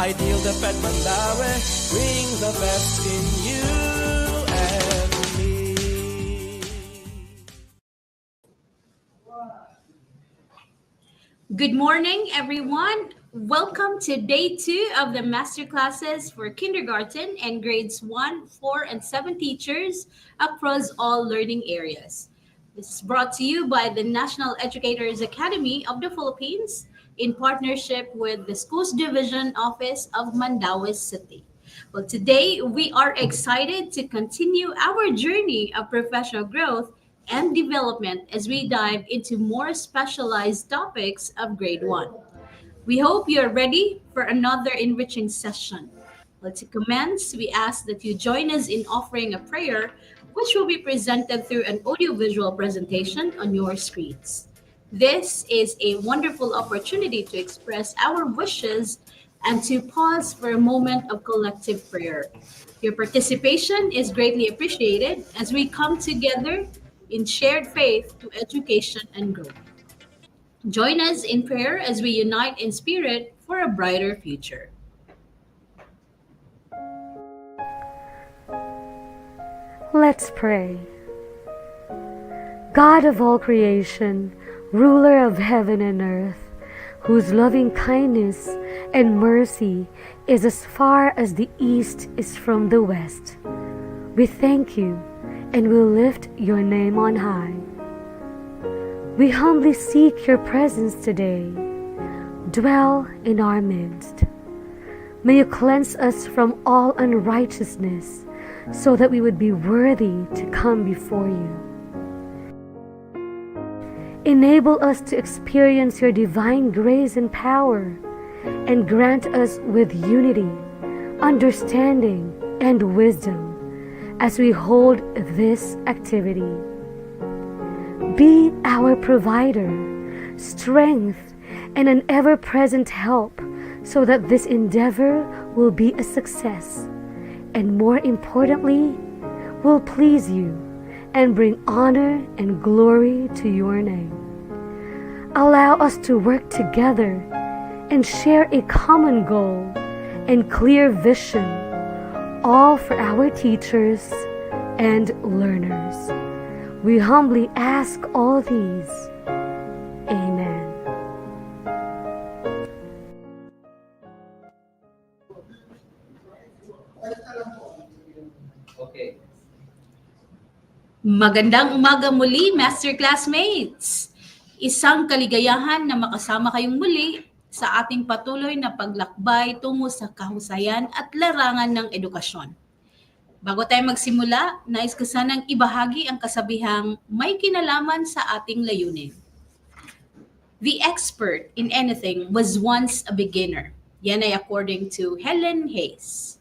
Ideal the Fed Mandaue bring the best in you and me. Good morning, everyone. Welcome to day 2 of the masterclasses for kindergarten and grades 1, 4, and 7 teachers across all learning areas. This is brought to you by the National Educators Academy of the Philippines in partnership with the Schools Division Office of Mandaue City. Well, today we are excited to continue our journey of professional growth and development as we dive into more specialized topics of grade 1. We hope you're ready for another enriching session. Well, to commence, we ask that you join us in offering a prayer, which will be presented through an audiovisual presentation on your screens. This is a wonderful opportunity to express our wishes and to pause for a moment of collective prayer. Your participation is greatly appreciated as we come together in shared faith to education and growth. Join us in prayer as we unite in spirit for a brighter future. Let's pray. God of all creation, ruler of heaven and earth, whose loving kindness and mercy is as far as the east is from the west, we thank you and will lift your name on high. We humbly seek your presence today. Dwell in our midst. May you cleanse us from all unrighteousness so that we would be worthy to come before you. Enable us to experience your divine grace and power, and grant us with unity, understanding, and wisdom as we hold this activity. Be our provider, strength, and an ever-present help so that this endeavor will be a success, and more importantly, will please you and bring honor and glory to your name. Allow us to work together and share a common goal and clear vision, all for our teachers and learners. We humbly ask all these. Amen. Magandang umaga muli, Master Classmates! Isang kaligayahan na makasama kayong muli sa ating patuloy na paglakbay tungo sa kahusayan at larangan ng edukasyon. Bago tayo magsimula, nais ko sanang ibahagi ang kasabihang may kinalaman sa ating layunin. The expert in anything was once a beginner. Yan ay according to Helen Hayes.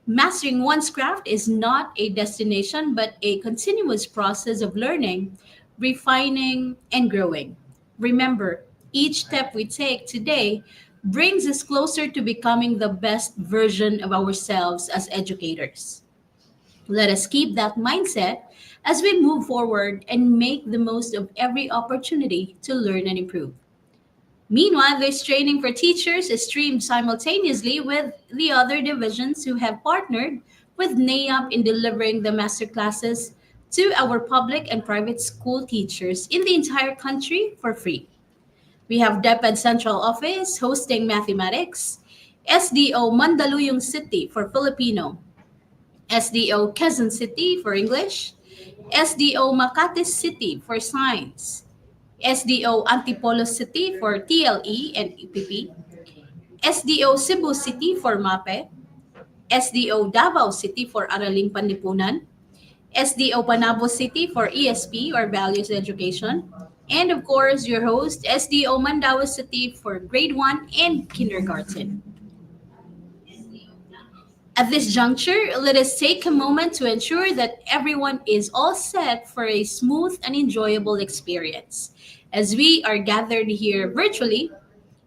Mastering one's craft is not a destination, but a continuous process of learning, refining, and growing. Remember, each step we take today brings us closer to becoming the best version of ourselves as educators. Let us keep that mindset as we move forward and make the most of every opportunity to learn and improve. Meanwhile, this training for teachers is streamed simultaneously with the other divisions who have partnered with NEAP in delivering the masterclasses to our public and private school teachers in the entire country for free. We have DepEd Central Office hosting mathematics, SDO Mandaue City for Filipino, SDO Quezon City for English, SDO Makati City for Science, SDO Antipolo City for TLE and EPP, SDO Cebu City for MAPE, SDO Davao City for Araling Panlipunan, SDO Panabo City for ESP or Values Education, and of course your host, SDO Mandaue City for Grade 1 and Kindergarten. At this juncture, let us take a moment to ensure that everyone is all set for a smooth and enjoyable experience. As we are gathered here virtually,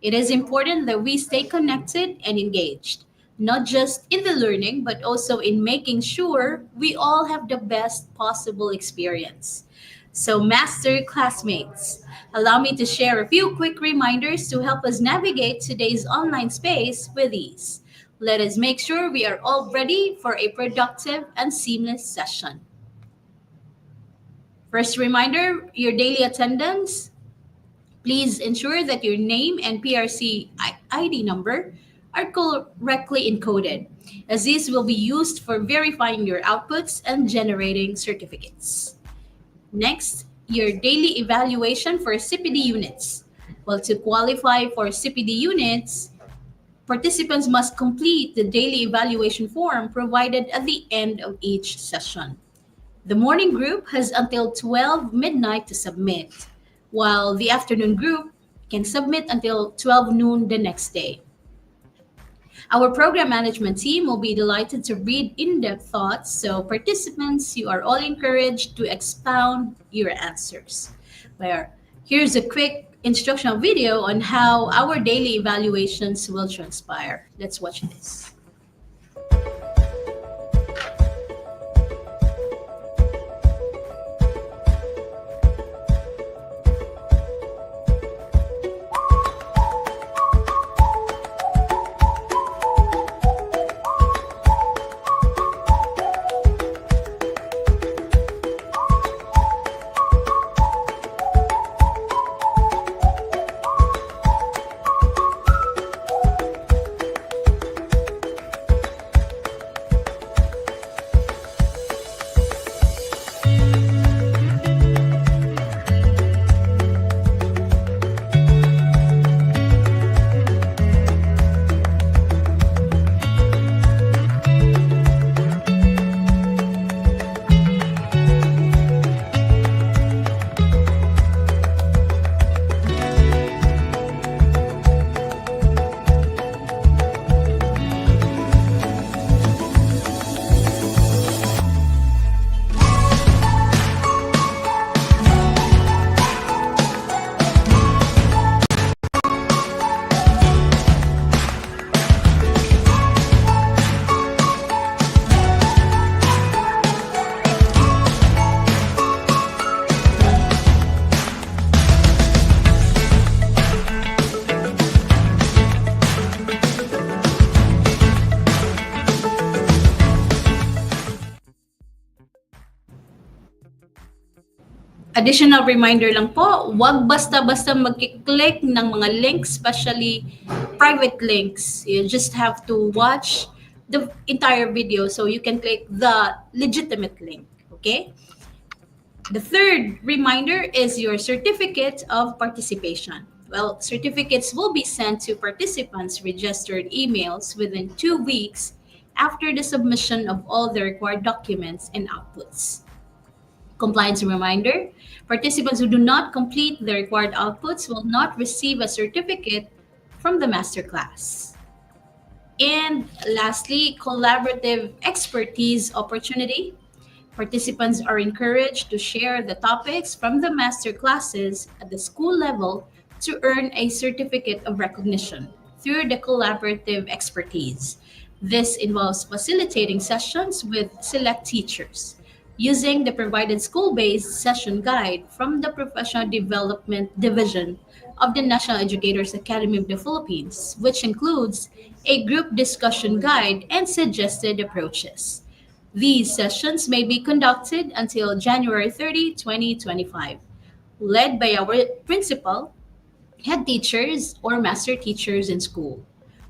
it is important that we stay connected and engaged, not just in the learning, but also in making sure we all have the best possible experience. So, master classmates, allow me to share a few quick reminders to help us navigate today's online space with ease. Let us make sure we are all ready for a productive and seamless session. First reminder, your daily attendance. Please ensure that your name and PRC ID number are correctly encoded, as these will be used for verifying your outputs and generating certificates. Next, your daily evaluation for CPD units. Well, to qualify for CPD units, participants must complete the daily evaluation form provided at the end of each session. The morning group has until 12 midnight to submit, while the afternoon group can submit until 12 noon the next day. Our program management team will be delighted to read in-depth thoughts, so participants, you are all encouraged to expound your answers. Here's a quick instructional video on how our daily evaluations will transpire. Let's watch this. Additional reminder lang po, huwag basta-basta mag-click ng mga links, especially private links. You just have to watch the entire video so you can click the legitimate link, okay? The third reminder is your certificate of participation. Well, certificates will be sent to participants' registered emails within 2 weeks after the submission of all the required documents and outputs. Compliance reminder, participants who do not complete the required outputs will not receive a certificate from the masterclass. And lastly, collaborative expertise opportunity. Participants are encouraged to share the topics from the master classes at the school level to earn a certificate of recognition through the collaborative expertise. This involves facilitating sessions with select teachers, using the provided school-based session guide from the Professional Development Division of the National Educators Academy of the Philippines, which includes a group discussion guide and suggested approaches. These sessions may be conducted until January 30, 2025, led by our principal, head teachers, or master teachers in school.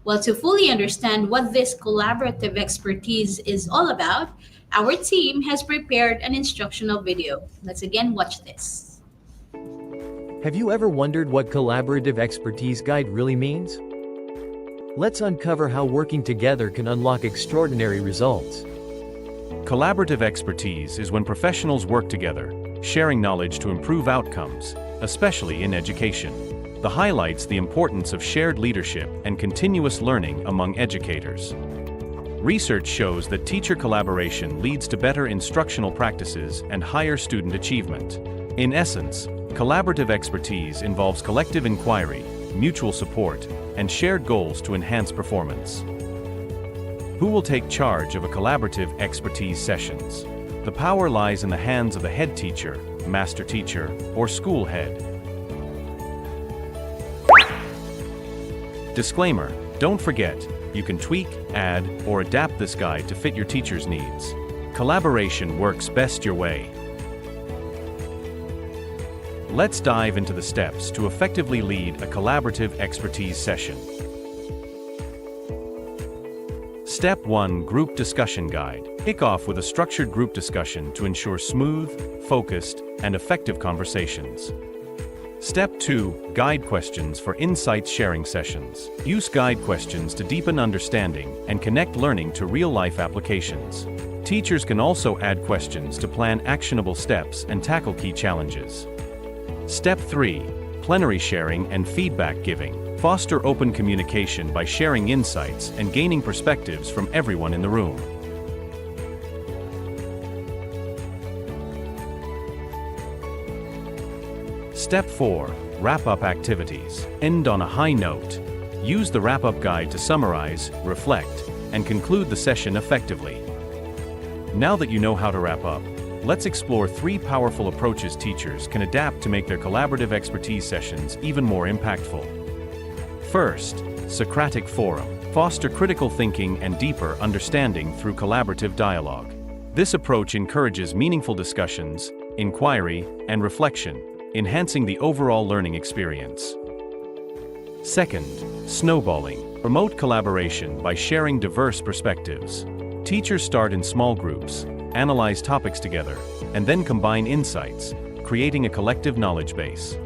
Well, to fully understand what this collaborative expertise is all about, our team has prepared an instructional video. Let's again watch this. Have you ever wondered what Collaborative Expertise Guide really means? Let's uncover how working together can unlock extraordinary results. Collaborative expertise is when professionals work together, sharing knowledge to improve outcomes, especially in education. The highlights the importance of shared leadership and continuous learning among educators. Research shows that teacher collaboration leads to better instructional practices and higher student achievement. In essence, collaborative expertise involves collective inquiry, mutual support, and shared goals to enhance performance. Who will take charge of a collaborative expertise sessions? The power lies in the hands of the head teacher, master teacher, or school head. Disclaimer: don't forget, you can tweak, add, or adapt this guide to fit your teacher's needs. Collaboration works best your way. Let's dive into the steps to effectively lead a collaborative expertise session. Step 1: Group Discussion Guide. Kick off with a structured group discussion to ensure smooth, focused, and effective conversations. Step 2: Guide Questions for Insights Sharing Sessions. Use guide questions to deepen understanding and connect learning to real-life applications. Teachers can also add questions to plan actionable steps and tackle key challenges. Step 3: Plenary Sharing and Feedback Giving. Foster open communication by sharing insights and gaining perspectives from everyone in the room. Step 4: Wrap-up activities. End on a high note. Use the wrap-up guide to summarize, reflect, and conclude the session effectively. Now that you know how to wrap up, let's explore 3 powerful approaches teachers can adapt to make their collaborative expertise sessions even more impactful. First, Socratic Forum. Foster critical thinking and deeper understanding through collaborative dialogue. This approach encourages meaningful discussions, inquiry, and reflection, enhancing the overall learning experience. Second, Snowballing. Promote collaboration by sharing diverse perspectives. Teachers start in small groups, analyze topics together, and then combine insights, creating a collective knowledge base.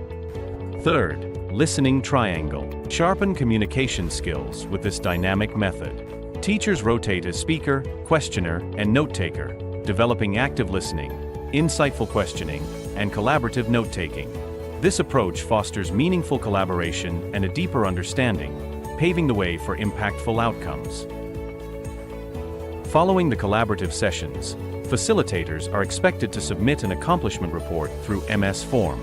Third, Listening Triangle. Sharpen communication skills with this dynamic method. Teachers rotate as speaker, questioner, and note-taker, developing active listening, insightful questioning, and collaborative note-taking. This approach fosters meaningful collaboration and a deeper understanding, paving the way for impactful outcomes. Following the collaborative sessions, facilitators are expected to submit an accomplishment report through MS Form.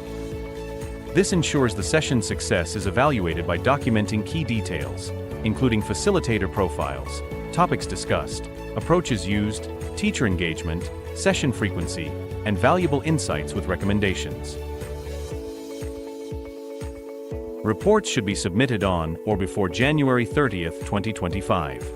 This ensures the session's success is evaluated by documenting key details, including facilitator profiles, topics discussed, approaches used, teacher engagement, session frequency, and valuable insights with recommendations. Reports should be submitted on or before January 30th, 2025.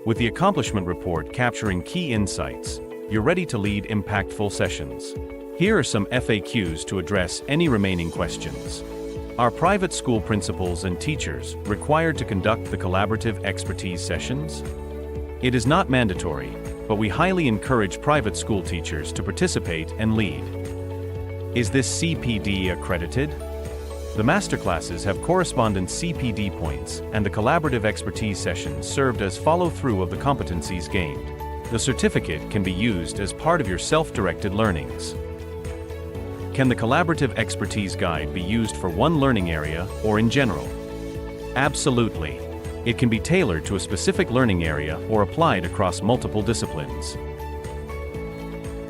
With the accomplishment report capturing key insights, you're ready to lead impactful sessions. Here are some FAQs to address any remaining questions. Are private school principals and teachers required to conduct the collaborative expertise sessions? It is not mandatory, but we highly encourage private school teachers to participate and lead. Is this CPD accredited? The masterclasses have correspondence CPD points, and the collaborative expertise sessions served as follow-through of the competencies gained. The certificate can be used as part of your self-directed learnings. Can the collaborative expertise guide be used for one learning area or in general? Absolutely. It can be tailored to a specific learning area or applied across multiple disciplines.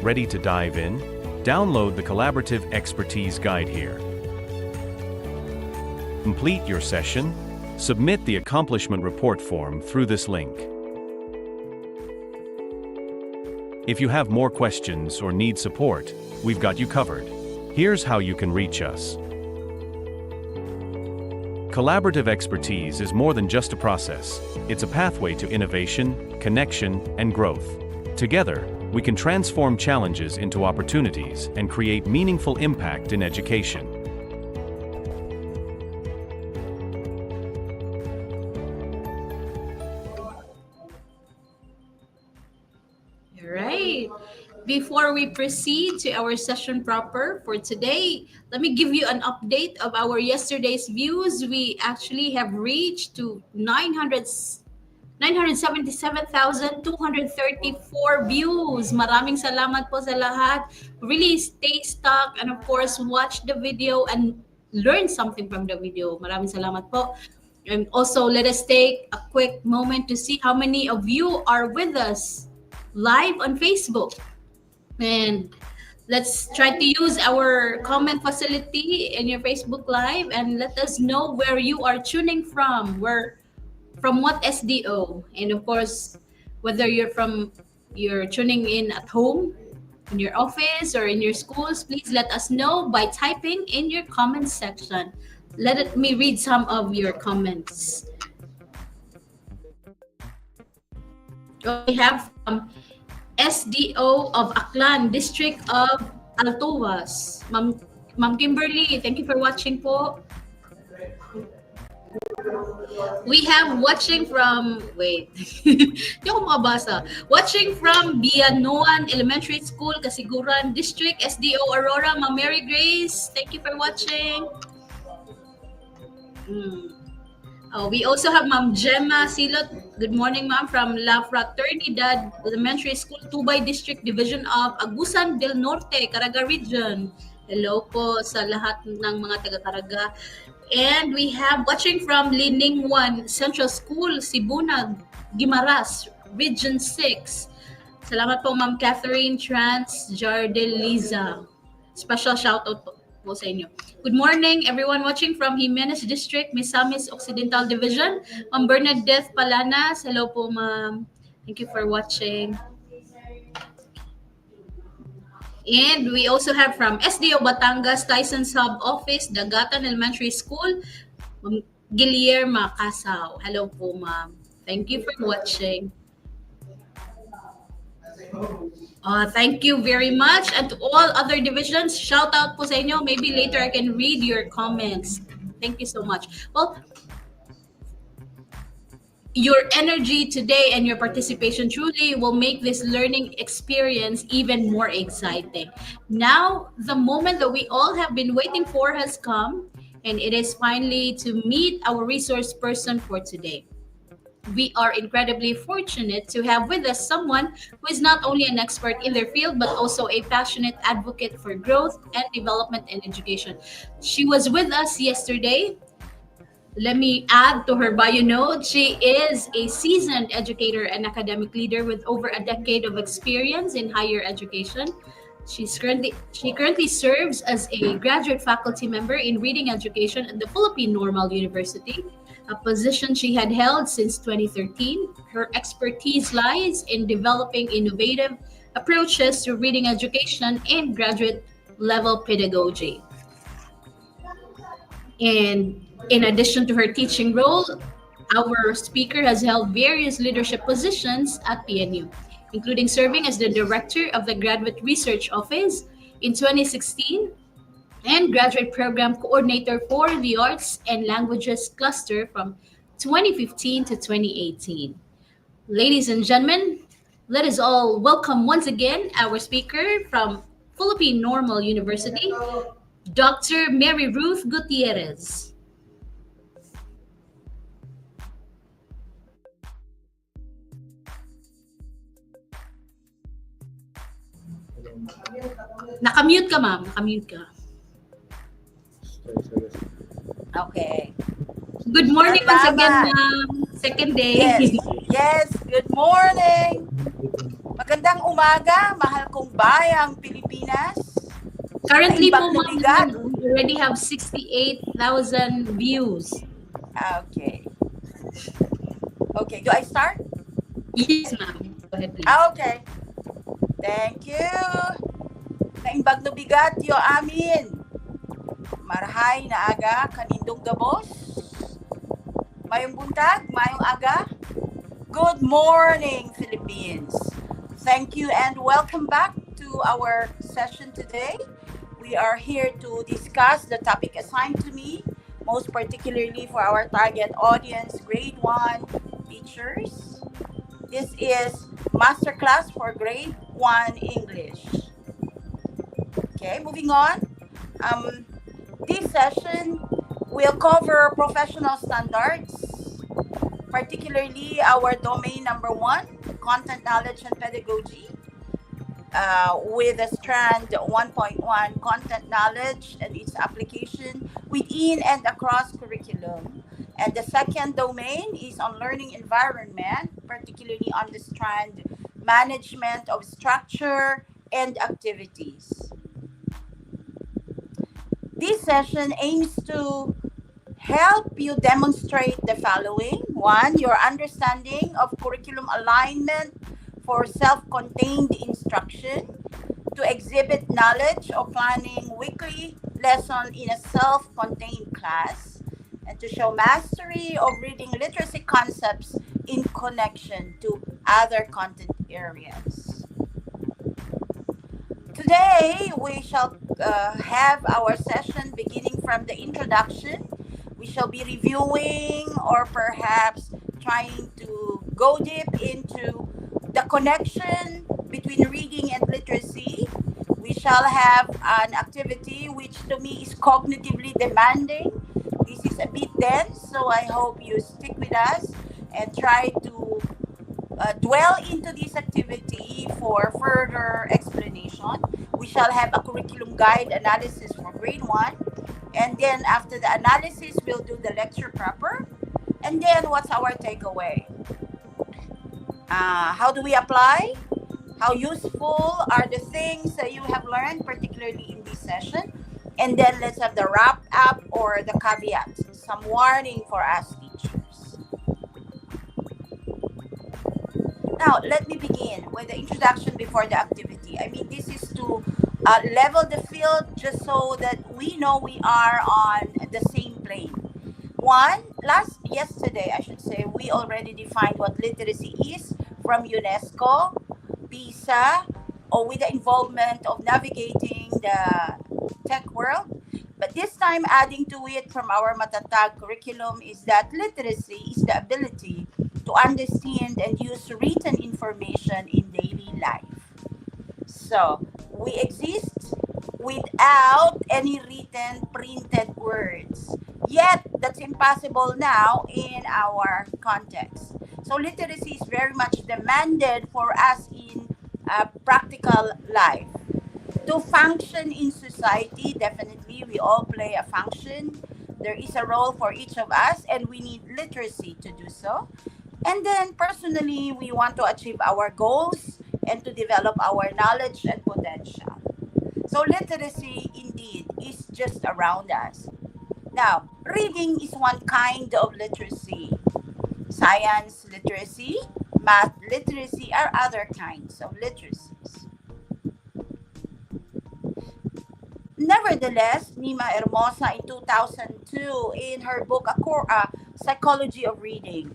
Ready to dive in? Download the collaborative expertise guide here. Complete your session. Submit the accomplishment report form through this link. If you have more questions or need support, we've got you covered. Here's how you can reach us. Collaborative expertise is more than just a process. It's a pathway to innovation, connection, and growth. Together, we can transform challenges into opportunities and create meaningful impact in education. Right. Before we proceed to our session proper for today, let me give you an update of our yesterday's views. We actually have reached to 977,234 views. Maraming salamat po sa lahat. Really stay stuck and of course watch the video and learn something from the video. Maraming salamat po. And also let us take a quick moment to see how many of you are with us live on Facebook. And let's try to use our comment facility in your Facebook Live and let us know where you are tuning from, from what SDO, and of course whether you're tuning in at home in your office or in your schools, please let us know by typing in your comment section. Me read some of your comments. We have from SDO of Aklan, District of Altoas. Ma'am Kimberly, thank you for watching po. We have watching from, wait, hindi ako makabasa. Watching from Bianoan Elementary School, Kasiguran District, SDO Aurora, Ma'am Mary Grace, thank you for watching. We also have Ma'am Gemma Silot. Good morning, ma'am, from La Fraternidad Elementary School, Tubay District Division of Agusan del Norte, Caraga Region. Hello po sa lahat ng mga taga-Caraga. And we have watching from Lining 1 Central School, Sibunag, Guimaras, Region 6. Salamat po, Ma'am Catherine Trans Jardeliza. Special shoutout po sa inyo. Good morning, everyone watching from Jimenez District, Misamis Occidental Division. Ma'am Bernadette Palanas. Hello po, ma'am. Thank you for watching. And we also have from SDO Batangas, Tyson Sub Office, Dagatan Elementary School, Ma'am Guillermo Casaw. Hello po, ma'am. Thank you for watching. Thank you very much. And to all other divisions, shout out po sa inyo. Maybe later I can read your comments. Thank you so much. Well, your energy today and your participation truly will make this learning experience even more exciting. Now, the moment that we all have been waiting for has come, and it is finally to meet our resource person for today. We are incredibly fortunate to have with us someone who is not only an expert in their field, but also a passionate advocate for growth and development in education. She was with us yesterday. Let me add to her bio note. She is a seasoned educator and academic leader with over a decade of experience in higher education. She currently serves as a graduate faculty member in reading education at the Philippine Normal University, a position she had held since 2013. Her expertise lies in developing innovative approaches to reading education and graduate level pedagogy. And in addition to her teaching role, our speaker has held various leadership positions at PNU, including serving as the director of the Graduate Research Office in 2016 and graduate program coordinator for the Arts and Languages Cluster from 2015 to 2018. Ladies and gentlemen, let us all welcome once again our speaker from Philippine Normal University, Dr. Mary Ruth Gutierrez. Nakamute ka, ma'am. Nakamute ka. Okay. Good morning once again, ma'am. Second day. Yes, good morning. Magandang umaga, mahal kong bayang Pilipinas. Currently po, Imbag na ma'am, bigat. we already have 68,000 views. Okay. Okay, do I start? Yes, ma'am. Go ahead, please. Okay. Thank you. Naimbag no bigat yo amin. Marhay na aga kanindong gabos. Mayong buntag, mayong aga. Good morning, Philippines. Thank you and welcome back to our session today. We are here to discuss the topic assigned to me, most particularly for our target audience, grade 1 teachers. This is Masterclass for grade 1 English. Okay, moving on. This session will cover professional standards, particularly our domain number 1, content knowledge and pedagogy, with the strand 1.1, content knowledge and its application within and across curriculum. And the second domain is on learning environment, particularly on the strand management of structure and activities. This session aims to help you demonstrate the following. 1, your understanding of curriculum alignment for self-contained instruction. to exhibit knowledge of planning weekly lesson in a self-contained class, and to show mastery of reading literacy concepts in connection to other content areas. Today, we shall have our session beginning from the introduction. We shall be reviewing or perhaps trying to go deep into the connection between reading and literacy. We shall have an activity which to me is cognitively demanding. This is a bit dense, so I hope you stick with us and try to dwell into this activity for further explanation. We shall have a curriculum guide analysis for grade 1. And then after the analysis, we'll do the lecture proper. And then what's our takeaway? How do we apply? How useful are the things that you have learned, particularly in this session? And then let's have the wrap up or the caveats, some warning for us teachers. Now, let me begin with the introduction before the activity. I mean, this is to level the field just so that we know we are on the same plane. Yesterday, I should say, we already defined what literacy is from UNESCO, PISA, or with the involvement of navigating the tech world. But this time, adding to it from our Matatag curriculum is that literacy is the ability to understand and use written information in daily life. So, we exist without any written, printed words. Yet, that's impossible now in our context. So, literacy is very much demanded for us in practical life. To function in society, definitely we all play a function. There is a role for each of us, and we need literacy to do so. And then personally, we want to achieve our goals and to develop our knowledge and potential. So literacy indeed is just around us. Now, reading is one kind of literacy. Science literacy, math literacy are other kinds of literacies. Nevertheless, Nima Hermosa in 2002 in her book Psychology of Reading.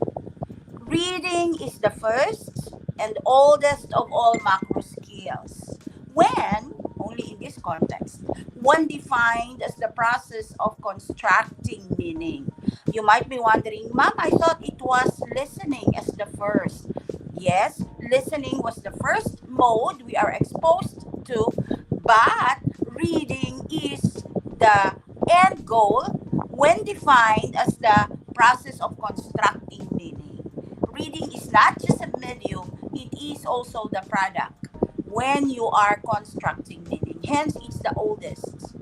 Reading is the first and oldest of all macro skills. When, only in this context, one defined as the process of constructing meaning. You might be wondering, Ma'am, I thought it was listening as the first. Yes, listening was the first mode we are exposed to, but reading is the end goal when defined as the process of constructing meaning. Reading is not just a medium, it is also the product when you are constructing meaning. Hence, it's the oldest.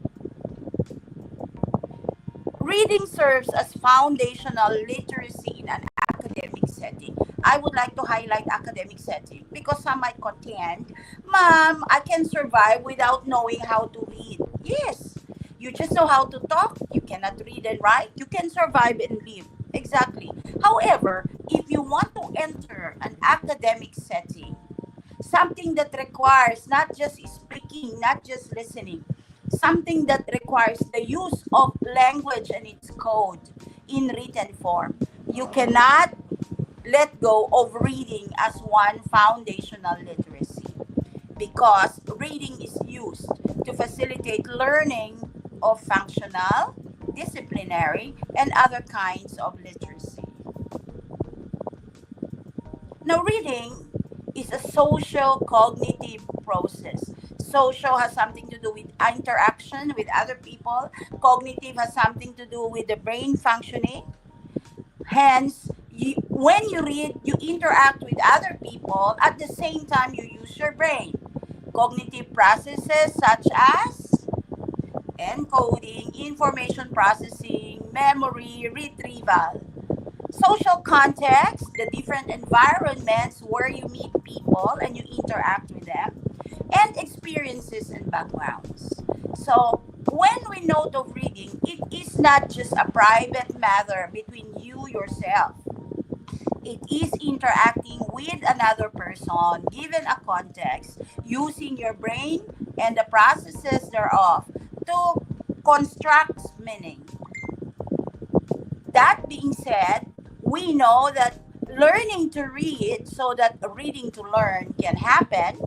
Reading serves as foundational literacy in an academic setting. I would like to highlight academic setting because some might contend, Ma'am, I can survive without knowing how to read. Yes, you just know how to talk. You cannot read and write. You can survive and live. Exactly. However, if you want to enter an academic setting, something that requires not just speaking, not just listening, something that requires the use of language and its code in written form, you cannot let go of reading as one foundational literacy, because reading is used to facilitate learning of functional, disciplinary, and other kinds of literacy. Now, reading is a social cognitive process. Social has something to do with interaction with other people. Cognitive has something to do with the brain functioning. Hence, when you read, you interact with other people. At the same time, you use your brain. Cognitive processes such as encoding, information processing, memory, retrieval. Social context, the different environments where you meet people and you interact with them, and experiences and backgrounds. So when we note of reading, it is not just a private matter between you yourself. It is interacting with another person given a context, using your brain and the processes thereof to construct meaning. That being said, we know that learning to read so that reading to learn can happen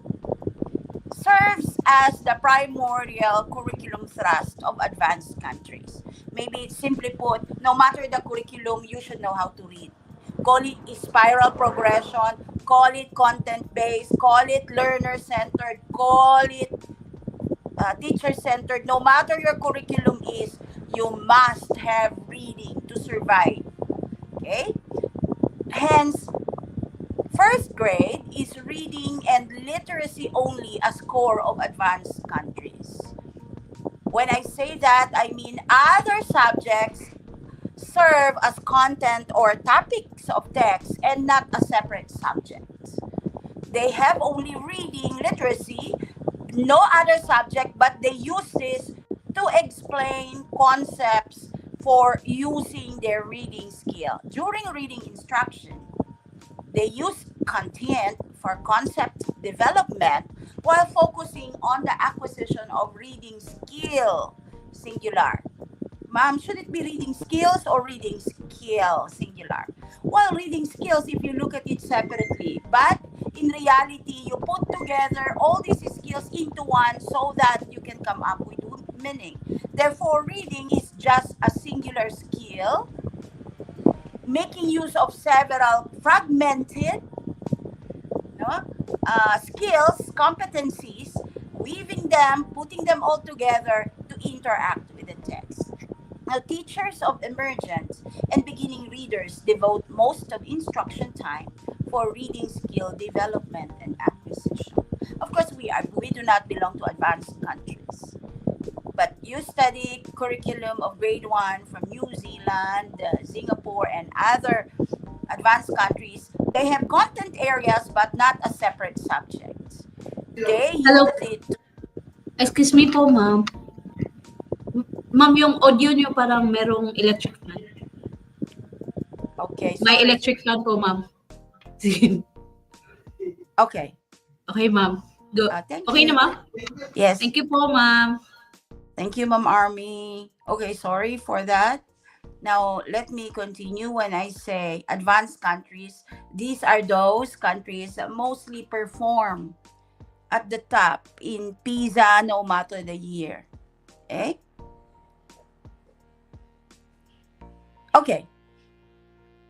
serves as the primordial curriculum thrust of advanced countries. Maybe simply put, no matter the curriculum, you should know how to read. Call it spiral progression, call it content-based, call it learner-centered, call it teacher-centered. No matter your curriculum is, you must have reading to survive. Okay? Hence, first grade is reading and literacy only as core of advanced countries. When I say that, I mean other subjects serve as content or topics of text and not a separate subject. They have only reading literacy, no other subject, but they use this to explain concepts for using their reading skill. During reading instruction, they use content for concept development while focusing on the acquisition of reading skill, singular. Ma'am, should it be reading skills or reading skill, singular? Well, reading skills, if you look at it separately, but in reality, you put together all these skills into one so that you can come up with meaning. Therefore, reading is just a singular skill, making use of several fragmented skills, competencies, weaving them, putting them all together to interact with the text. Now, teachers of emergent and beginning readers devote most of instruction time for reading skill development and acquisition. Of course, we do not belong to advanced countries. But you study curriculum of grade 1 from New Zealand, Singapore, and other advanced countries. They have content areas but not a separate subject. They Hello. use it. Excuse me po, ma'am. Ma'am, yung audio nyo parang merong electric fan. Okay. May sorry. electric fan po, ma'am. Okay. Okay, ma'am. Go. Thank Okay you. na, ma'am? Yes. Thank you po, ma'am. Thank you, Ma'am Army. Okay, sorry for that. Now, let me continue. When I say advanced countries, these are those countries that mostly perform at the top in PISA no matter the year. Okay? Okay.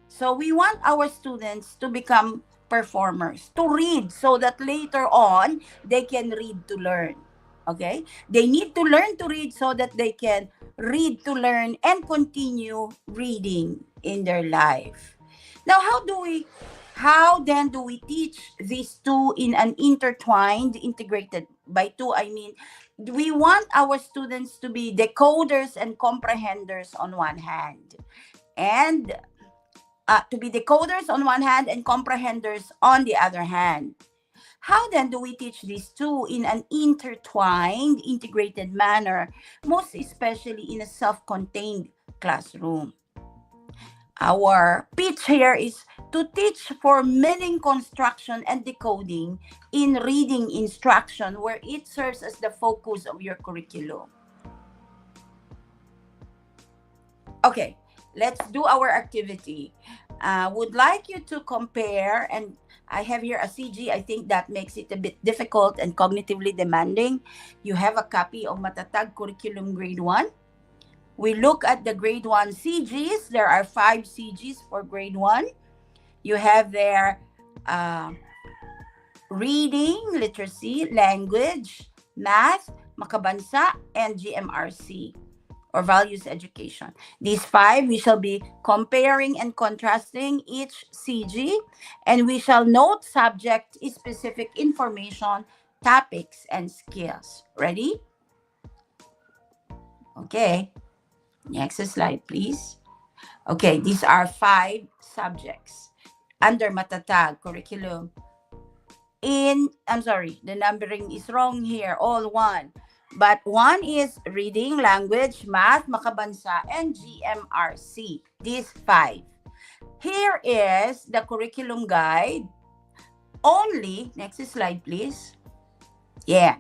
So we want our students to become performers, to read so that later on they can read to learn. Okay? They need to learn to read so that they can read to learn and continue reading in their life. Now, how then do we teach these two in an intertwined, integrated? By two, I mean, we want our students to be decoders and comprehenders on one hand. And to be decoders on one hand and comprehenders on the other hand. How then do we teach these two in an intertwined, integrated manner, most especially in a self-contained classroom? Our pitch here is to teach for meaning construction and decoding in reading instruction, where it serves as the focus of your curriculum. Okay, let's do our activity. Would like you to compare, and I have here a CG. I think that makes it a bit difficult and cognitively demanding. You have a copy of Matatag Curriculum Grade 1. We look at the Grade 1 CGs. There are 5 CGs for Grade 1. You have there reading, literacy, language, math, makabansa, and GMRC, or values education. These 5, we shall be comparing and contrasting each CG, and we shall note subject-specific information, topics, and skills. Ready? Okay. Next slide, please. Okay, these are 5 subjects under Matatag curriculum. I'm sorry, the numbering is wrong here, all 1. But 1 is reading, language, math, makabansa, and GMRC. These 5. Here is the curriculum guide. Only, next slide please. Yeah,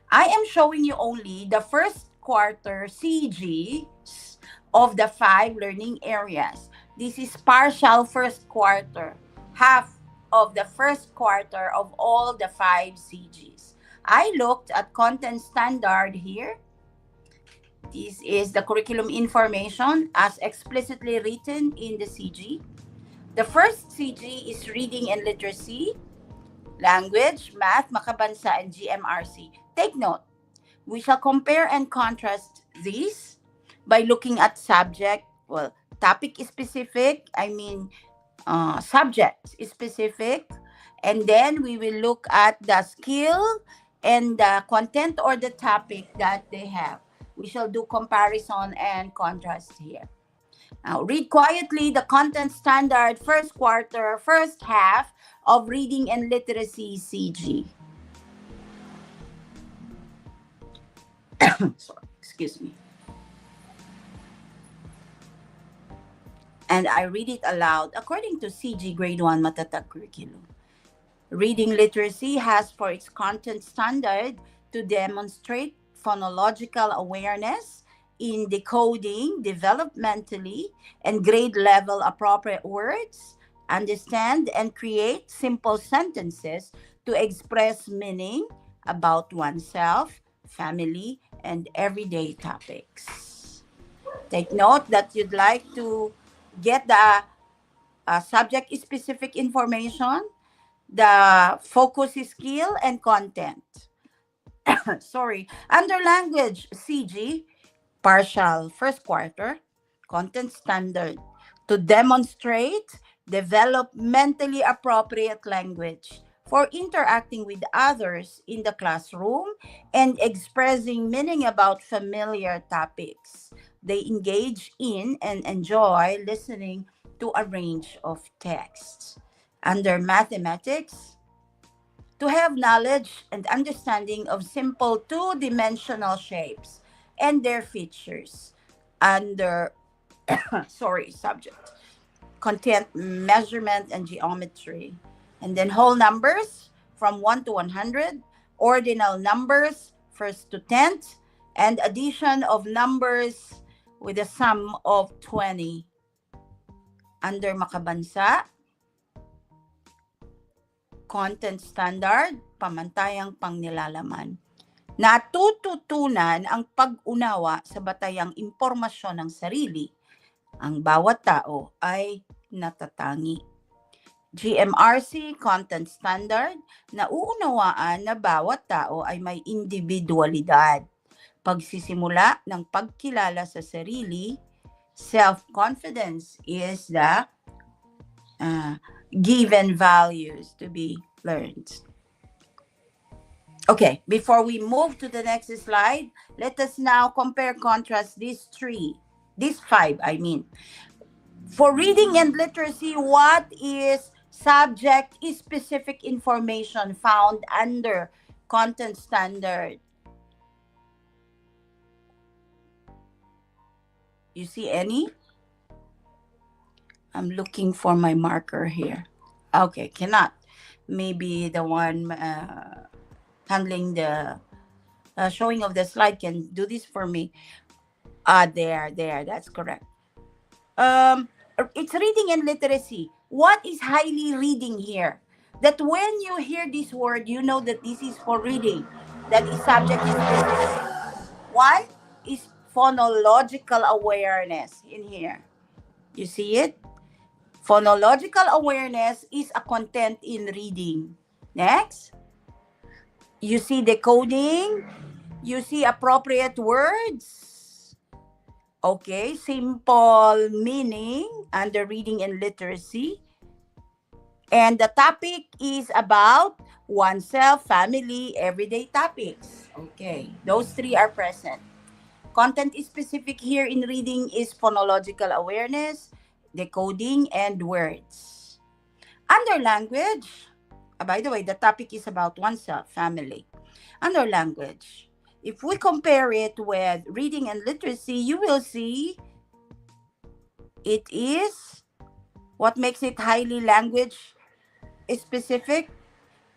I am showing you only the first quarter CGs of the 5 learning areas. This is partial first quarter, half of the first quarter of all the 5 CGs. I looked at content standard here. This is the curriculum information as explicitly written in the CG. The first CG is reading and literacy, language, math, makabansa, and GMRC. Take note, we shall compare and contrast these by looking at subject, well, topic specific, subject specific, and then we will look at the skill and the content or the topic that they have. We shall do comparison and contrast here. Now, read quietly the content standard first quarter, first half of reading and literacy CG. Sorry, excuse me. And I read it aloud according to CG Grade 1 Matatag Curriculum. Reading literacy has for its content standard to demonstrate phonological awareness in decoding developmentally and grade level appropriate words, understand and create simple sentences to express meaning about oneself, family, and everyday topics. Take note that you'd like to get the subject-specific information, the focus skill, and content. Sorry. Under language, CG, partial first quarter, content standard to demonstrate developmentally appropriate language for interacting with others in the classroom and expressing meaning about familiar topics. They engage in and enjoy listening to a range of texts. Under mathematics, to have knowledge and understanding of simple two-dimensional shapes and their features. Under subject, content, measurement, and geometry. And then whole numbers from 1 to 100, ordinal numbers, first to 10th, and addition of numbers with a sum of 20. Under makabansa, content standard, pamantayang pangnilalaman. Natututunan ang pag-unawa sa batayang impormasyon ng sarili. Ang bawat tao ay natatangi. GMRC content standard, nauunawaan na bawat tao ay may individualidad. Pagsisimula ng pagkilala sa sarili, self-confidence is the given values to be learned. Okay, before we move to the next slide, let us now compare, contrast these 5, For reading and literacy, what is subject-specific information found under content standard? You see any? I'm looking for my marker here. Okay, cannot. Maybe the one handling the showing of the slide can do this for me. There, that's correct. It's reading and literacy. What is highly reading here? That when you hear this word, you know that this is for reading. That is subject specific. One is phonological awareness in here. You see it? Phonological awareness is a content in reading. Next. You see decoding. You see appropriate words. Okay, simple meaning under reading and literacy. And the topic is about oneself, family, everyday topics. Okay, those 3 are present. Content specific here in reading is phonological awareness, decoding, and words. Under language, by the way, the topic is about oneself, family. Under language, if we compare it with reading and literacy, you will see it is What makes it highly language specific?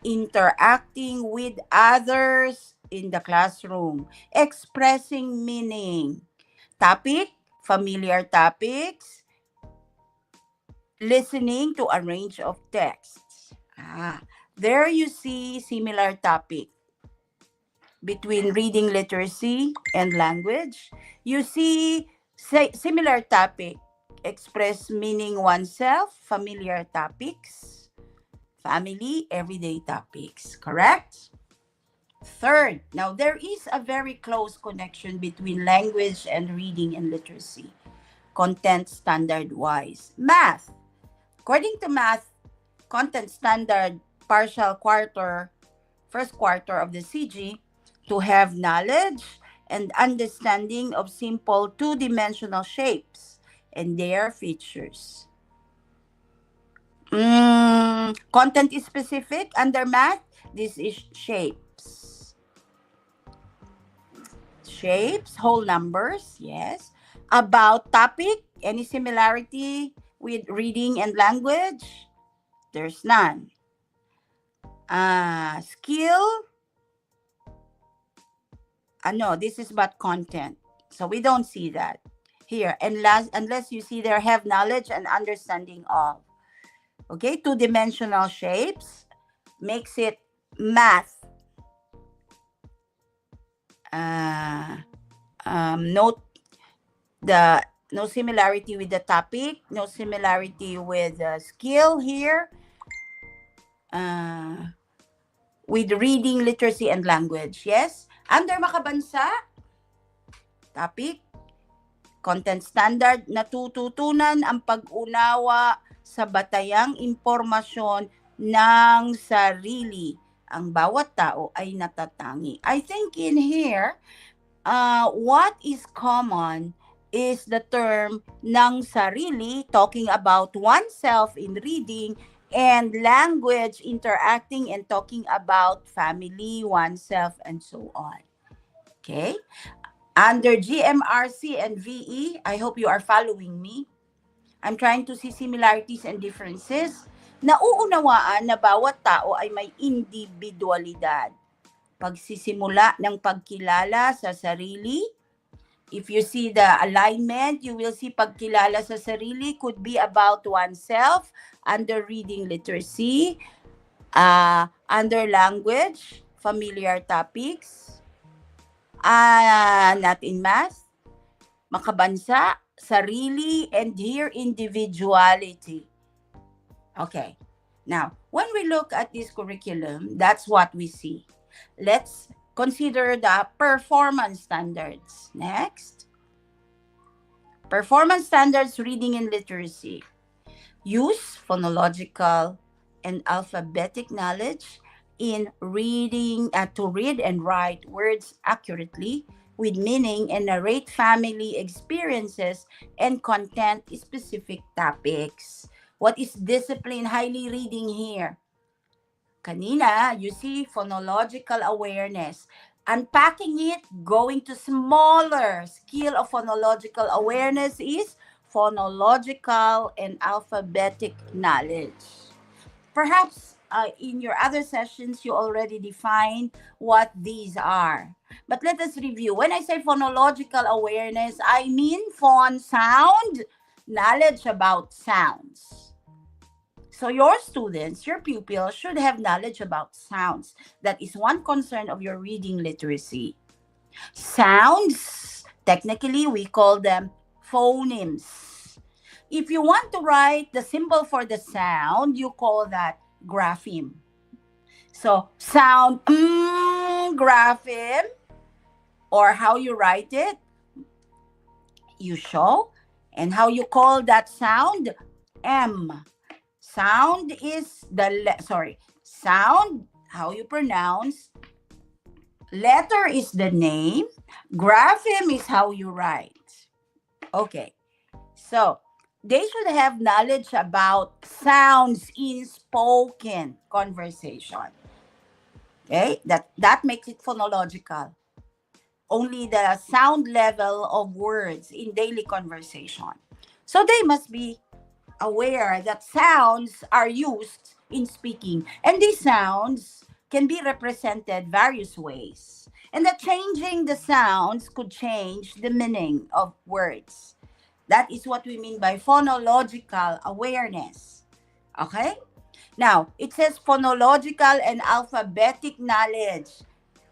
Interacting with others in the classroom, expressing meaning. Topic, familiar topics, listening to a range of texts. There you see similar topic between reading literacy and language. You see similar topic, express meaning oneself, familiar topics, family, everyday topics, correct? Third, now there is a very close connection between language and reading and literacy, content standard-wise. Math, according to math, content standard, partial quarter, first quarter of the CG, to have knowledge and understanding of simple two-dimensional shapes and their features. Content is specific under math. This is shapes. Shapes, whole numbers, yes. About topic, any similarity with reading and language? There's none. Skill, no, this is about content. So we don't see that here unless you see there have knowledge and understanding of. Okay, two-dimensional shapes makes it math. Note no similarity with the topic, no similarity with skill here. With reading, literacy, and language. Yes? Under makabansa, topic, content standard, natututunan ang pag-unawa sa batayang impormasyon ng sarili. Ang bawat tao ay natatangi. I think in here, what is common is the term ng sarili, talking about oneself in reading, and language, interacting and talking about family, oneself, and so on. Okay? Under GMRC and VE, I hope you are following me. I'm trying to see similarities and differences. Nauunawaan na bawat tao ay may individualidad. Pagsisimula ng pagkilala sa sarili. If you see the alignment, you will see pagkilala sa sarili could be about oneself, under reading literacy, under language, familiar topics, not in math, makabansa, sarili, and here individuality. Okay, now when we look at this curriculum, that's what we see. Let's consider the performance standards. Next. Performance standards, reading and literacy. Use phonological and alphabetic knowledge in reading, to read and write words accurately with meaning and narrate family experiences and content-specific topics. What is discipline, highly reading here? Kanina, you see phonological awareness. Unpacking it, going to smaller skill of phonological awareness is phonological and alphabetic knowledge. Perhaps in your other sessions, you already defined what these are. But let us review. When I say phonological awareness, I mean phon sound, knowledge about sounds. So your students, your pupils should have knowledge about sounds. That is one concern of your reading literacy. Sounds, technically we call them phonemes. If you want to write the symbol for the sound, you call that grapheme. So sound, grapheme, or how you write it, you show. And how you call that sound, M. Sound is sound, how you pronounce. Letter is the name. Grapheme is how you write. Okay. So, they should have knowledge about sounds in spoken conversation. Okay? That makes it phonological. Only the sound level of words in daily conversation. So, they must be aware that sounds are used in speaking, and these sounds can be represented various ways, and that changing the sounds could change the meaning of words. That is what we mean by phonological awareness. Okay? Now, it says phonological and alphabetic knowledge.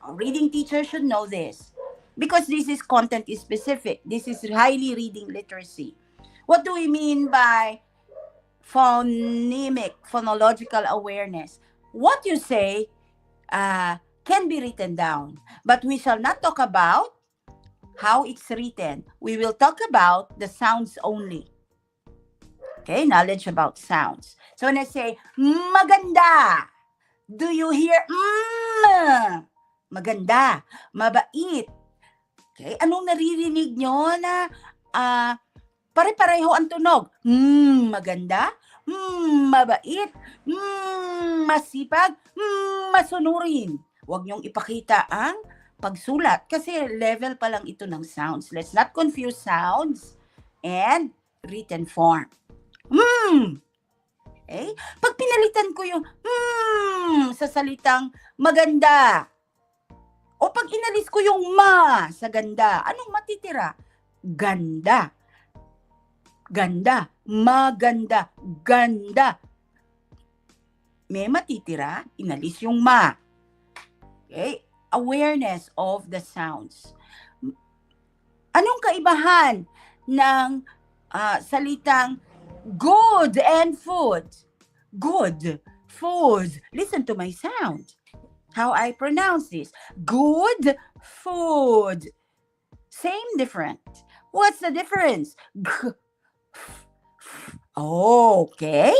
A reading teacher should know this because this is content specific. This is highly reading literacy. What do we mean by phonological awareness? What you say can be written down, but we shall not talk about how it's written. We will talk about the sounds only. Okay, knowledge about sounds. So when I say, maganda, do you hear, maganda, mabait. Okay, anong naririnig nyo na pare-pareho ang tunog? Maganda, mabait, masipag, masunurin. Huwag nyong ipakita ang pagsulat kasi level pa lang ito ng sounds. Let's not confuse sounds and written form. Okay? Pag pinalitan ko yung sa salitang maganda, o pag inalis ko yung ma sa ganda, anong matitira? Ganda. Ganda. Maganda. Ganda. May matitira, inalis yung ma. Okay? Awareness of the sounds. Anong kaibahan ng salitang good and food? Good, food. Listen to my sound. How I pronounce this. Good, food. Same, different. What's the difference? Okay.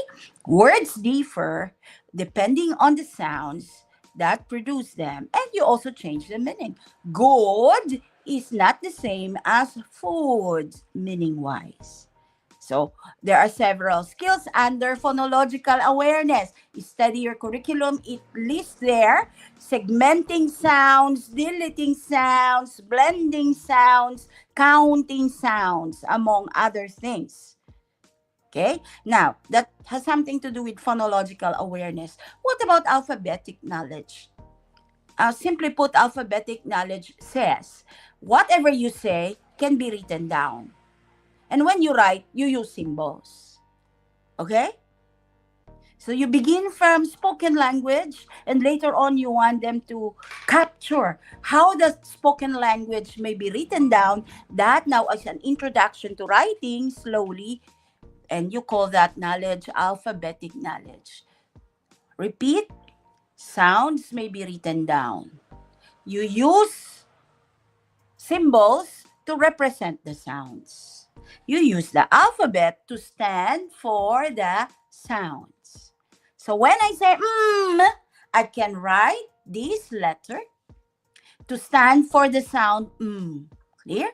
Words differ depending on the sounds that produce them, and you also change the meaning. Good is not the same as food, meaning-wise. So, there are several skills under phonological awareness. Study your curriculum. It lists there segmenting sounds, deleting sounds, blending sounds, counting sounds, among other things. Okay? Now, that has something to do with phonological awareness. What about alphabetic knowledge? Simply put, alphabetic knowledge says, whatever you say can be written down. And when you write, you use symbols. Okay? So you begin from spoken language, and later on you want them to capture how the spoken language may be written down. That now is an introduction to writing slowly, and you call that knowledge alphabetic knowledge. Repeat, sounds may be written down. You use symbols to represent the sounds. You use the alphabet to stand for the sounds. So when I say I can write this letter to stand for the sound Clear?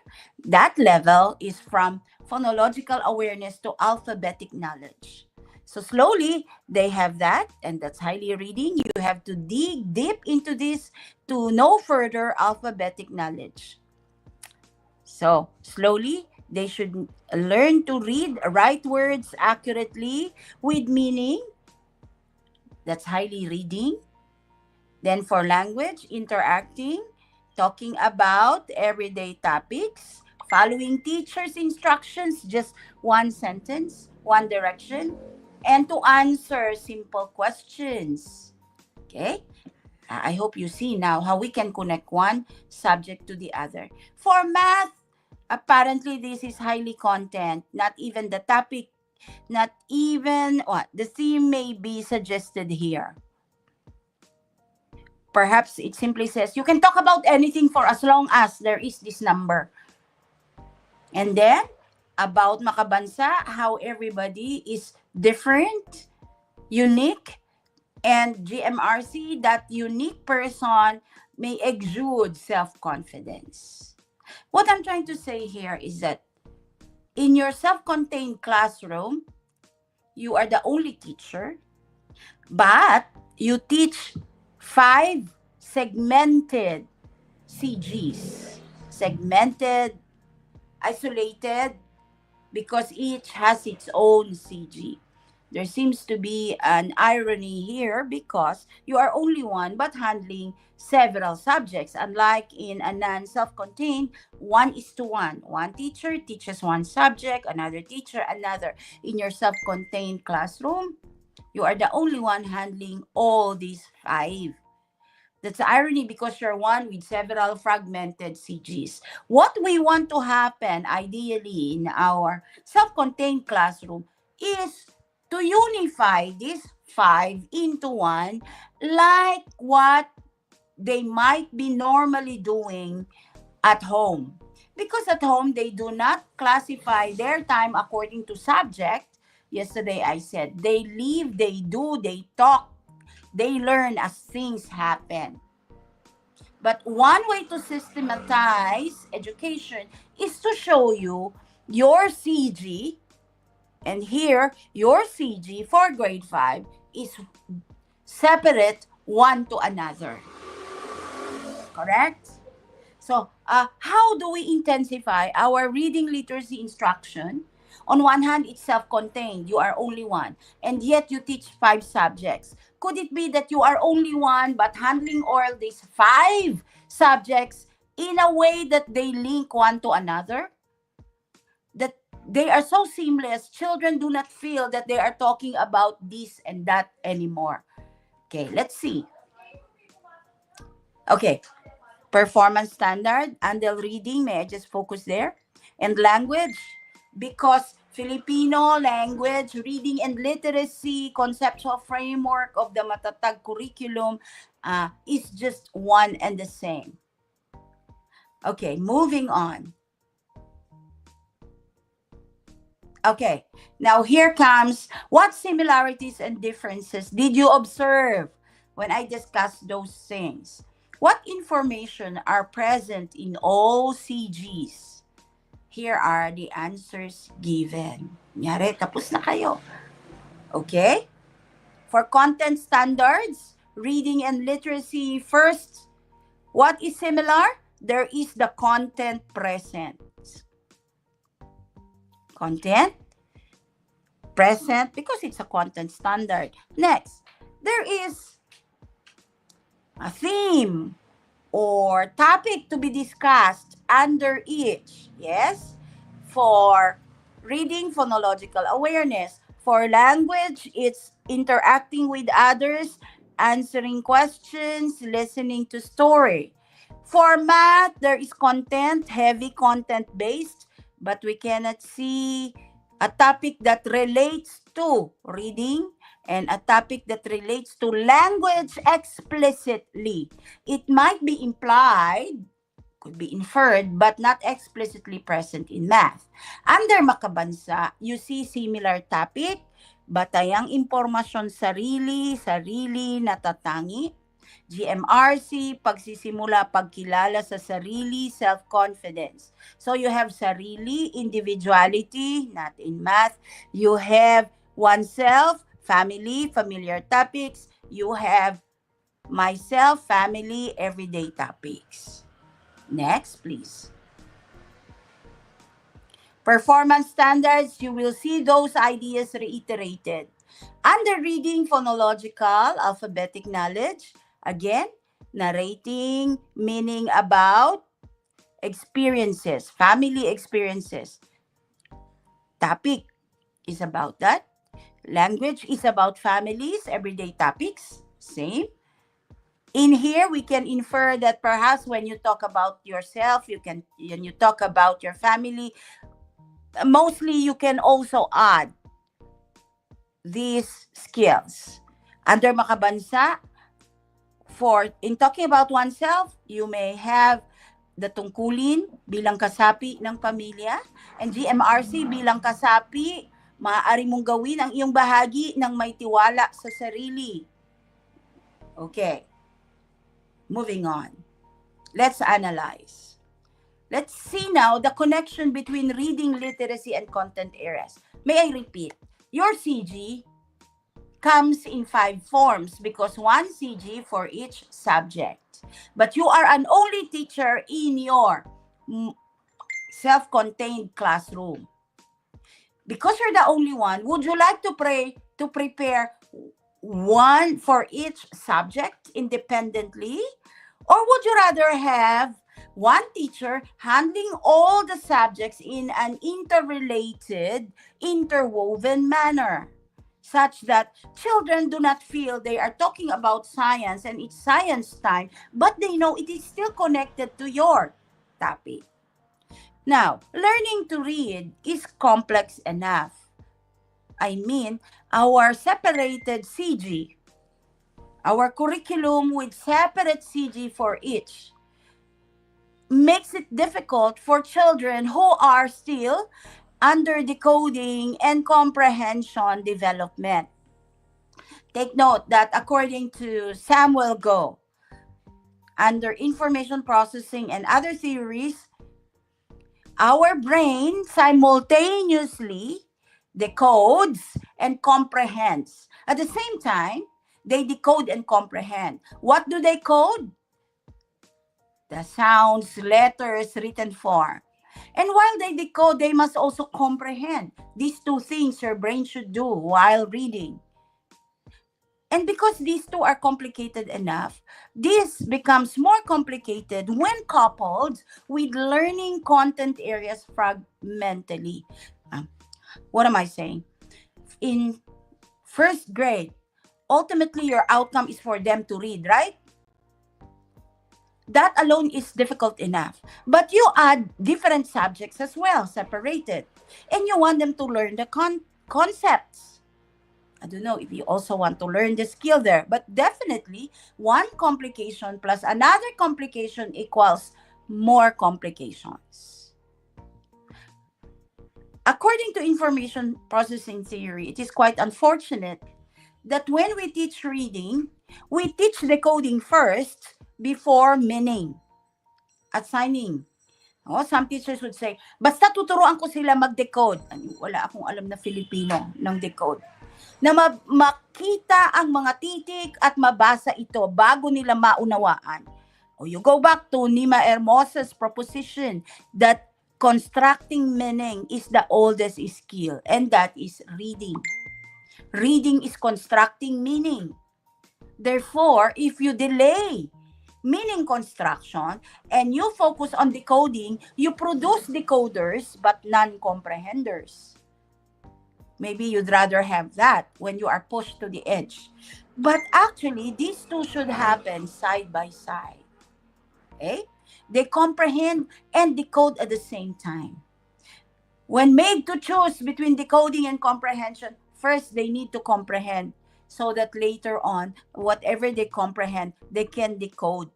That level is from phonological awareness to alphabetic knowledge. So slowly, they have that, and that's highly reading. You have to dig deep into this to know further alphabetic knowledge. So slowly, they should learn to read, write words accurately with meaning. That's highly reading. Then for language, interacting, talking about everyday topics, following teacher's instructions, just one sentence, one direction, and to answer simple questions. Okay? I hope you see now how we can connect one subject to the other. For math, apparently this is highly content, not even the topic, not even the theme may be suggested here. Perhaps it simply says, you can talk about anything for as long as there is this number. And then, about Makabansa, how everybody is different, unique, and GMRC, that unique person may exude self-confidence. What I'm trying to say here is that in your self-contained classroom, you are the only teacher, but you teach 5 segmented CGs. Segmented, isolated, because each has its own CG. There seems to be an irony here because you are only one but handling several subjects. Unlike in a non-self-contained, 1:1. One teacher teaches one subject, another teacher another. In your self-contained classroom, you are the only one handling all these 5. That's the irony because you're one with several fragmented CGs. What we want to happen ideally in our self-contained classroom is to unify these 5 into one, like what they might be normally doing at home. Because at home, they do not classify their time according to subject. Yesterday I said they live, they do, they talk, they learn as things happen. But one way to systematize education is to show you your CG. And here, your CG for grade 5 is separate one to another. Correct? So, how do we intensify our reading literacy instruction? On one hand, it's self-contained. You are only one. And yet, you teach 5 subjects. Could it be that you are only one but handling all these 5 subjects in a way that they link one to another? That they are so seamless, children do not feel that they are talking about this and that anymore. Okay, let's see. Okay, performance standard, Andel reading, may I just focus there? And language, because Filipino language, reading and literacy, conceptual framework of the Matatag curriculum is just one and the same. Okay, moving on. Okay, now here comes what similarities and differences did you observe when I discussed those things? What information are present in all CGs? Here are the answers given. Nyari, tapos na kayo. Okay? For content standards, reading and literacy, first, what is similar? There is the content present. Content present because it's a content standard. Next, there is a theme or topic to be discussed under each. Yes, for reading, phonological awareness. For language, it's interacting with others, answering questions, listening to story. For math, there is content, heavy content-based, but we cannot see a topic that relates to reading and a topic that relates to language explicitly. It might be implied, could be inferred, but not explicitly present in math. Under makabansa, you see similar topic, batayang impormasyon sarili natatangi. GMRC, pagsisimula, pagkilala sa sarili, self-confidence. So you have sarili, individuality, not in math. You have oneself, family, familiar topics. You have myself, family, everyday topics. Next, please. Performance standards, you will see those ideas reiterated. Under reading, phonological, alphabetic knowledge, again, narrating, meaning about experiences, family experiences. Topic is about that. Language is about families, everyday topics, same. In here, we can infer that perhaps when you talk about yourself, when you talk about your family, mostly you can also add these skills. Under makabansa, in talking about oneself, you may have the tungkulin bilang kasapi ng pamilya, and GMRC bilang kasapi, maaari mong gawin ang iyong bahagi ng may tiwala sa sarili. Okay. Moving on. Let's analyze. Let's see now the connection between reading, literacy, and content areas. May I repeat? Your CG comes in 5 forms because 1 CG for each subject. But you are an only teacher in your self-contained classroom. because you're the only one, would you like to prepare one for each subject independently? Or would you rather have one teacher handling all the subjects in an interrelated, interwoven manner, such that children do not feel they are talking about science and it's science time, but they know it is still connected to your topic? Now, learning to read is complex enough. I mean, our separated CG, our curriculum with separate CG for each, makes it difficult for children who are still under decoding and comprehension development. Take note that according to Samuel Go, under information processing and other theories, our brain simultaneously decodes and comprehends. At the same time, they decode and comprehend. What do they code? The sounds, letters, written form. And while they decode, they must also comprehend. These two things your brain should do while reading. And because these two are complicated enough, this becomes more complicated when coupled with learning content areas fragmentally. What am I saying? In first grade, ultimately your outcome is for them to read, right? That alone is difficult enough. But you add different subjects as well, separated. And you want them to learn the concepts. I don't know if you also want to learn the skill there, but definitely one complication plus another complication equals more complications. According to information processing theory, it is quite unfortunate that when we teach reading, we teach decoding first before meaning at signing. Oh, some teachers would say, basta tuturuan ko sila mag-decode. Wala akong alam na Filipino ng decode. Na makita ang mga titik at mabasa ito bago nila maunawaan. Or you go back to Nima Hermosa's proposition that constructing meaning is the oldest skill, and that is reading. Reading is constructing meaning. Therefore, if you delay meaning construction and you focus on decoding, you produce decoders but non-comprehenders. Maybe you'd rather have that when you are pushed to the edge. But actually, these two should happen side by side. Okay? They comprehend and decode at the same time. When made to choose between decoding and comprehension, first they need to comprehend so that later on, whatever they comprehend, they can decode.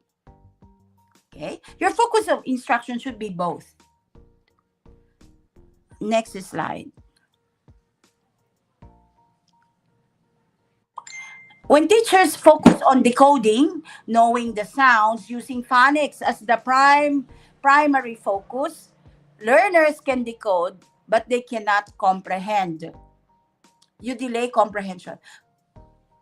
Okay? Your focus of instruction should be both. Next slide. When teachers focus on decoding, knowing the sounds, using phonics as the primary focus, learners can decode, but they cannot comprehend. You delay comprehension.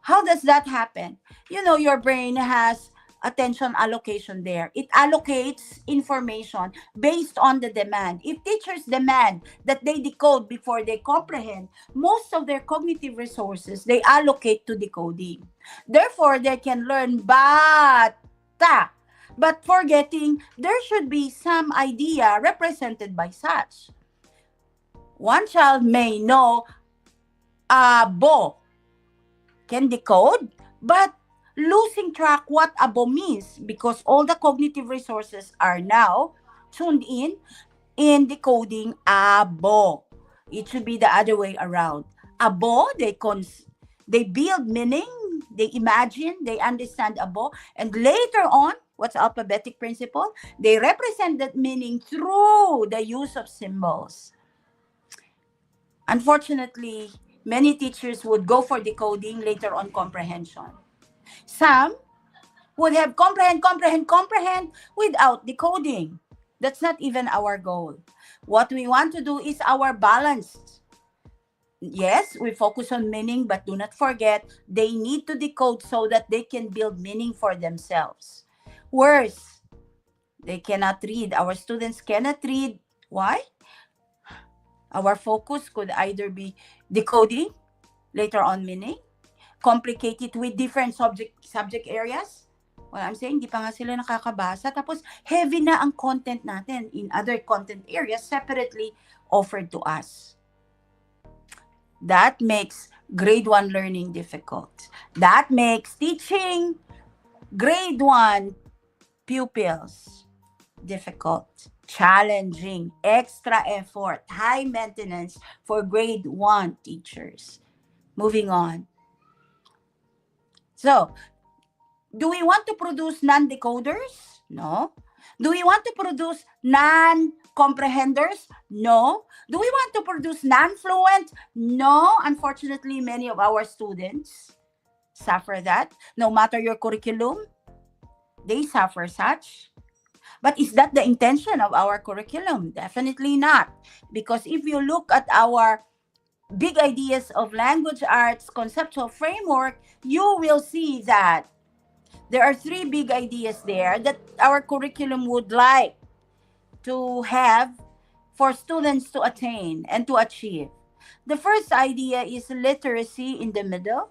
How does that happen? You know, your brain has attention allocation there. It allocates information based on the demand. If teachers demand that they decode before they comprehend, most of their cognitive resources, they allocate to decoding. Therefore, they can learn bata, but forgetting there should be some idea represented by such. One child may know abo, can decode, but losing track what abo means because all the cognitive resources are now tuned in decoding abo. It should be the other way around. Abo, they build meaning, they imagine, they understand abo, and later on, what's alphabetic principle? They represent that meaning through the use of symbols. Unfortunately, many teachers would go for decoding, later on comprehension. Some would have comprehend without decoding. That's not even our goal. What we want to do is our balanced. Yes, we focus on meaning, but do not forget, they need to decode so that they can build meaning for themselves. Worse, they cannot read. Our students cannot read. Why? Our focus could either be decoding, later on meaning, complicated with different subject areas. Well, I'm saying, di pa nga sila nakakabasa. Tapos, heavy na ang content natin in other content areas separately offered to us. That makes grade 1 learning difficult. That makes teaching grade 1 pupils difficult, challenging, extra effort, high maintenance for grade 1 teachers. Moving on. So, do we want to produce non-decoders? No. Do we want to produce non-comprehenders? No. Do we want to produce non-fluent? No. Unfortunately, many of our students suffer that. No matter your curriculum, they suffer such. But is that the intention of our curriculum? Definitely not. Because if you look at our big ideas of language arts conceptual framework, you will see that there are 3 big ideas there that our curriculum would like to have for students to attain and to achieve. The first idea is literacy in the middle,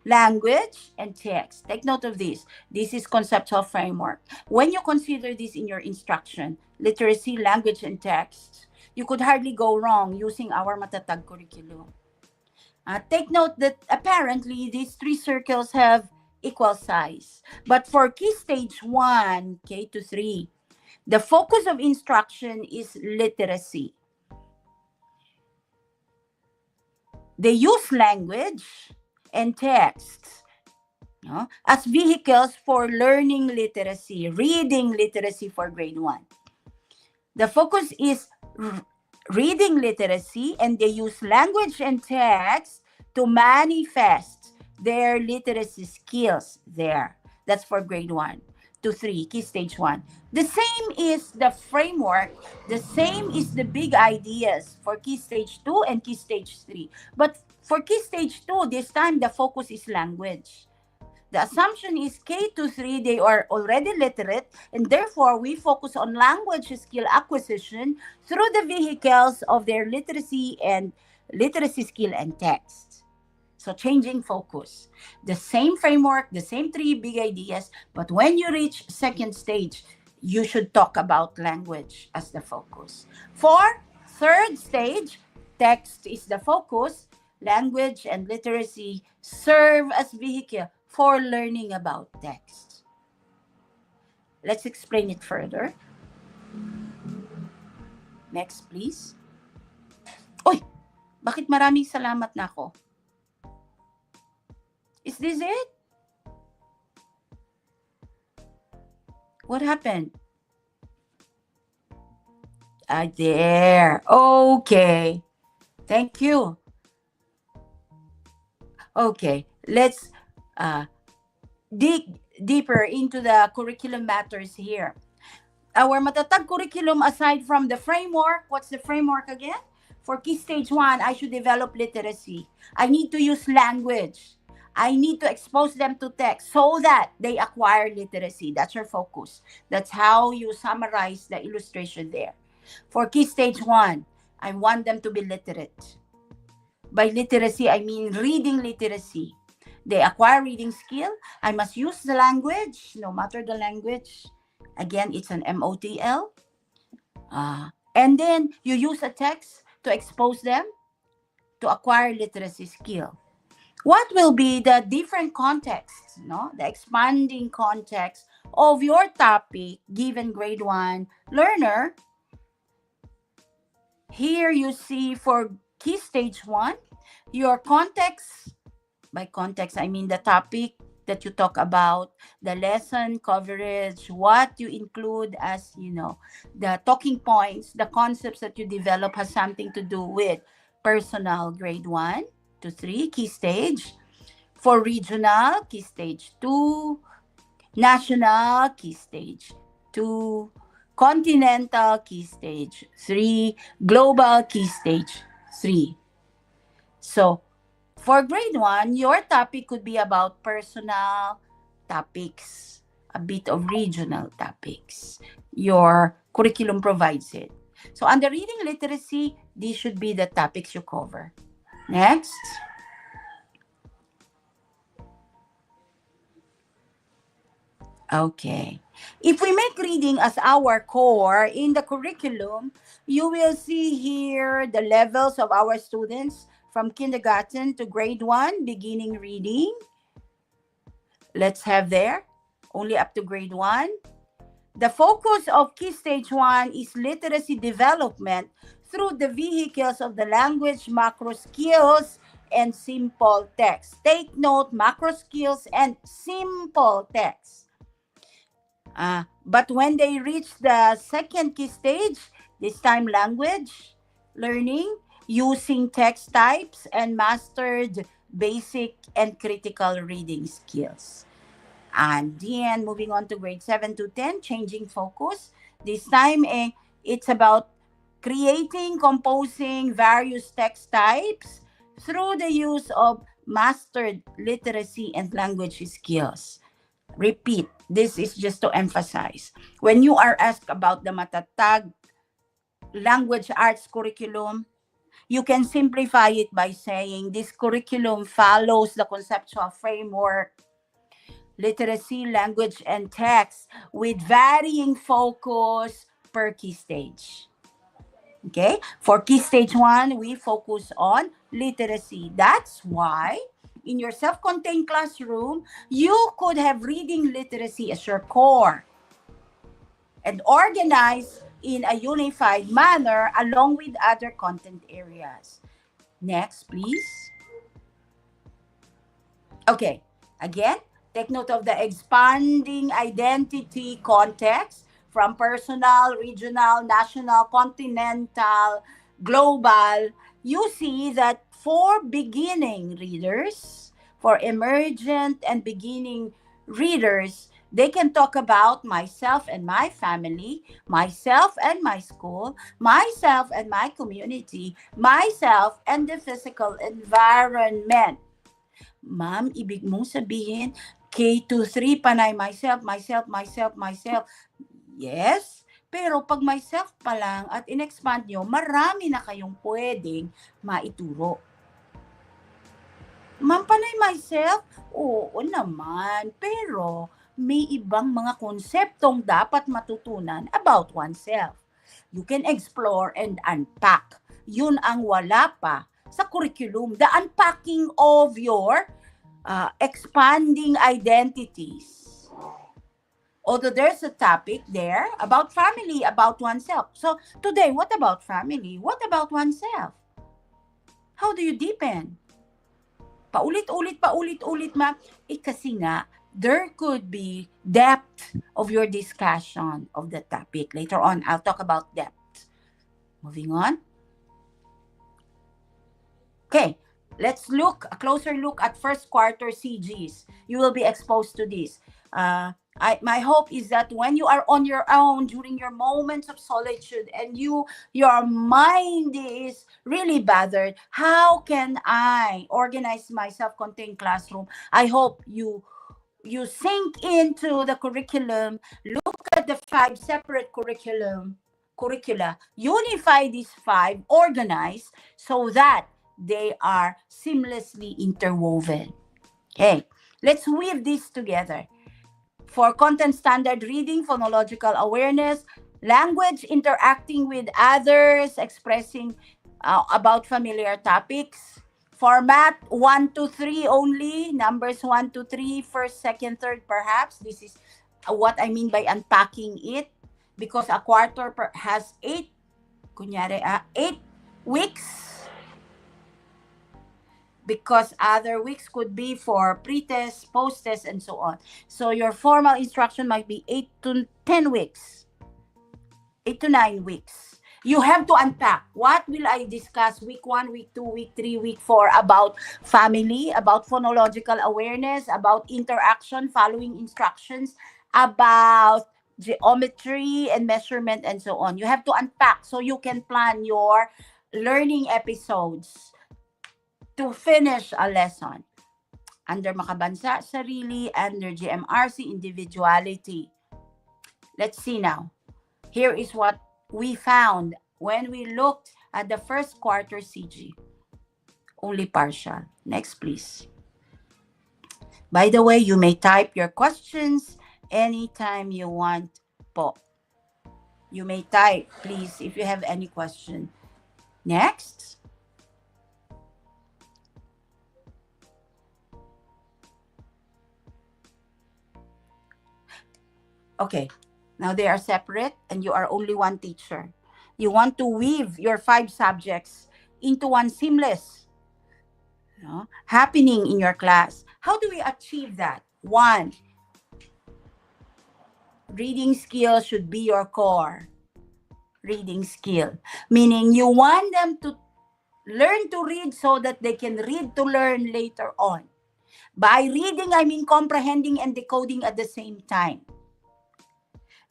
language and text. Take note of this. This is conceptual framework. When you consider this in your instruction, literacy, language, and text, you could hardly go wrong using our Matatag curriculum. Take note that apparently these 3 circles have equal size. But for key stage 1, K to 3, the focus of instruction is literacy. They use language and text as vehicles for learning literacy, reading literacy for grade 1. The focus is reading literacy, and they use language and text to manifest their literacy skills there. That's for grade 1 to 3, key stage 1. The same is the framework. The same is the big ideas for key stage 2 and key stage 3. But for key stage 2, this time the focus is language. The assumption is K to 3, they are already literate, and therefore we focus on language skill acquisition through the vehicles of their literacy skill and text. So changing focus. The same framework, the same 3 big ideas, but when you reach second stage, you should talk about language as the focus. For third stage, text is the focus. Language and literacy serve as vehicle for learning about text. Let's explain it further. Next, please. Uy! Bakit maraming salamat na ako? Is this it? What happened? There. Okay. Thank you. Okay. Let's dig deeper into the curriculum matters here. Our Matatag curriculum, aside from the framework, what's the framework again? For key stage 1, I should develop literacy. I need to use language. I need to expose them to text so that they acquire literacy. That's your focus. That's how you summarize the illustration there. For key stage 1, I want them to be literate. By literacy, I mean reading literacy. They acquire reading skill. I must use the language, no matter the language. Again, it's an MOTL. And then you use a text to expose them to acquire literacy skill. What will be the different contexts, the expanding context of your topic given grade 1 learner? Here you see for key stage 1, your context. By context, I mean the topic that you talk about, the lesson coverage, what you include as, the talking points, the concepts that you develop has something to do with personal grade 1 to 3, key stage. For regional, key stage 2. National, key stage 2. Continental, key stage 3. Global, key stage 3. So, for grade 1, your topic could be about personal topics, a bit of regional topics. Your curriculum provides it. So under reading literacy, these should be the topics you cover. Next. Okay. If we make reading as our core in the curriculum, you will see here the levels of our students from kindergarten to grade 1, beginning reading. Let's have there, only up to grade 1. The focus of Key Stage 1 is literacy development through the vehicles of the language, macro skills, and simple text. Take note, macro skills and simple text. But when they reach the second key stage, this time language learning, using text types, and mastered basic and critical reading skills. And then moving on to grade 7 to 10, changing focus. This time, it's about creating, composing various text types through the use of mastered literacy and language skills. Repeat, this is just to emphasize. When you are asked about the Matatag language arts curriculum, you can simplify it by saying this curriculum follows the conceptual framework, literacy, language, and text with varying focus per key stage. Okay, for Key Stage 1, we focus on literacy. That's why in your self-contained classroom, you could have reading literacy as your core and organize in a unified manner along with other content areas. Next, please. Okay, again, take note of the expanding identity context from personal, regional, national, continental, global. You see that for beginning readers, for emergent and beginning readers, they can talk about myself and my family, myself and my school, myself and my community, myself and the physical environment. Ma'am, ibig mong sabihin, K-3 panay myself, myself, myself, myself. Yes, pero pag myself pa lang at in-expand nyo, marami na kayong pwedeng maituro. Ma'am, panay myself? Oo naman, pero may ibang mga konseptong dapat matutunan about oneself. You can explore and unpack. Yun ang wala pa sa curriculum. The unpacking of your expanding identities. Although there's a topic there about family, about oneself. So today, what about family? What about oneself? How do you deepen? Paulit-ulit, ma'am. Kasi nga, there could be depth of your discussion of the topic. Later on, I'll talk about depth. Moving on. Okay, let's look, a closer look at first quarter CGs. You will be exposed to this. My hope is that when you are on your own during your moments of solitude and your mind is really bothered, how can I organize my self-contained classroom? I hope you sink into the curriculum, look at the 5 separate curricula, unify these 5, organize so that they are seamlessly interwoven. Okay, let's weave this together. For content standard reading, phonological awareness, language interacting with others, expressing about familiar topics. Format 1 to 3 only, numbers 1 to 3, first, second, third perhaps. This is what I mean by unpacking it, because a quarter has 8 weeks. Because other weeks could be for pre-test, post-test, and so on. So your formal instruction might be 8 to 10 weeks, 8 to 9 weeks. You have to unpack. What will I discuss week 1, week 2, week 3, week 4 about family, about phonological awareness, about interaction, following instructions, about geometry and measurement, and so on. You have to unpack so you can plan your learning episodes to finish a lesson. Under Makabansa, Sarili, under GMRC, Individuality. Let's see now. Here is what we found when we looked at the first quarter CG. Only partial. Next, please. By the way, you may type your questions anytime you want po. You may type, please, if you have any question. Next. Okay, now they are separate and you are only one teacher. You want to weave your 5 subjects into one seamless, happening in your class. How do we achieve that? 1, reading skill should be your core. Reading skill, meaning you want them to learn to read so that they can read to learn later on. By reading, I mean comprehending and decoding at the same time.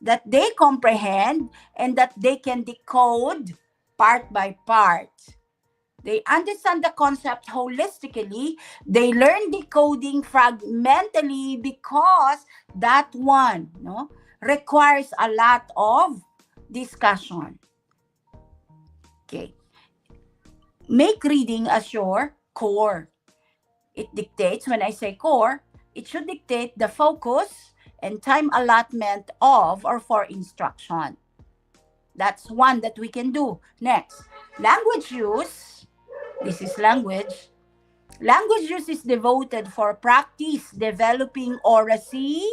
That they comprehend and that they can decode part by part. They understand the concept holistically. They learn decoding fragmentally because that one requires a lot of discussion. Okay. Make reading as your core. It dictates, when I say core, it should dictate the focus and time allotment of or for instruction. That's one that we can do. Next, language use. This is language. Language use is devoted for practice, developing oracy,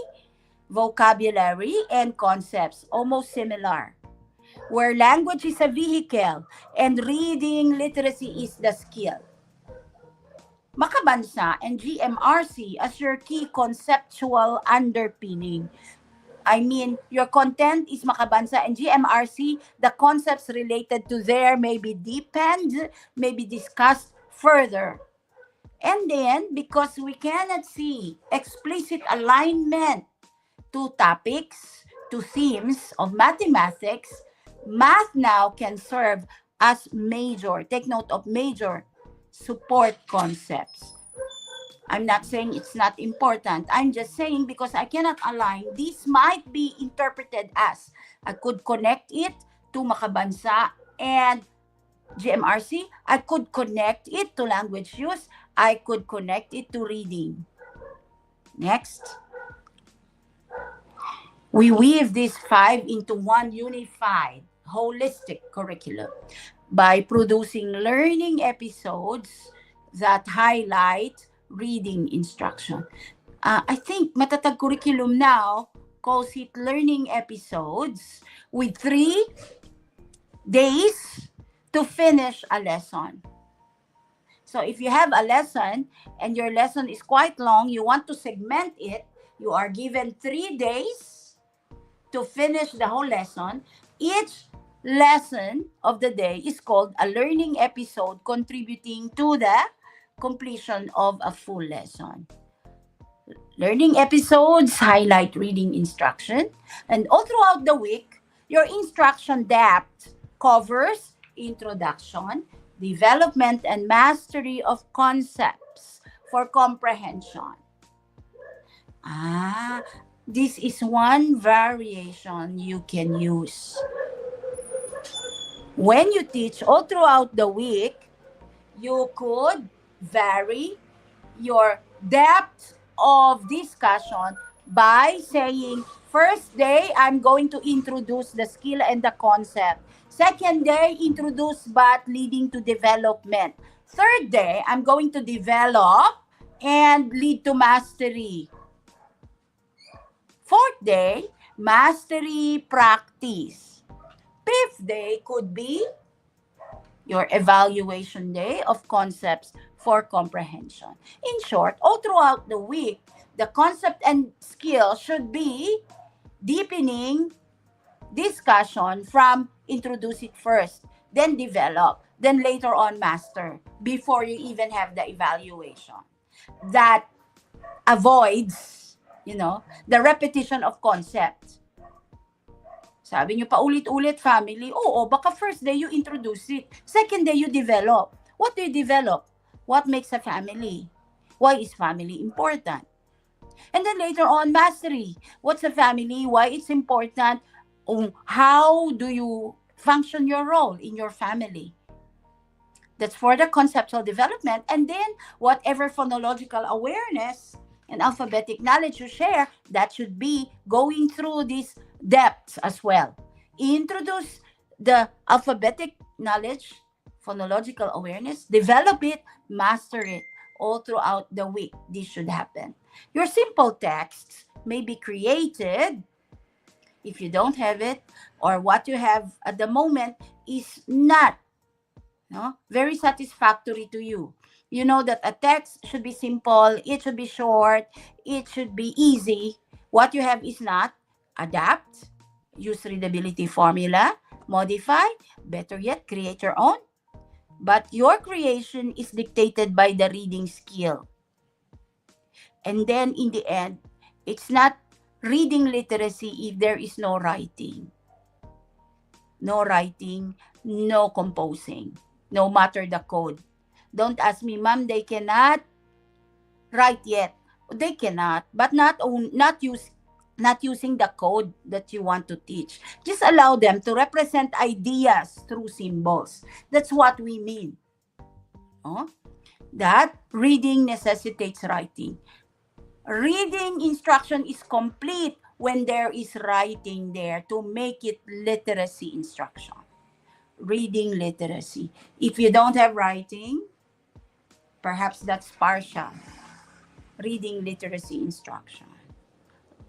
vocabulary, and concepts, almost similar. Where language is a vehicle and reading literacy is the skill. Makabansa and GMRC as your key conceptual underpinning. I mean, your content is Makabansa and GMRC, the concepts related to there may be deepened, may be discussed further. And then, because we cannot see explicit alignment to topics, to themes of mathematics, math now can serve as major, take note of major, support concepts. I'm not saying it's not important. I'm just saying because I cannot align, this might be interpreted as I could connect it to Makabansa and GMRC. I could connect it to language use. I could connect it to reading. Next. We weave these 5 into one unified, holistic curriculum by producing learning episodes that highlight reading instruction. I think Matatag Curriculum now calls it learning episodes with 3 days to finish a lesson. So if you have a lesson and your lesson is quite long, you want to segment it, you are given 3 days to finish the whole lesson. Each lesson of the day is called a learning episode, contributing to the completion of a full lesson. Learning episodes highlight reading instruction, and all throughout the week, your instruction depth covers introduction, development, and mastery of concepts for comprehension. This is one variation you can use. When you teach all throughout the week, you could vary your depth of discussion by saying, first day, I'm going to introduce the skill and the concept. Second day, introduce but leading to development. Third day, I'm going to develop and lead to mastery. Fourth day, mastery practice. Fifth day could be your evaluation day of concepts for comprehension. In short, all throughout the week, the concept and skill should be deepening discussion from introduce it first, then develop, then later on master, before you even have the evaluation. That avoids, the repetition of concepts. Sabi nyo, paulit-ulit, family. Oo, baka first day you introduce it. Second day you develop. What do you develop? What makes a family? Why is family important? And then later on, mastery. What's a family? Why it's important? How do you function your role in your family. That's for the conceptual development. And then whatever phonological awareness and alphabetic knowledge you share, that should be going through these depths as well. Introduce the alphabetic knowledge, phonological awareness, develop it, master it all throughout the week. This should happen. Your simple texts may be created if you don't have it, or what you have at the moment is not very satisfactory to you. You know that a text should be simple, it should be short, it should be easy. What you have is not. Adapt, use readability formula, modify, better yet, create your own. But your creation is dictated by the reading skill. And then in the end, it's not reading literacy if there is no writing. No writing, no composing, no matter the code. Don't ask me, ma'am, they cannot write yet. They cannot, but not using the code that you want to teach. Just allow them to represent ideas through symbols. That's what we mean. That reading necessitates writing. Reading instruction is complete when there is writing there to make it literacy instruction. Reading literacy. If you don't have writing, perhaps that's partial. Reading literacy instruction.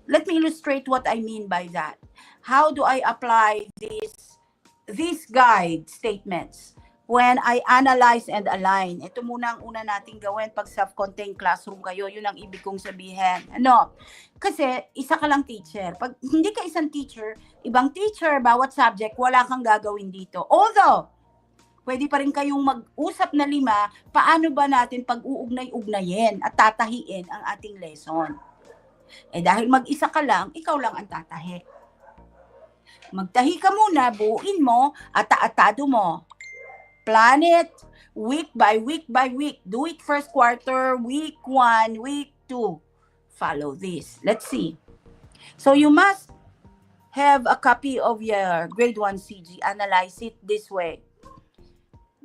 Let me illustrate what I mean by that. How do I apply these guide statements when I analyze and align? Ito muna ang una nating gawin pag self-contained classroom kayo. Yun ang ibig kong sabihin. Kasi isa ka lang teacher. Pag hindi ka isang teacher, ibang teacher, bawat subject, wala kang gagawin dito. Although, pwede pa rin kayong mag-usap na 5, paano ba natin pag-uugnay-ugnayin at tatahiin ang ating lesson? Dahil mag-isa ka lang, ikaw lang ang tatahi. Magtahi ka muna, buuin mo, ata-atado mo. Plan it week by week by week. Do it first quarter, week 1, week 2. Follow this. Let's see. So you must have a copy of your grade 1 CG. Analyze it this way.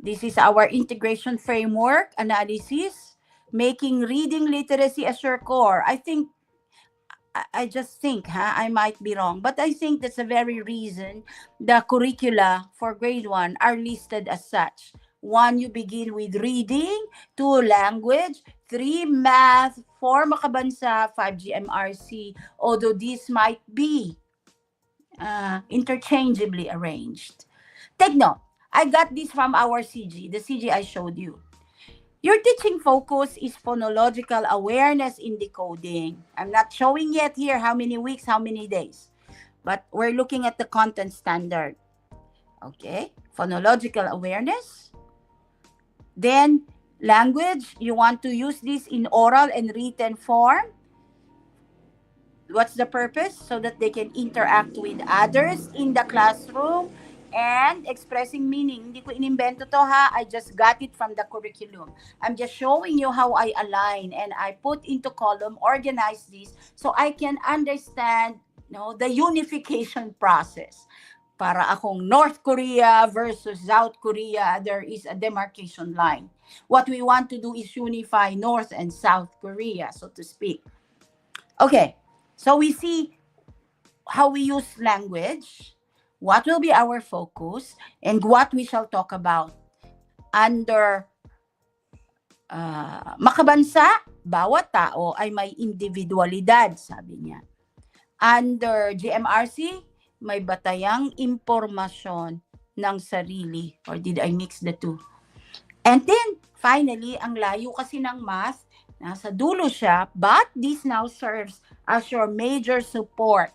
This is our integration framework analysis, making reading literacy as your core. I just think, I might be wrong, but I think that's the very reason the curricula for grade 1 are listed as such. 1, you begin with reading, 2, language, 3, math, 4, makabansa, 5, GMRC, although this might be interchangeably arranged. Take note, I got this from our CG, the CG I showed you. Your teaching focus is phonological awareness in decoding. I'm not showing yet here how many weeks, how many days. But we're looking at the content standard. Okay, phonological awareness. Then, language, you want to use this in oral and written form. What's the purpose? So that they can interact with others in the classroom. And expressing meaning. Hindi ko inimbento to I just got it from the curriculum. I'm just showing you how I align and I put into column, organize this so I can understand the unification process. Para akong North Korea versus South Korea, there is a demarcation line. What we want to do is unify North and South Korea, so to speak. Okay, so we see how we use language, what will be our focus, and what we shall talk about. Under makabansa, bawat tao ay may individualidad, sabi niya. Under GMRC, may batayang impormasyon ng sarili. Or did I mix the two? And then, finally, ang layo kasi ng math, nasa dulo siya, but this now serves as your major support.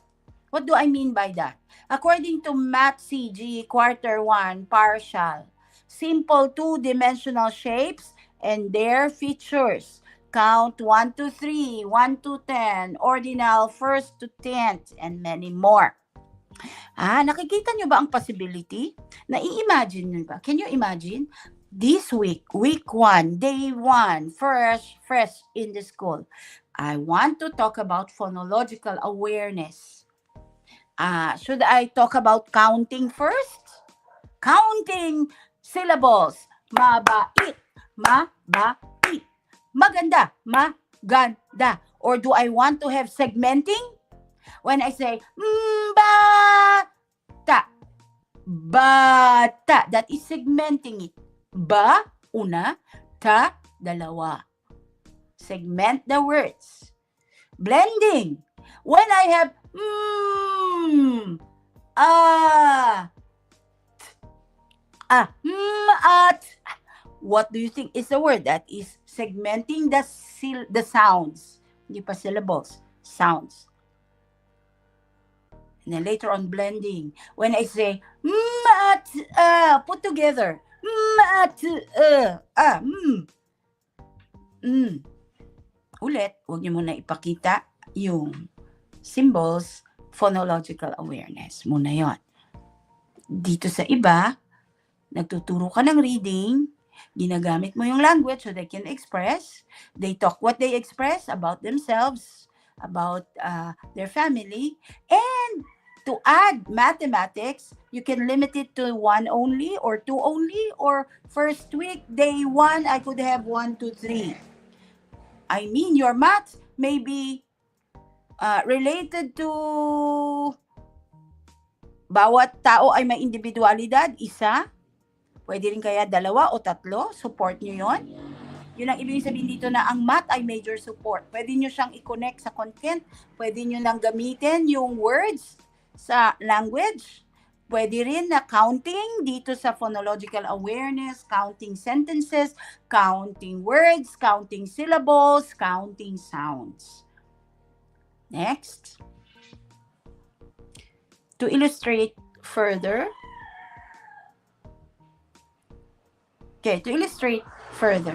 What do I mean by that? According to Math CG Quarter 1 Partial, simple 2-dimensional shapes and their features. Count 1 to 3, 1 to 10, ordinal 1st to 10th, and many more. Nakikita nyo ba ang possibility? Nai-imagine nyo ba? Can you imagine? This week, week 1, day 1, fresh in the school, I want to talk about phonological awareness. Should I talk about counting first? Counting syllables. Mabait. Mabait. Maganda. Maganda. Or do I want to have segmenting? When I say, bata. Bata. That is segmenting it. Ba, una. Ta, dalawa. Segment the words. Blending. When I have what do you think is the word? That is segmenting the sounds. Hindi pa syllables. Sounds. And then later on, blending. When I say put together. Ulit, huwag niyo muna ipakita yung symbols, phonological awareness. Muna yon. Dito sa iba, nagtuturo ka ng reading, ginagamit mo yung language so they can express. They talk what they express about themselves, about their family. And to add mathematics, you can limit it to 1 only or 2 only, or first week, day 1, I could have 1, 2, 3. I mean, your math may be related to bawat tao ay may individualidad, isa. Pwede rin kaya 2 o 3. Support nyo yon. Yun ang ibig sabihin dito na ang math ay major support. Pwede nyo siyang i-connect sa content. Pwede nyo lang gamitin yung words sa language. Pwede rin na counting dito sa phonological awareness, counting sentences, counting words, counting syllables, counting sounds. Next. To illustrate further. Okay, to illustrate further.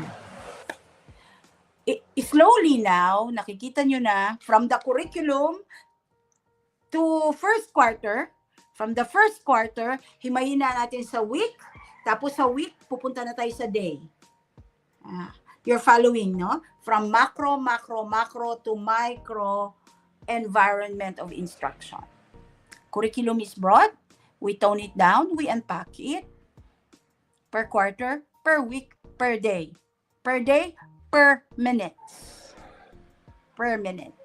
Slowly now, nakikita nyo na from the curriculum to first quarter. From the first quarter, himayin na natin sa week. Tapos sa week, pupunta na tayo sa day. You're following, no? From macro to micro environment of instruction. Curriculum is broad. We tone it down. We unpack it. Per quarter, per week, per day. Per day, per minute. Per minute.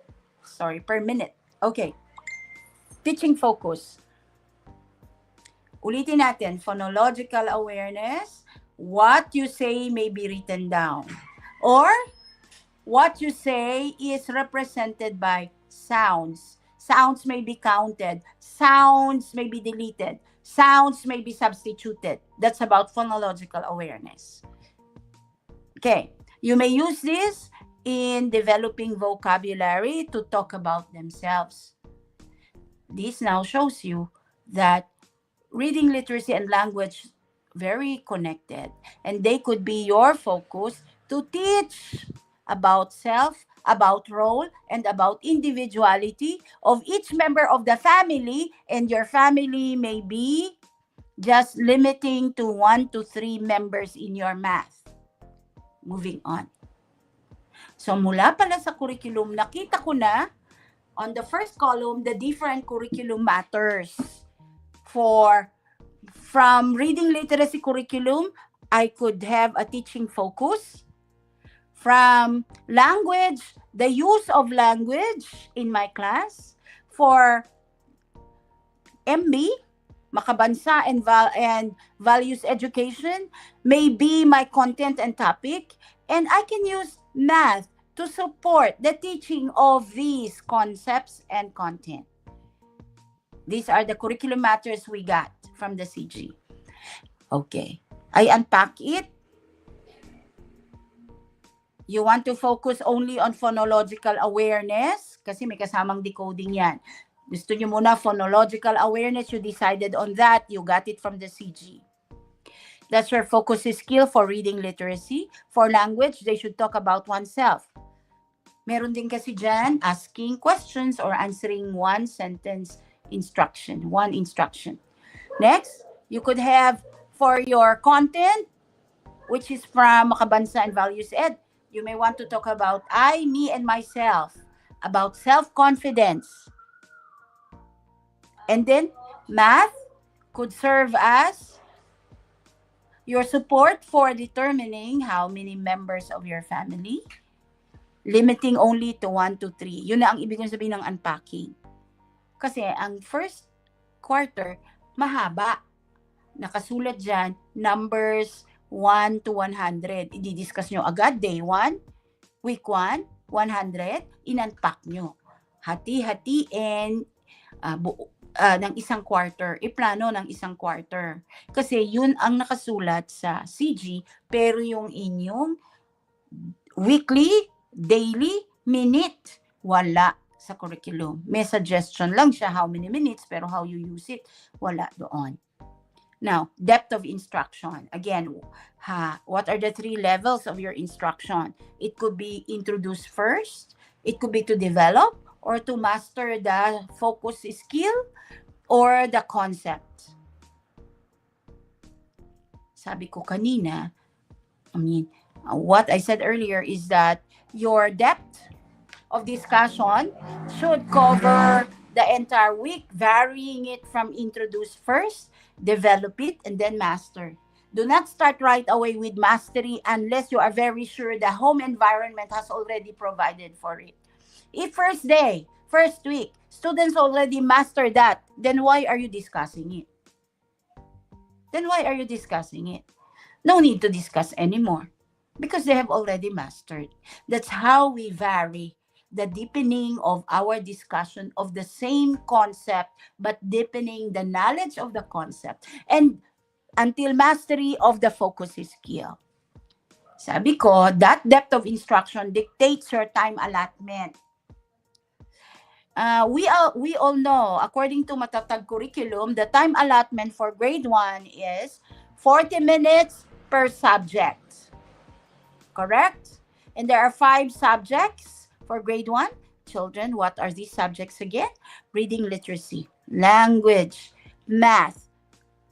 Sorry, per minute. Okay. Teaching focus. Ulitin natin, phonological awareness, what you say may be written down. Or, what you say is represented by sounds. Sounds may be counted. Sounds may be deleted. Sounds may be substituted. That's about phonological awareness. Okay, you may use this in developing vocabulary to talk about themselves. This now shows you that reading literacy and language very connected, and they could be your focus to teach about self, about role, and about individuality of each member of the family, and your family may be just limiting to 1 to 3 members in your math. Moving on. So mula pala sa curriculum, nakita ko na on the first column, the different curriculum matters. From reading literacy curriculum, I could have a teaching focus. From language, the use of language in my class. For MB, Makabansa and Values Education, may be my content and topic. And I can use math to support the teaching of these concepts and content. These are the curriculum matters we got from the CG. Okay. I unpack it. You want to focus only on phonological awareness kasi may kasamang decoding yan. Gusto nyo muna phonological awareness, you decided on that, you got it from the CG. That's your focus skill for reading literacy. For language, they should talk about oneself. Meron din kasi dyan, asking questions or answering one sentence instruction, one instruction. Next, you could have for your content, which is from Makabansa and Values Ed, you may want to talk about I, me, and myself, about self-confidence. And then, math could serve as Your support for determining how many members of your family, limiting only to 1 to 3. Yun na ang ibig sabihin ng unpacking. Kasi ang first quarter, mahaba. Nakasulat dyan, numbers 1 to 100. I-discuss nyo agad, day 1, week 1, 100, in-unpack nyo. Hati-hatiin ng isang quarter. Iplano ng isang quarter. Kasi yun ang nakasulat sa CG, pero yung inyong weekly, daily, minute, wala sa curriculum. May suggestion lang siya how many minutes, pero how you use it, wala doon. Now, depth of instruction. Again, what are the 3 levels of your instruction? It could be introduced first, it could be to develop, or to master the focus skill, or the concept. Sabi ko kanina, what I said earlier is that your depth of discussion should cover the entire week, varying it from introduce first, develop it, and then master. Do not start right away with mastery unless you are very sure the home environment has already provided for it. If first day, first week, students already master that, then why are you discussing it? No need to discuss anymore because they have already mastered. That's how we vary the deepening of our discussion of the same concept, but deepening the knowledge of the concept and until mastery of the focus skill. Sabi ko, that depth of instruction dictates your time allotment. We all know, according to Matatag curriculum, the time allotment for grade 1 is 40 minutes per subject. Correct? And there are 5 subjects for grade 1. Children, what are these subjects again? Reading literacy, language, math,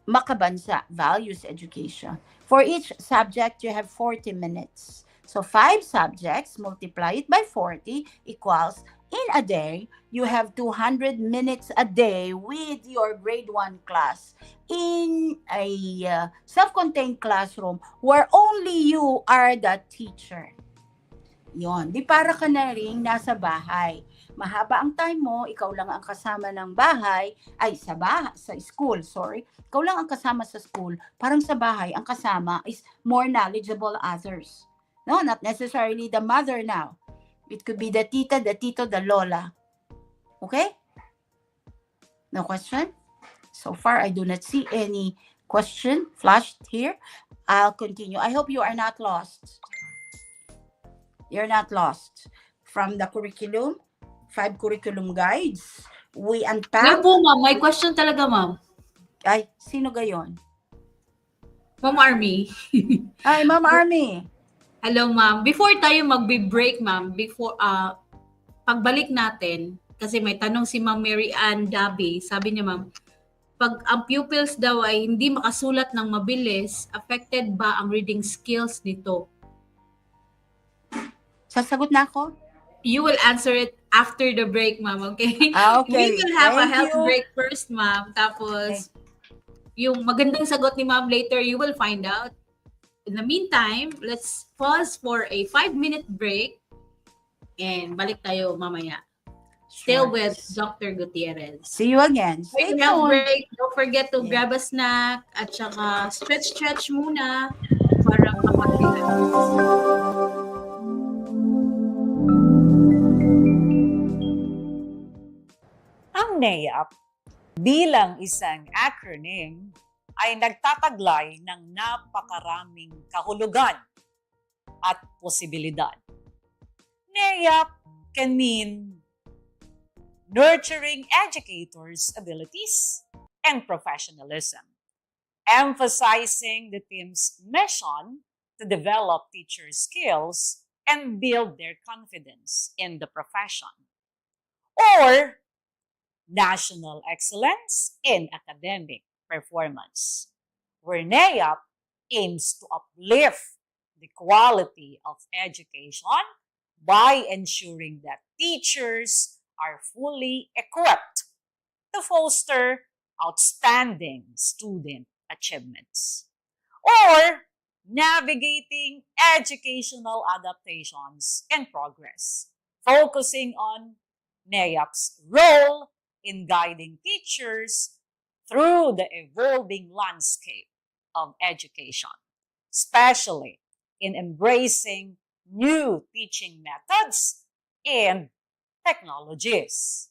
makabansa, values education. For each subject, you have 40 minutes. So 5 subjects, multiply it by 40 equals, in a day, you have 200 minutes a day with your grade 1 class in a self-contained classroom where only you are the teacher. Yon, di para ka na rin nasa bahay. Mahaba ang time mo, ikaw lang ang kasama ng bahay, sa school, sorry. Ikaw lang ang kasama sa school, parang sa bahay, ang kasama is more knowledgeable others. No, not necessarily the mother now. It could be the tita, the tito, the lola. Okay? No question? So far, I do not see any question flashed here. I'll continue. I hope you are not lost. You're not lost. From the curriculum, 5 curriculum guides, we unpack. Yan po, ma'am. May question talaga, ma'am. Ay, sino gayon? Ma'am Army. Ay, Ma'am Army. Hello, ma'am. Before tayo magbe-break, ma'am, pagbalik natin, kasi may tanong si Ma'am Mary Ann Dabi, sabi niya, ma'am, pag ang pupils daw ay hindi makasulat ng mabilis, affected ba ang reading skills nito? Sasagot na ako? You will answer it after the break, ma'am, okay? Okay. We will have a Thank health you. break first, ma'am. Tapos, yung magandang sagot ni ma'am later, you will find out. In the meantime, let's pause for a 5-minute break and balik tayo mamaya. Still with Dr. Gutierrez. See you again. Stay tuned. Break. Don't forget to grab a snack at saka stretch muna para makapag-relax. Ang NEAP bilang isang acronym ay nagtataglay ng napakaraming kahulugan at posibilidad. NEAP can mean nurturing educators' abilities and professionalism, emphasizing the team's mission to develop teacher skills and build their confidence in the profession. Or national excellence in academic performance, where NEAP aims to uplift the quality of education by ensuring that teachers are fully equipped to foster outstanding student achievements. or navigating educational adaptations and progress, focusing on NEAP's role in guiding teachers through the evolving landscape of education, especially in embracing new teaching methods and technologies.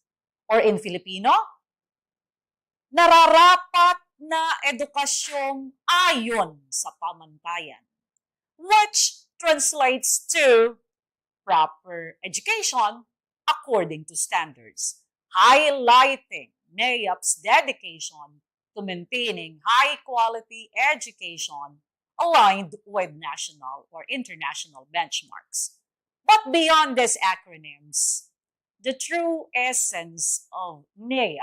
Or in Filipino, nararapat na edukasyong ayon sa pamantayan, which translates to proper education according to standards, highlighting NEAP's dedication to maintaining high-quality education aligned with national or international benchmarks. But beyond these acronyms, the true essence of NEAP,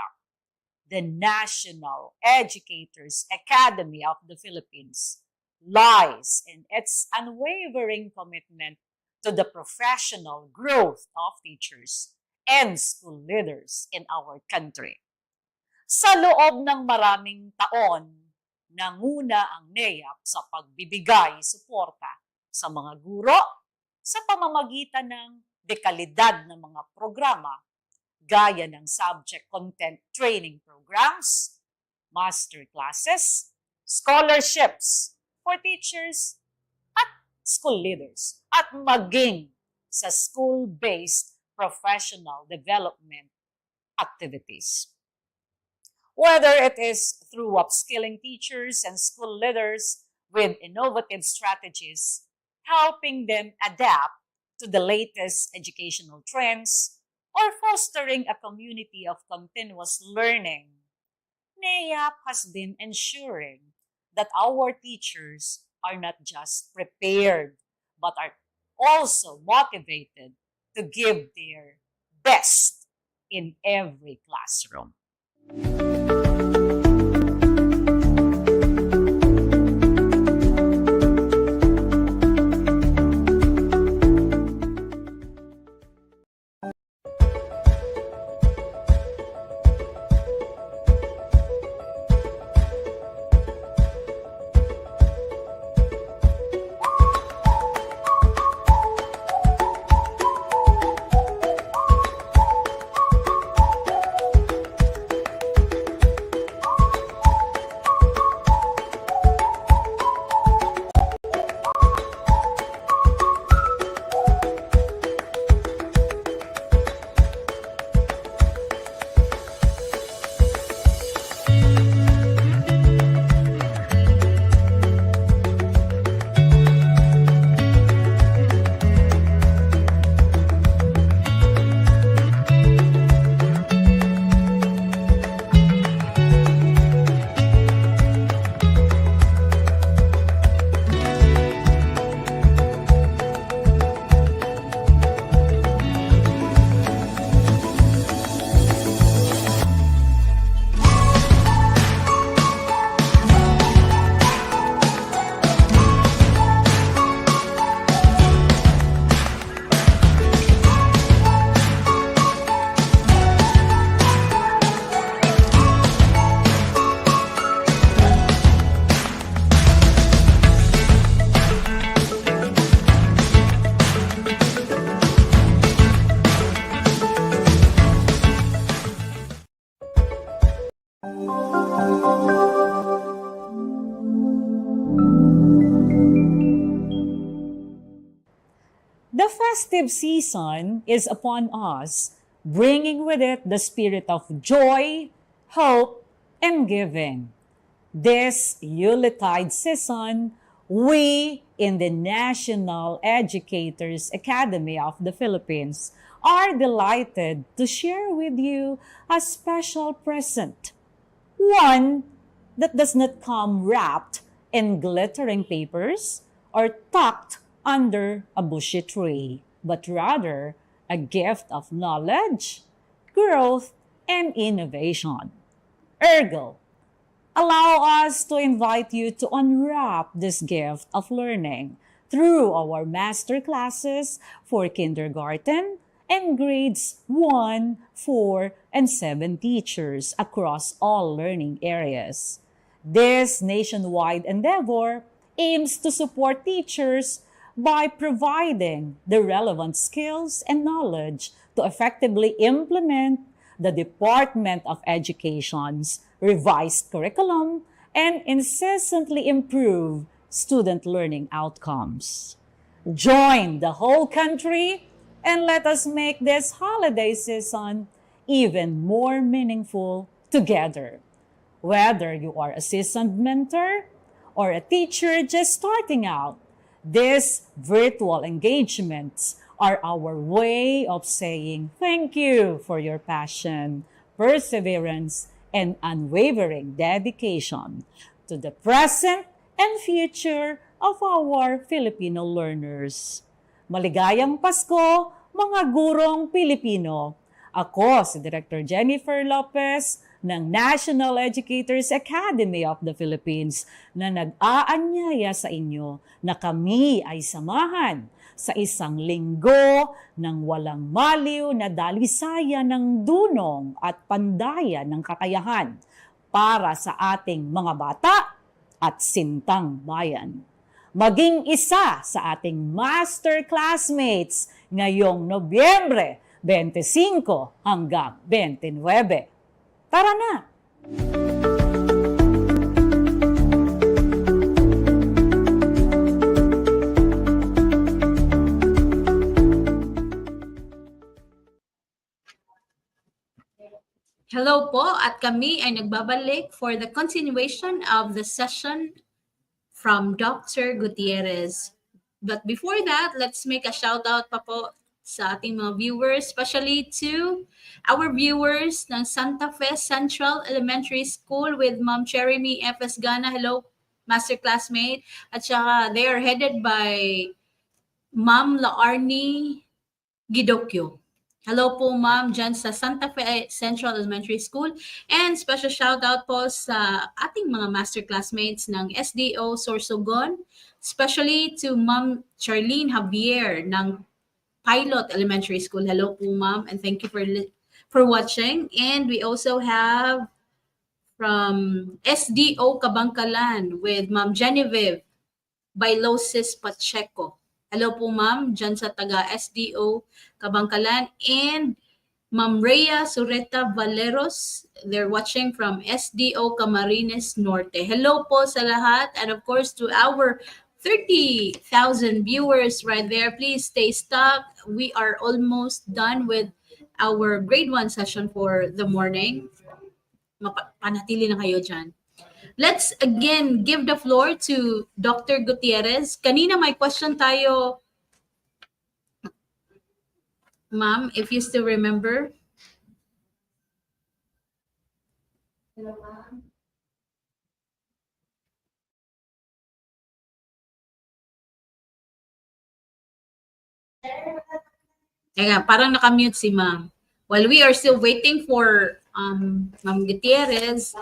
the National Educators Academy of the Philippines, lies in its unwavering commitment to the professional growth of teachers and school leaders in our country. Sa loob ng maraming taon, nanguna ang NEAP sa pagbibigay suporta sa mga guro sa pamamagitan ng dekalidad ng mga programa gaya ng subject content training programs, master classes, scholarships for teachers at school leaders, at maging sa school-based professional development activities. Whether it is through upskilling teachers and school leaders with innovative strategies, helping them adapt to the latest educational trends, or fostering a community of continuous learning, NEAP has been ensuring that our teachers are not just prepared, but are also motivated to give their best in every classroom. The festive season is upon us, bringing with it the spirit of joy, hope, and giving. This Yuletide season, we in the National Educators Academy of the Philippines are delighted to share with you a special present. One that does not come wrapped in glittering papers or tucked under a bushy tree, but rather a gift of knowledge, growth, and innovation. Ergo, allow us to invite you to unwrap this gift of learning through our master classes for kindergarten and grades 1, 4, and 7 teachers across all learning areas. This nationwide endeavor aims to support teachers by providing the relevant skills and knowledge to effectively implement the Department of Education's revised curriculum and incessantly improve student learning outcomes. Join the whole country and let us make this holiday season even more meaningful together. Whether you are a seasoned mentor or a teacher just starting out, these virtual engagements are our way of saying thank you for your passion, perseverance, and unwavering dedication to the present and future of our Filipino learners. Maligayang Pasko, mga gurong Pilipino! Ako si Director Jennifer Lopez ng National Educators Academy of the Philippines na nag-aanyaya sa inyo na kami ay samahan sa isang linggo ng walang maliw na dalisaya ng dunong at pandayan ng kakayahan para sa ating mga bata at sintang bayan. Maging isa sa ating master classmates ngayong Nobyembre 25 hanggang 29. Tara na! Hello po, at kami ay nagbabalik for the continuation of the session from Dr. Gutierrez. But before that, let's make a shout out pa po sa ating mga viewers, especially to our viewers ng Santa Fe Central Elementary School with Ma'am Cheremy F. Esgana. Hello, master classmate. At saka they are headed by Ma'am Laarni Gidokyo. Hello po ma'am dyan sa Santa Fe Central Elementary School, and special shout out po sa ating mga master classmates ng SDO Sorsogon, especially to Ma'am Charlene Javier ng Pilot Elementary School. Hello po ma'am, and thank you for watching. And we also have from SDO Kabangkalan with Ma'am Genevieve Bailosis Pacheco. Hello po ma'am, dyan sa taga SDO Kabangkalan, and Ma'am Rhea Sureta Valeros. They're watching from SDO Camarines Norte. Hello po sa lahat, and of course to our 30,000 viewers right there. Please stay stuck. We are almost done with our grade 1 session for the morning. Panatili na kayo dyan. Let's again give the floor to Dr. Gutierrez. Kanina may question tayo, ma'am, if you still remember. Hello, ma'am. Kaya parang nakamute si ma'am. While we are still waiting for Ma'am Gutierrez.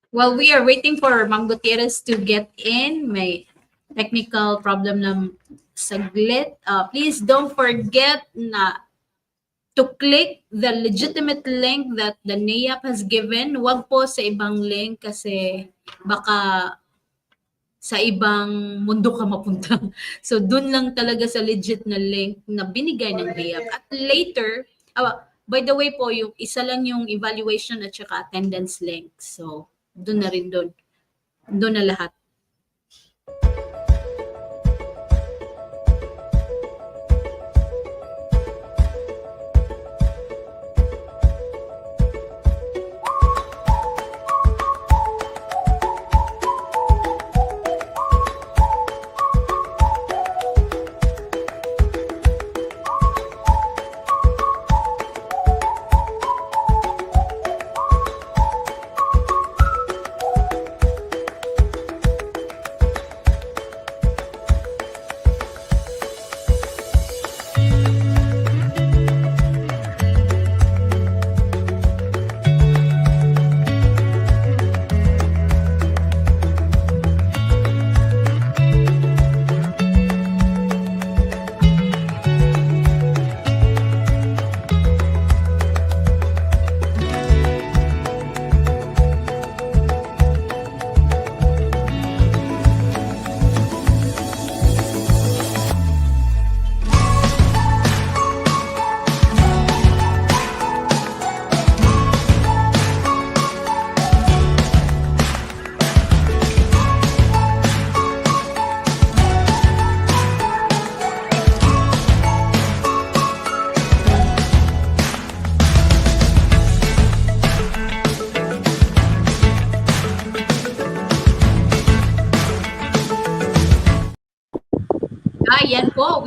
While we are waiting for Ma'am Gutierrez to get in, may technical problem ng saglit. Please don't forget na to click the legitimate link that the NEAP has given. Huwag po sa ibang link kasi baka sa ibang mundo ka mapunta. So dun lang talaga sa legit na link na binigay ng NEAP. At later, by the way po, yung isa lang yung evaluation at saka attendance link. So dun na rin dun. Dun na lahat.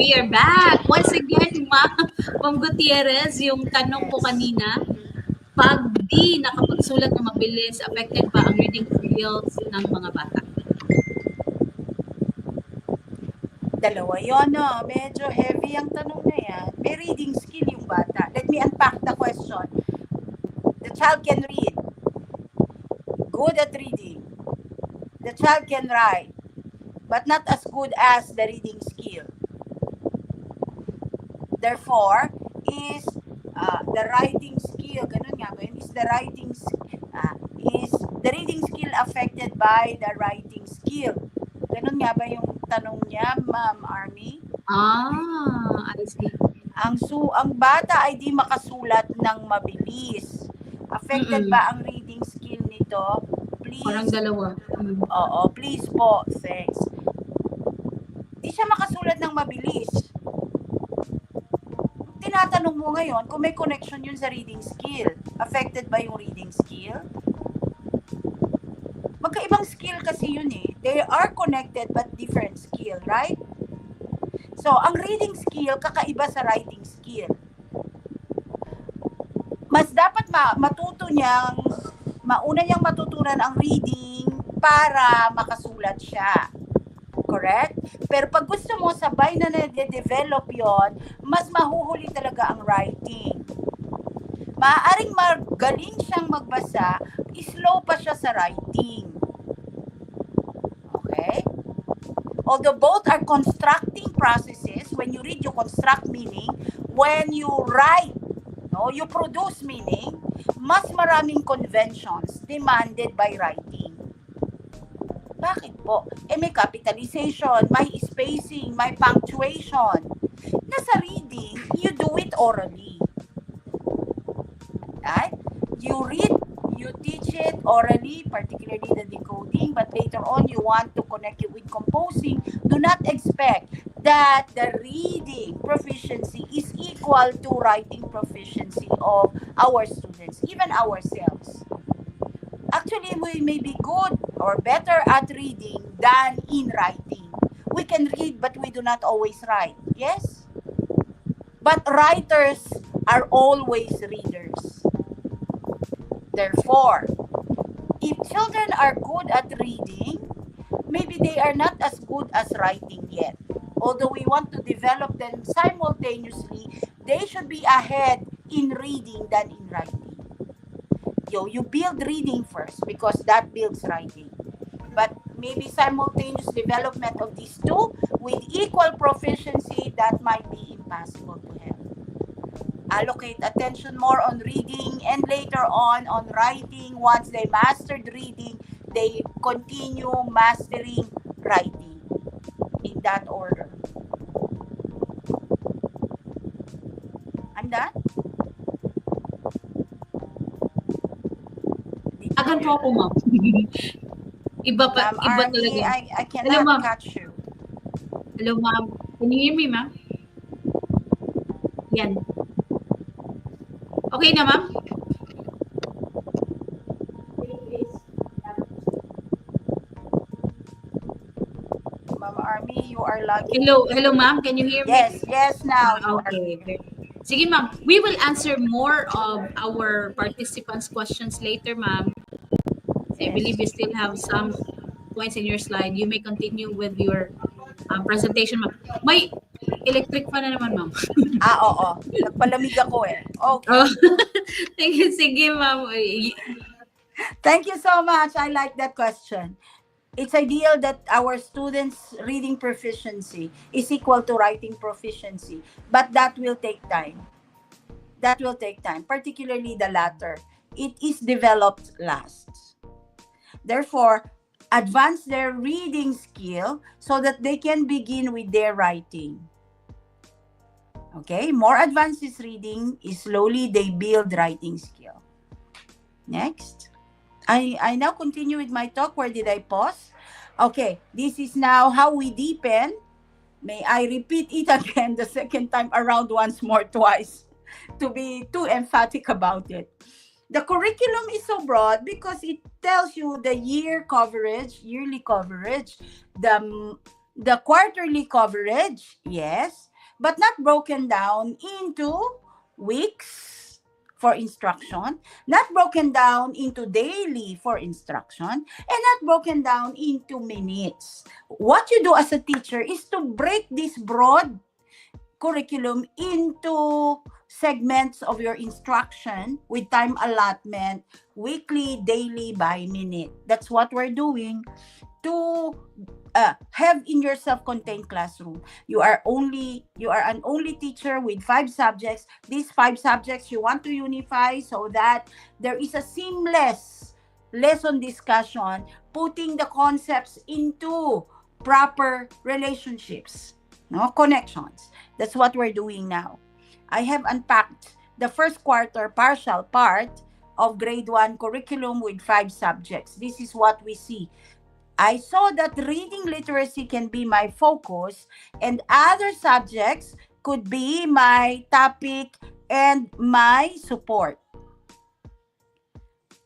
We are back. Once again, Ma'am Gutierrez, yung tanong po kanina, pag di nakapagsulat na mabilis, affected ba ang reading skills ng mga bata? Dalawa yun, no? Medyo heavy ang tanong na yan. May reading skill yung bata. Let me unpack the question. The child can read. Good at reading. The child can write. But not as good as the reading skill. Therefore, is the writing skill, ganun nga ba yun? Is the reading skill affected by the writing skill? Ganun nga ba yung tanong niya, Ma'am Army? I see. Ang bata ay di makasulat ng mabilis. Affected ba ang reading skill nito? Please. Parang dalawa. Oo, please po. Thanks. Di siya makasulat ng mabilis. Tinatanong mo ngayon kung may connection yun sa reading skill. Affected ba yung reading skill? Magkaibang skill kasi yun eh. They are connected but different skill, right? So, ang reading skill, kakaiba sa writing skill. Mas dapat mauna niyang matutunan ang reading para makasulat siya. Correct? Pero pag gusto mo sabay na nade-develop yon, mas mahuhuli talaga ang writing. Maaaring magaling siyang magbasa, slow pa siya sa writing. Okay? Although both are constructing processes, when you read, you construct meaning. When you write, you produce meaning, mas maraming conventions demanded by writing. Bakit po? May capitalization, may spacing, may punctuation. Nasa reading, you do it orally. Right? You read, you teach it orally, particularly the decoding, but later on you want to connect it with composing. Do not expect that the reading proficiency is equal to writing proficiency of our students, even ourselves. Actually, we may be good or better at reading than in writing. We can read, but we do not always write. Yes? But writers are always readers. Therefore, if children are good at reading, maybe they are not as good as writing yet. Although we want to develop them simultaneously, they should be ahead in reading than in writing. You build reading first because that builds writing. But maybe simultaneous development of these two with equal proficiency, that might be impossible to have. Allocate attention more on reading and later on writing. Once they mastered reading, they continue mastering writing in that order. I'm done? Agan po ako, ma'am. iba Army, talaga. I cannot catch you. Hello, ma'am. Can you hear me, ma'am? Yan. Okay na, ma'am? Ma'am Army, you are lucky. Hello, ma'am. Can you hear me? Yes, now. Okay. Sige, ma'am. We will answer more of our participants' questions later, ma'am. I believe you still have some points in your slide. You may continue with your presentation, ma'am. May electric fan na naman, ma'am. Oo. Nagpalamig ako eh. Okay. Sige, ma'am. Thank you so much. I like that question. It's ideal that our students' reading proficiency is equal to writing proficiency, but that will take time. That will take time, particularly the latter. It is developed last. Therefore, advance their reading skill so that they can begin with their writing. Okay, more advanced is reading, slowly they build writing skill. Next. I now continue with my talk. Where did I pause? Okay, this is now how we deepen. May I repeat it again the second time around once more, twice, to be too emphatic about it. The curriculum is so broad because it tells you the yearly coverage, the quarterly coverage, yes, but not broken down into weeks for instruction, not broken down into daily for instruction, and not broken down into minutes. What you do as a teacher is to break this broad curriculum into segments of your instruction with time allotment, weekly, daily, by minute. That's what we're doing to have in your self-contained classroom. You are an only teacher with 5 subjects. These 5 subjects you want to unify so that there is a seamless lesson discussion, putting the concepts into proper relationships, connections. That's what we're doing now. I have unpacked the first quarter partial part of grade 1 curriculum with 5 subjects. This is what we see. I saw that reading literacy can be my focus and other subjects could be my topic and my support.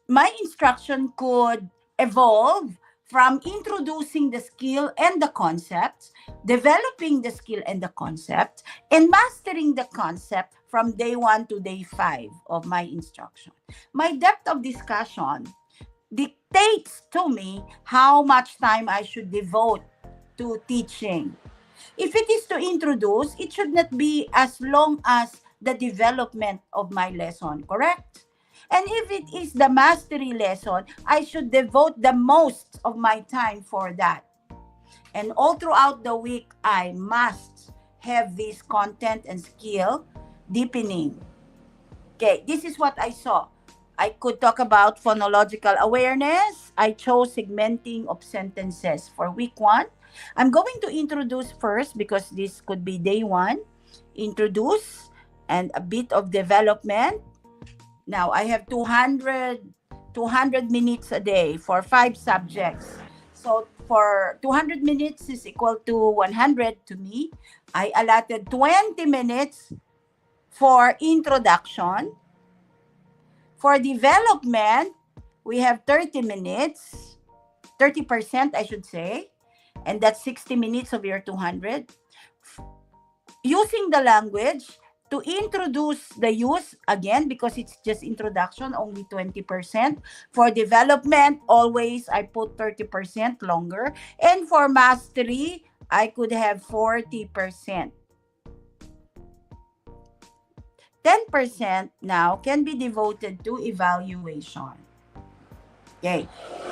My instruction could evolve from introducing the skill and the concept, developing the skill and the concept, and mastering the concept from day 1 to day 5 of my instruction. My depth of discussion dictates to me how much time I should devote to teaching. If it is to introduce, it should not be as long as the development of my lesson, correct? And if it is the mastery lesson, I should devote the most of my time for that. And all throughout the week, I must have this content and skill deepening. Okay, this is what I saw. I could talk about phonological awareness. I chose segmenting of sentences for week 1. I'm going to introduce first because this could be day 1. Introduce and a bit of development. Now, I have 200 minutes a day for 5 subjects. So, for 200 minutes is equal to 100 to me. I allotted 20 minutes for introduction. For development, we have 30 minutes, 30% I should say, and that's 60 minutes of your 200. Using the language, to introduce the use, again, because it's just introduction, only 20%. For development, always I put 30% longer. And for mastery, I could have 40%. 10% now can be devoted to evaluation. Okay.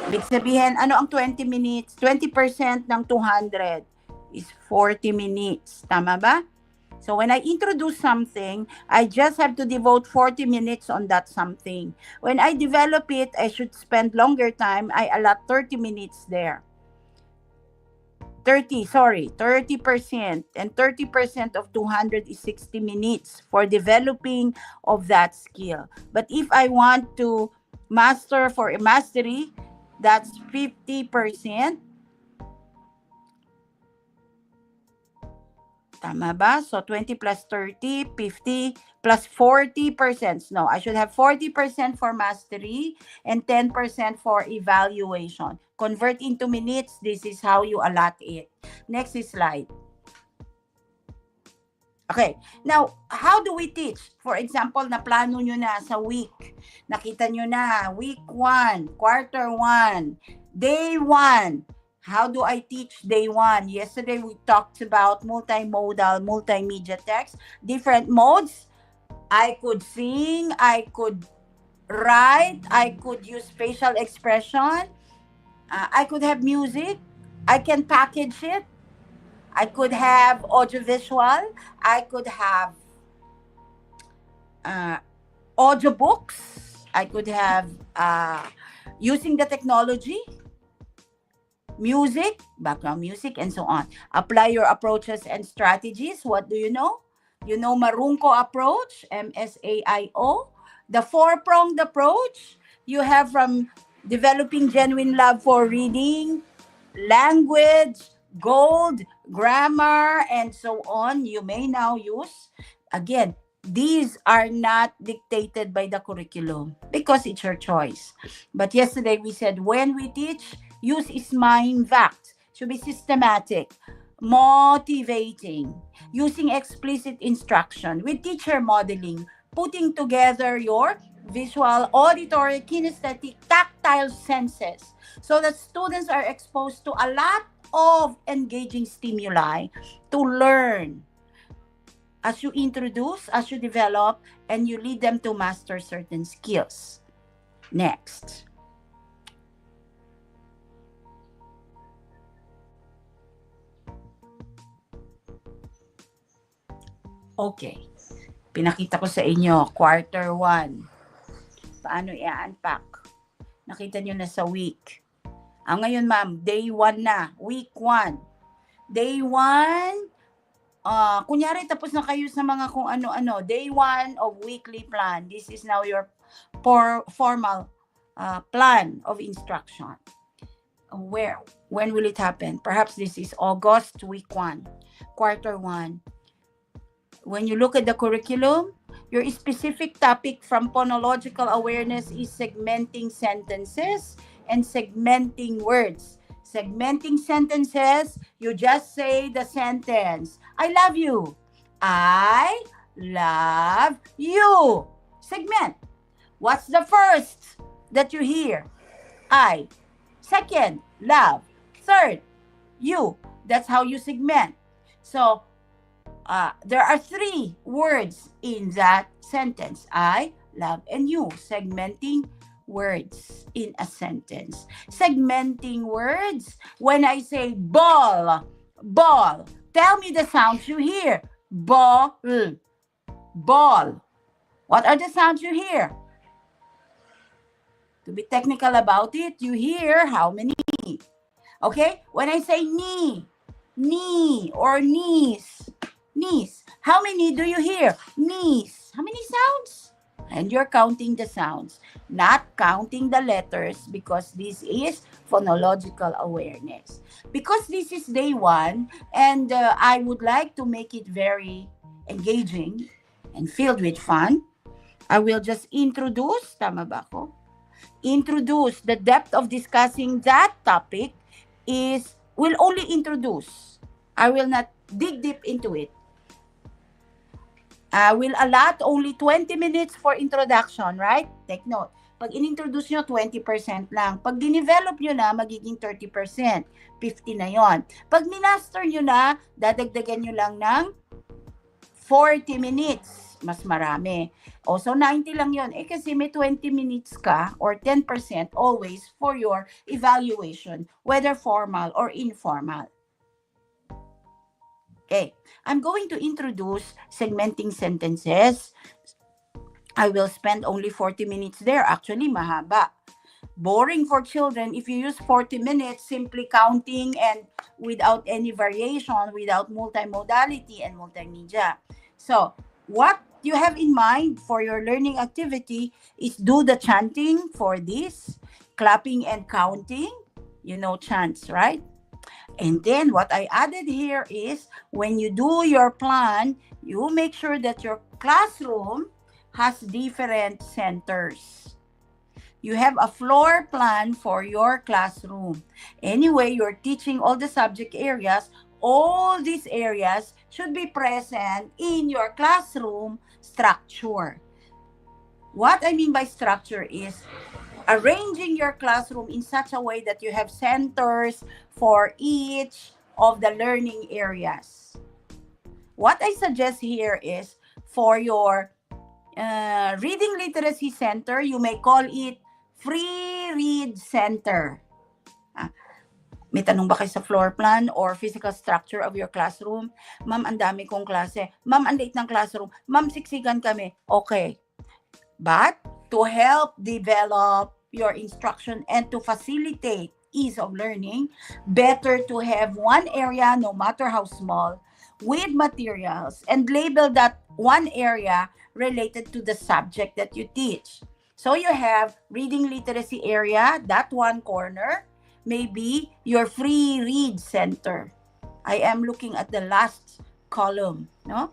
Ibig sabihin, ano ang 20 minutes? 20% ng 200 is 40 minutes. Tama ba? So when I introduce something, I just have to devote 40 minutes on that something. When I develop it, I should spend longer time. I allot 30 minutes there. 30%. And 30% of 200 is 60 minutes for developing of that skill. But if I want to master for a mastery, that's 50%. Tama ba? So 20 plus 30, 50 plus 40%. No, I should have 40% for mastery and 10% for evaluation. Convert into minutes. This is how you allot it. Next slide. Okay. Now, how do we teach? For example, naplano nyo na sa week. Nakita nyo na, week 1, quarter 1, day 1. How do I teach day 1? Yesterday, we talked about multimodal, multimedia text, different modes. I could sing, I could write, I could use facial expression, I could have music, I can package it, I could have audiovisual, I could have audiobooks, I could have using the technology, music, background music, and so on. Apply your approaches and strategies. What do you know? You know Marunko approach, MSAIO. The 4-pronged approach you have from developing genuine love for reading, language, gold, grammar, and so on. You may now use. Again, these are not dictated by the curriculum because it's your choice. But yesterday we said when we teach, use is mind fact. Should be systematic. motivating, using explicit instruction with teacher modeling, putting together your visual, auditory, kinesthetic, tactile senses so that students are exposed to a lot of engaging stimuli to learn as you introduce, as you develop, and you lead them to master certain skills. Next. Okay. Pinakita ko sa inyo, quarter 1. Paano i-unpack? Nakita nyo na sa week. Ngayon, ma'am, day 1 na. Week 1. Day 1, kunyari tapos na kayo sa mga kung ano-ano. Day 1 of weekly plan. This is now your formal plan of instruction. When will it happen? Perhaps this is August, week 1, quarter 1. When you look at the curriculum, your specific topic from phonological awareness is segmenting sentences and segmenting words. Segmenting sentences, you just say the sentence, I love you. I love you. Segment. What's the first that you hear? I. Second, love. Third, you. That's how you segment. So, there are 3 words in that sentence. I, love, and you. Segmenting words in a sentence. Segmenting words. When I say ball, ball, tell me the sounds you hear. Ball, ball. What are the sounds you hear? To be technical about it, you hear how many? Okay? When I say knee, knee or knees, knees. How many do you hear? Knees. How many sounds? And you're counting the sounds, not counting the letters, because this is phonological awareness. Because this is day 1, and I would like to make it very engaging and filled with fun, I will just introduce, tama ba ako? Introduce. The depth of discussing that topic will only introduce. I will not dig deep into it. Will allot only 20 minutes for introduction, right? Take note. Pag in-introduce nyo, 20% lang. Pag dinevelop nyo na, magiging 30%. 50 na yon. Pag minaster nyo na, dadagdagan nyo lang ng 40 minutes. Mas marami. So 90 lang yon. Kasi may 20 minutes ka or 10% always for your evaluation, whether formal or informal. Okay, I'm going to introduce segmenting sentences. I will spend only 40 minutes there. Actually, mahaba. Boring for children if you use 40 minutes simply counting and without any variation, without multimodality and multimedia. So, what you have in mind for your learning activity is do the chanting for this, clapping and counting. You know chants, right? And then what I added here is when you do your plan, you make sure that your classroom has different centers. You have a floor plan for your classroom. Anyway, you're teaching all the subject areas. All these areas should be present in your classroom structure. What I mean by structure is arranging your classroom in such a way that you have centers for each of the learning areas. What I suggest here is for your reading literacy center, you may call it free read center. May tanong ba kayo sa floor plan or physical structure of your classroom? Ma'am, ang dami kong klase. Ma'am, ang liit ng classroom. Ma'am, siksikan kami. Okay. But to help develop your instruction and to facilitate ease of learning, better to have one area, no matter how small, with materials and label that one area related to the subject that you teach. So you have reading literacy area, that one corner may be your free read center. I am looking at the last column, no?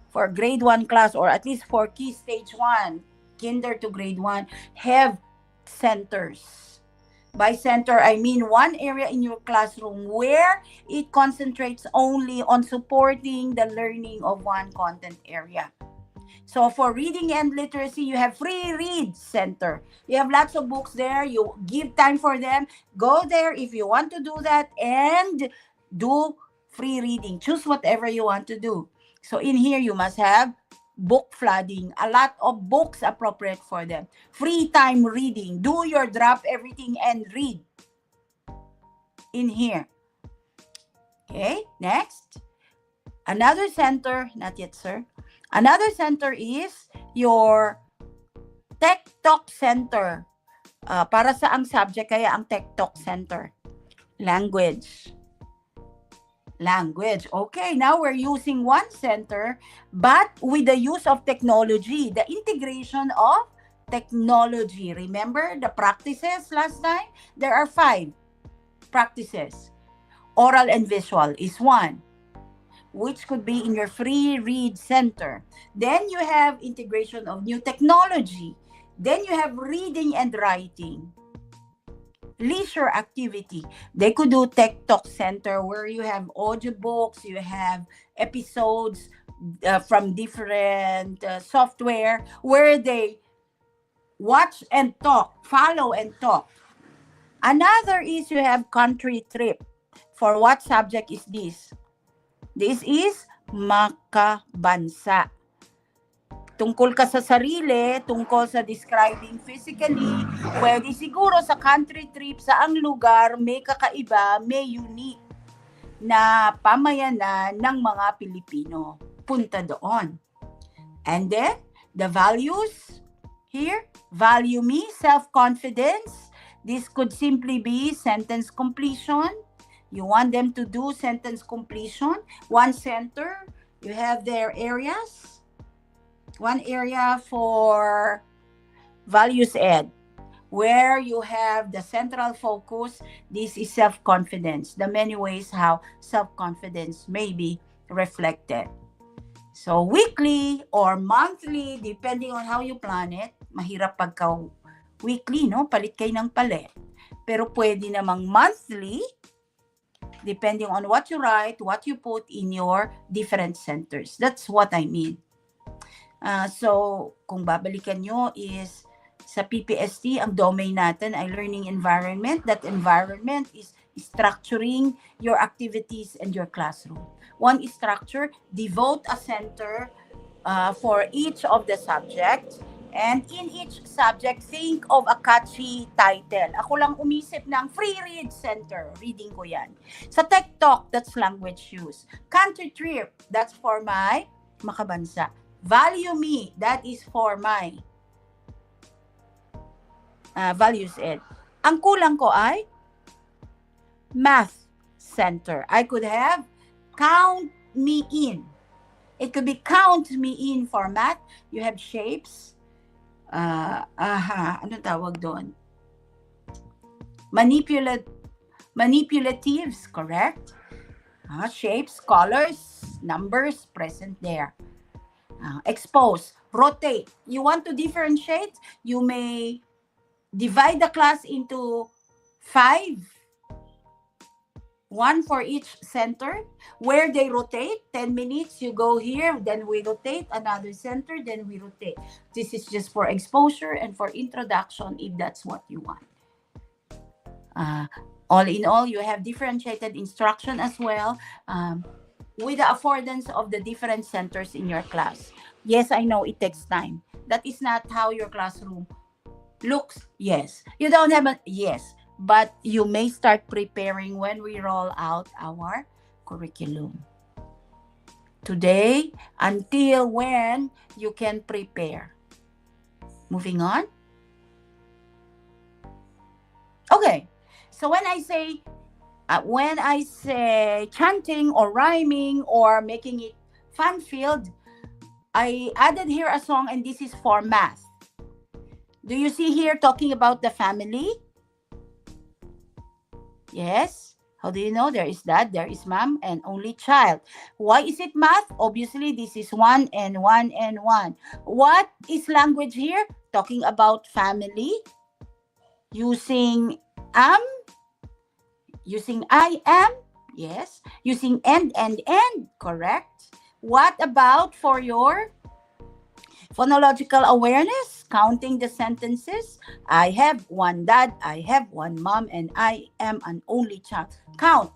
For grade 1 class, or at least for key stage 1, kinder to grade 1, have centers. By center, I mean one area in your classroom where it concentrates only on supporting the learning of one content area. So for reading and literacy, you have free read center. You have lots of books there. You give time for them. Go there if you want to do that and do free reading. Choose whatever you want to do. So in here, you must have book flooding, a lot of books appropriate for them. Free time reading. Do your drop everything and read in here. Okay, next. Another center, not yet, sir. Another center is your Tech Talk Center. Para sa ang subject, kaya ang Tech Talk Center. Language. Okay, now we're using one center, but with the use of technology, the integration of technology. Remember the practices last time? There are 5 practices. Oral and visual is one, which could be in your free read center. Then you have integration of new technology. Then you have reading and writing. Leisure activity. They could do Tech Talk Center where you have audiobooks, you have episodes from different software where they watch and talk, follow and talk. Another is you have country trip. For what subject is this? This is makabansa. Tungkol ka sa sarili, tungkol sa describing physically, pwede siguro sa country trip, sa ang lugar, may kakaiba, may unique na pamayanan ng mga Pilipino. Punta doon. And then, the values here, value me, self-confidence. This could simply be sentence completion. You want them to do sentence completion. One center, you have their areas. One area for values ed, where you have the central focus. This is self-confidence, the many ways how self-confidence may be reflected. So weekly or monthly, depending on how you plan it, mahirap pagka weekly, no? Palit kayo ng palit. Pero pwede namang monthly, depending on what you write, what you put in your different centers. That's what I mean. So, kung babalikan nyo is sa PPST, ang domain natin ay learning environment. That environment is structuring your activities and your classroom. One is structure, devote a center for each of the subjects. And in each subject, think of a catchy title. Ako lang umisip ng free read center. Reading ko yan. Sa Tech Talk, that's language use. Country trip, that's for my makabansa. Value me, that is for my values ed. Ang kulang ko ay math center. I could have count me in. It could be count me in for math. You have shapes. Anong tawag doon? Manipulatives, correct? Shapes, colors, numbers present there. Expose, rotate. You want to differentiate? You may divide the class into 5. One for each center, where they rotate. 10 minutes, you go here, then we rotate. Another center, then we rotate. This is just for exposure and for introduction, if that's what you want. All in all, you have differentiated instruction as well, with the affordance of the different centers in your class. Yes, I know it takes time. That is not how your classroom looks. Yes. You don't have a... Yes. But you may start preparing when we roll out our curriculum. Today, until when you can prepare. Moving on. Okay. So when I say chanting or rhyming or making it fun-filled, I added here a song, and this is for math. Do you see here talking about the family? Yes. How do you know? There is dad, there is mom, and only child. Why is it math? Obviously, this is 1 and 1 and 1. What is language here? Talking about family, using am, using I am, yes. Using and, correct. What about for your phonological awareness? Counting the sentences. I have one dad, I have one mom, and I am an only child. Count.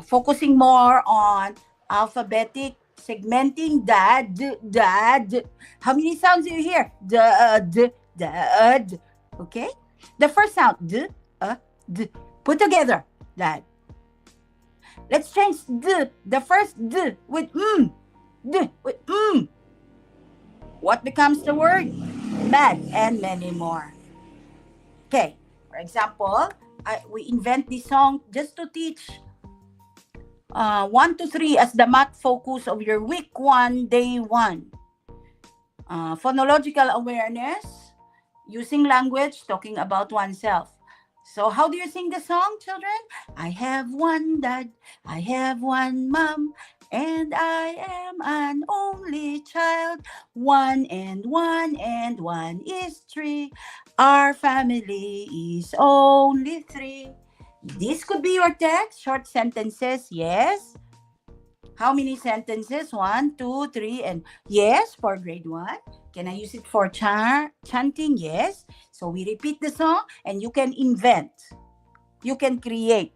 Focusing more on alphabetic segmenting. Dad. How many sounds do you hear? Dad. Okay? The first sound, d. Put together, dad. Let's change the first d with d with What becomes the word? Bad, and many more. Okay, for example, we invent this song just to teach 1 to 3 as the math focus of your week 1, day 1. Phonological awareness, using language, talking about oneself. So how do you sing the song, children? I have one dad, I have one mom, and I am an only child. 1 and 1 and 1 is 3. Our family is only 3. This could be your text, short sentences, yes. How many sentences? 1, 2, 3, and yes, for grade 1. Can I use it for chanting? Yes. So we repeat the song, and you can invent. You can create.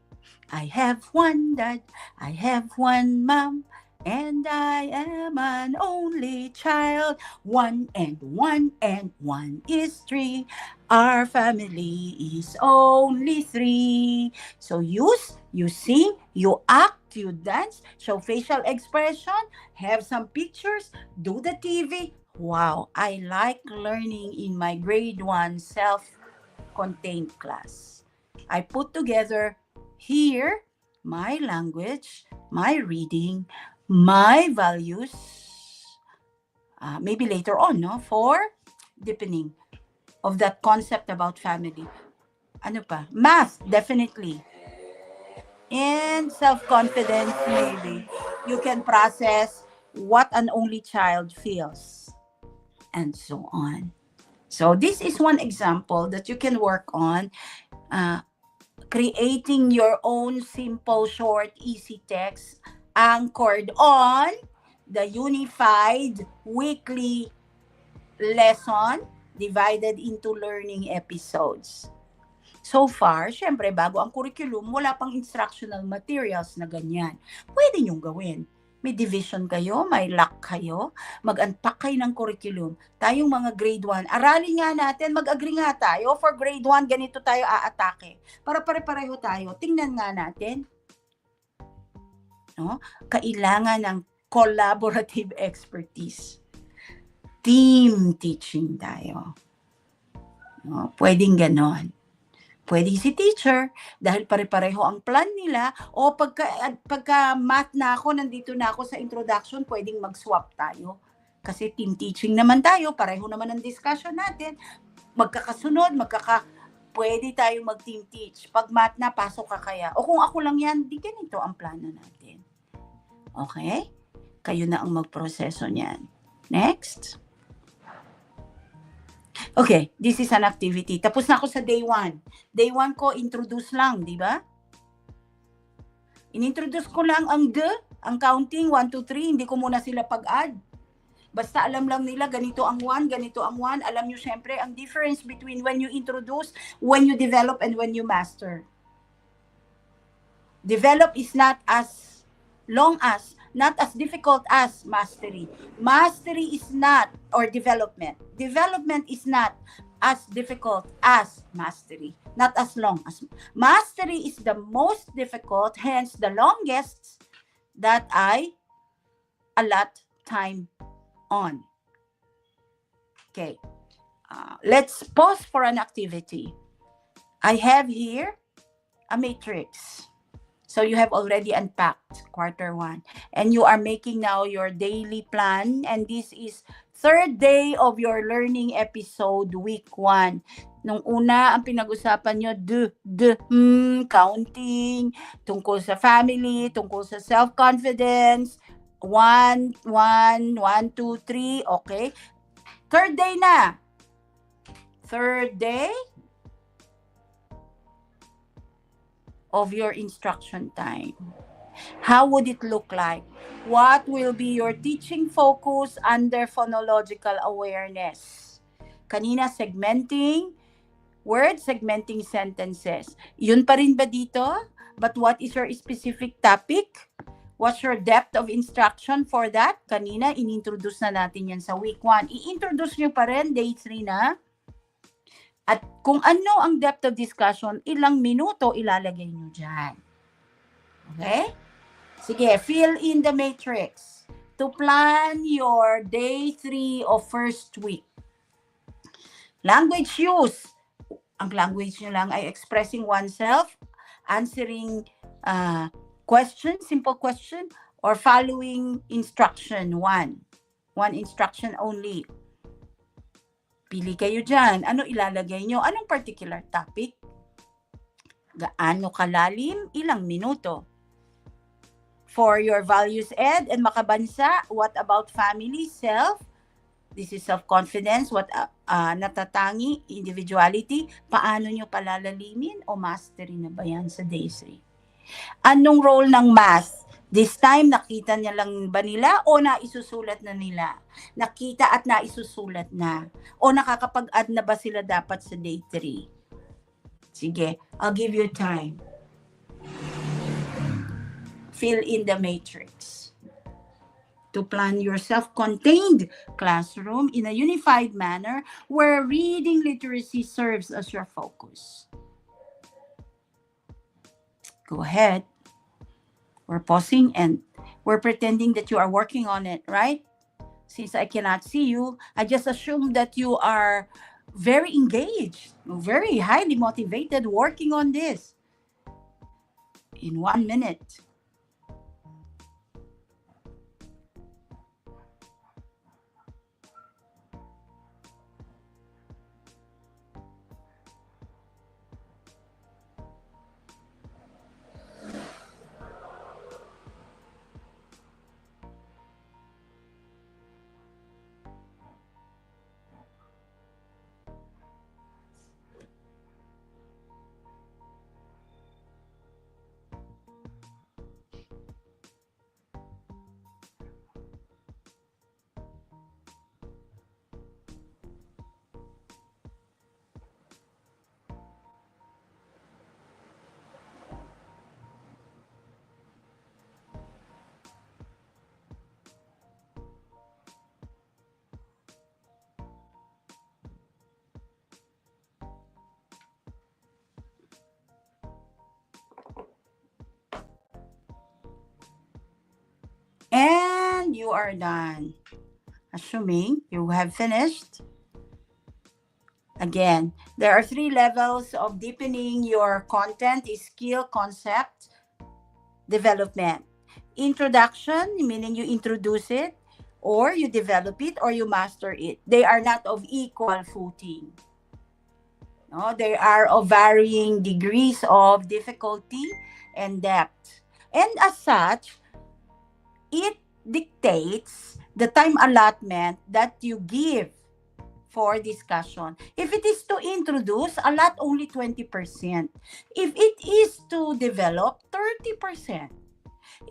I have one dad, I have one mom, and I am an only child. 1 and 1 and 1 is 3. Our family is only 3. So use, you sing, you act, you dance, show facial expression, have some pictures, do the TV. Wow, I like learning in my grade 1 self-contained class. I put together here my language, my reading, my values, maybe later on, no, for deepening of that concept about family. Ano pa? Math, definitely. And self-confidence, maybe. You can process what an only child feels, and so on. So this is one example that you can work on, creating your own simple, short, easy text anchored on the unified weekly lesson divided into learning episodes. So far, syempre, bago ang curriculum, wala pang instructional materials na ganyan. Pwede niyong gawin. May division kayo, may lock kayo, mag-unpack kayo ng curriculum. Tayong mga grade 1, aralin nga natin, mag-agree nga tayo. For grade 1, ganito tayo aatake. Para pare-pareho tayo. Tingnan nga natin. No? Kailangan ng collaborative expertise. Team teaching tayo. No? Pwedeng ganon. Pwede si teacher, dahil pare-pareho ang plan nila, o pagka math na ako, nandito na ako sa introduction, pwedeng mag-swap tayo. Kasi team teaching naman tayo, pareho naman ang discussion natin, magkakasunod, pwede tayong mag-team teach. Pag math na, pasok ka kaya. O kung ako lang yan, di ganito ang plano natin. Okay? Kayo na ang magproseso niyan. Next. Okay, this is an activity. Tapos na ako sa day 1. Day 1 ko, introduce lang, di ba? Inintroduce ko lang ang ang counting, 1, 2, 3. Hindi ko muna sila pag-add. Basta alam lang nila, ganito ang 1, ganito ang 1. Alam nyo syempre, ang difference between when you introduce, when you develop, and when you master. Develop is not as long as, not as difficult as mastery. Mastery is not, or development. Development is not as difficult as mastery. Not as long as. Mastery is the most difficult, hence the longest that I allot time on. Okay. Let's pause for an activity. I have here a matrix. So you have already unpacked quarter 1. And you are making now your daily plan. And this is 3rd day of your learning episode, week 1. Nung una, ang pinag-usapan nyo, counting, tungkol sa family, tungkol sa self-confidence, 1, 2, 3, okay. 3rd day na. 3rd day, of your instruction time? How would it look like? What will be your teaching focus under phonological awareness? Kanina, segmenting words, segmenting sentences. Yun pa rin ba dito? But what is your specific topic? What's your depth of instruction for that? Kanina, inintroduce na natin yan sa week 1. I-introduce nyo pa rin, day 3 na. At kung ano ang depth of discussion, ilang minuto ilalagay nyo dyan. Okay? Sige, fill in the matrix to plan your day 3 of first week. Language use. Ang language nyo lang ay expressing oneself, answering question, simple question, or following instruction 1. One instruction only. Pili kayo dyan. Ano ilalagay nyo? Anong particular topic? Gaano kalalim? Ilang minuto? For your values ed and makabansa, what about family, self? This is self-confidence, what natatangi, individuality. Paano nyo palalalimin o mastery na ba yan sa day 3? Anong role ng math? This time, nakita niya lang ba nila o naisusulat na nila? Nakita at naisusulat na. O nakakapag-add na ba sila dapat sa day 3? Sige, I'll give you time. Fill in the matrix to plan your self-contained classroom in a unified manner where reading literacy serves as your focus. Go ahead. We're pausing and we're pretending that you are working on it, right? Since I cannot see you, I just assume that you are very engaged, very highly motivated working on this. In 1 minute. And you are done. Assuming you have finished. Again, there are 3 levels of deepening your content: skill, concept, development. Introduction, meaning you introduce it, or you develop it, or you master it. They are not of equal footing. No, they are of varying degrees of difficulty and depth. And as such, it dictates the time allotment that you give for discussion. If it is to introduce, allot only 20%. If it is to develop, 30%.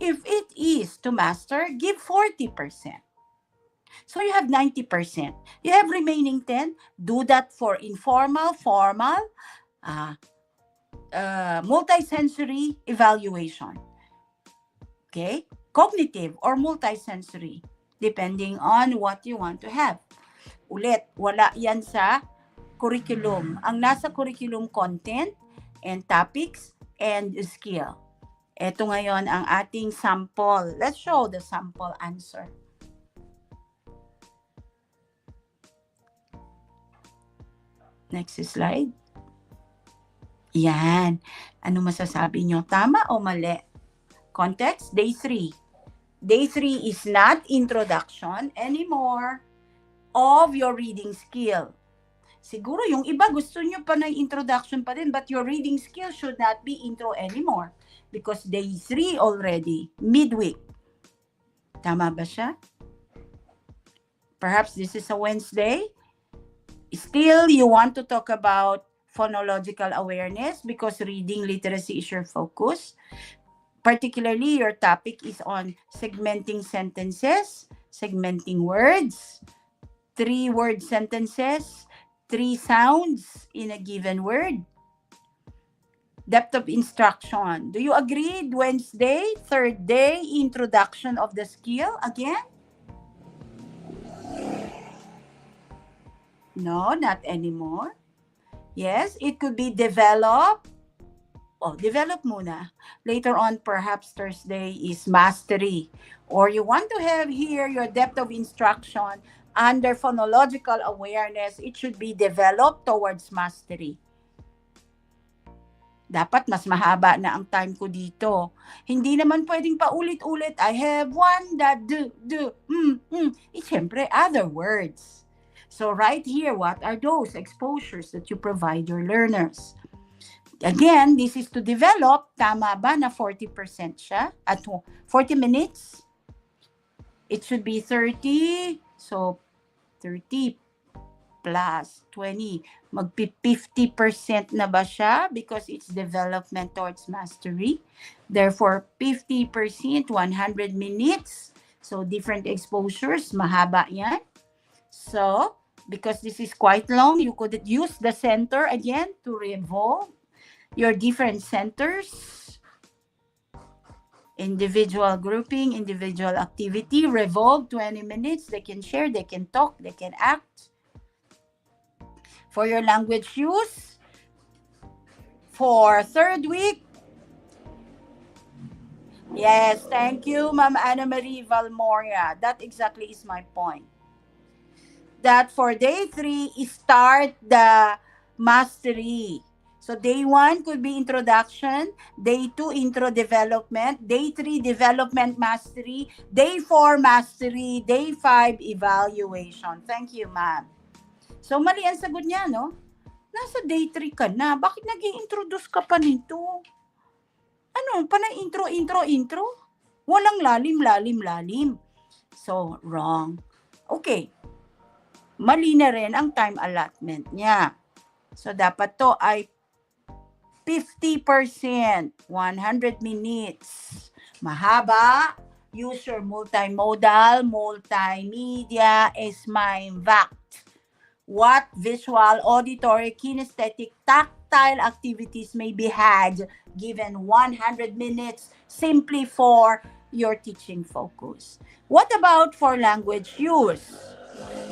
If it is to master, give 40%. So you have 90%. You have remaining 10. Do that for informal, formal, multisensory evaluation. Okay? Cognitive or multisensory, depending on what you want to have. Ulit, wala yan sa curriculum. Ang nasa curriculum, content and topics and skill. Ito ngayon ang ating sample. Let's show the sample answer. Next slide. Yan. Ano masasabi nyo? Tama o mali? Context, day 3. Day 3 is not introduction anymore of your reading skill. Siguro yung iba gusto nyo pa na introduction pa din, but your reading skill should not be intro anymore because day 3 already, midweek. Tama ba siya? Perhaps this is a Wednesday. Still, you want to talk about phonological awareness because reading literacy is your focus. Particularly, your topic is on segmenting sentences, segmenting words, 3-word sentences, 3 sounds in a given word. Depth of instruction. Do you agree? Wednesday, 3rd day, introduction of the skill again? No, not anymore. Yes, it could be develop. Oh, develop muna. Later on, perhaps Thursday is mastery. Or you want to have here your depth of instruction under phonological awareness, it should be developed towards mastery. Dapat mas mahaba na ang time ko dito. Hindi naman pwedeng paulit-ulit. I have one, that, do, Siyempre, other words. So right here, what are those exposures that you provide your learners? Again, this is to develop. Tama ba na 40% siya? At 40 minutes? It should be 30. So, 30 plus 20. Mag-50% na ba siya? Because it's development towards mastery. Therefore, 50%, 100 minutes. So, different exposures. Mahaba yan. So, because this is quite long, you could use the center again to revolve your different centers. Individual grouping, individual activity, revolve 20 minutes. They can share, they can talk, they can act. For your language use, for 3rd week, yes, thank you, Ma'am Anna Marie Valmoria. That exactly is my point. That for day 3, start the mastery. So day 1 could be introduction, day 2 intro development, day 3 development mastery, day 4 mastery, day 5 evaluation. Thank you, ma'am. So mali ang sagot niya, no? Nasa day 3 ka na. Bakit nag-i-introduce ka pa nito? Ano, panay intro? Walang lalim. So, wrong. Okay. Mali na rin ang time allotment niya. So, dapat to ay 50%, 100 minutes. Mahaba. Use your multimodal, multimedia, SMIME, VACT. What visual, auditory, kinesthetic, tactile activities may be had given 100 minutes simply for your teaching focus? What about for language use?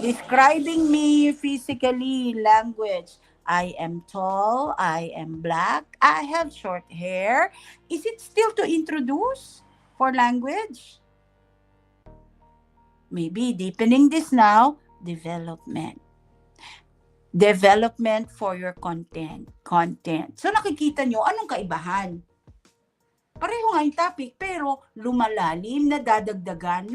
Describing me physically, language. I am tall, I am black, I have short hair. Is it still to introduce for language? Maybe deepening this now, development. Development for your content. So nakikita nyo, anong kaibahan? Pareho nga yung topic, pero lumalalim na dadagdagan.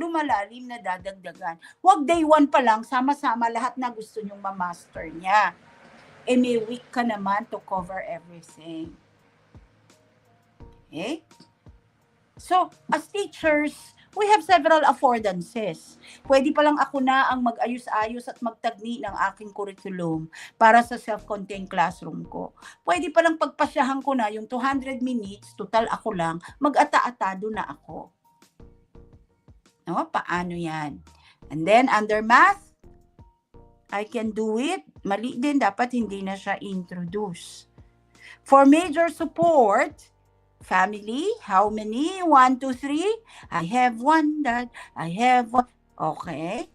Huwag day 1 pa lang, sama-sama lahat na gusto nyong ma-master niya. May week ka naman to cover everything. Okay? So, as teachers, we have several affordances. Pwede pa lang ako na ang mag-ayos-ayos at magtagni ng aking curriculum para sa self-contained classroom ko. Pwede pa lang pagpasyahan ko na yung 200 minutes, total ako lang, mag-ata-atado na ako. No? Paano yan? And then, under math, I can do it. Mali din, dapat hindi na siya introduce. For major support, family, how many? 1, 2, 3. I have one, Dad. I have one. Okay.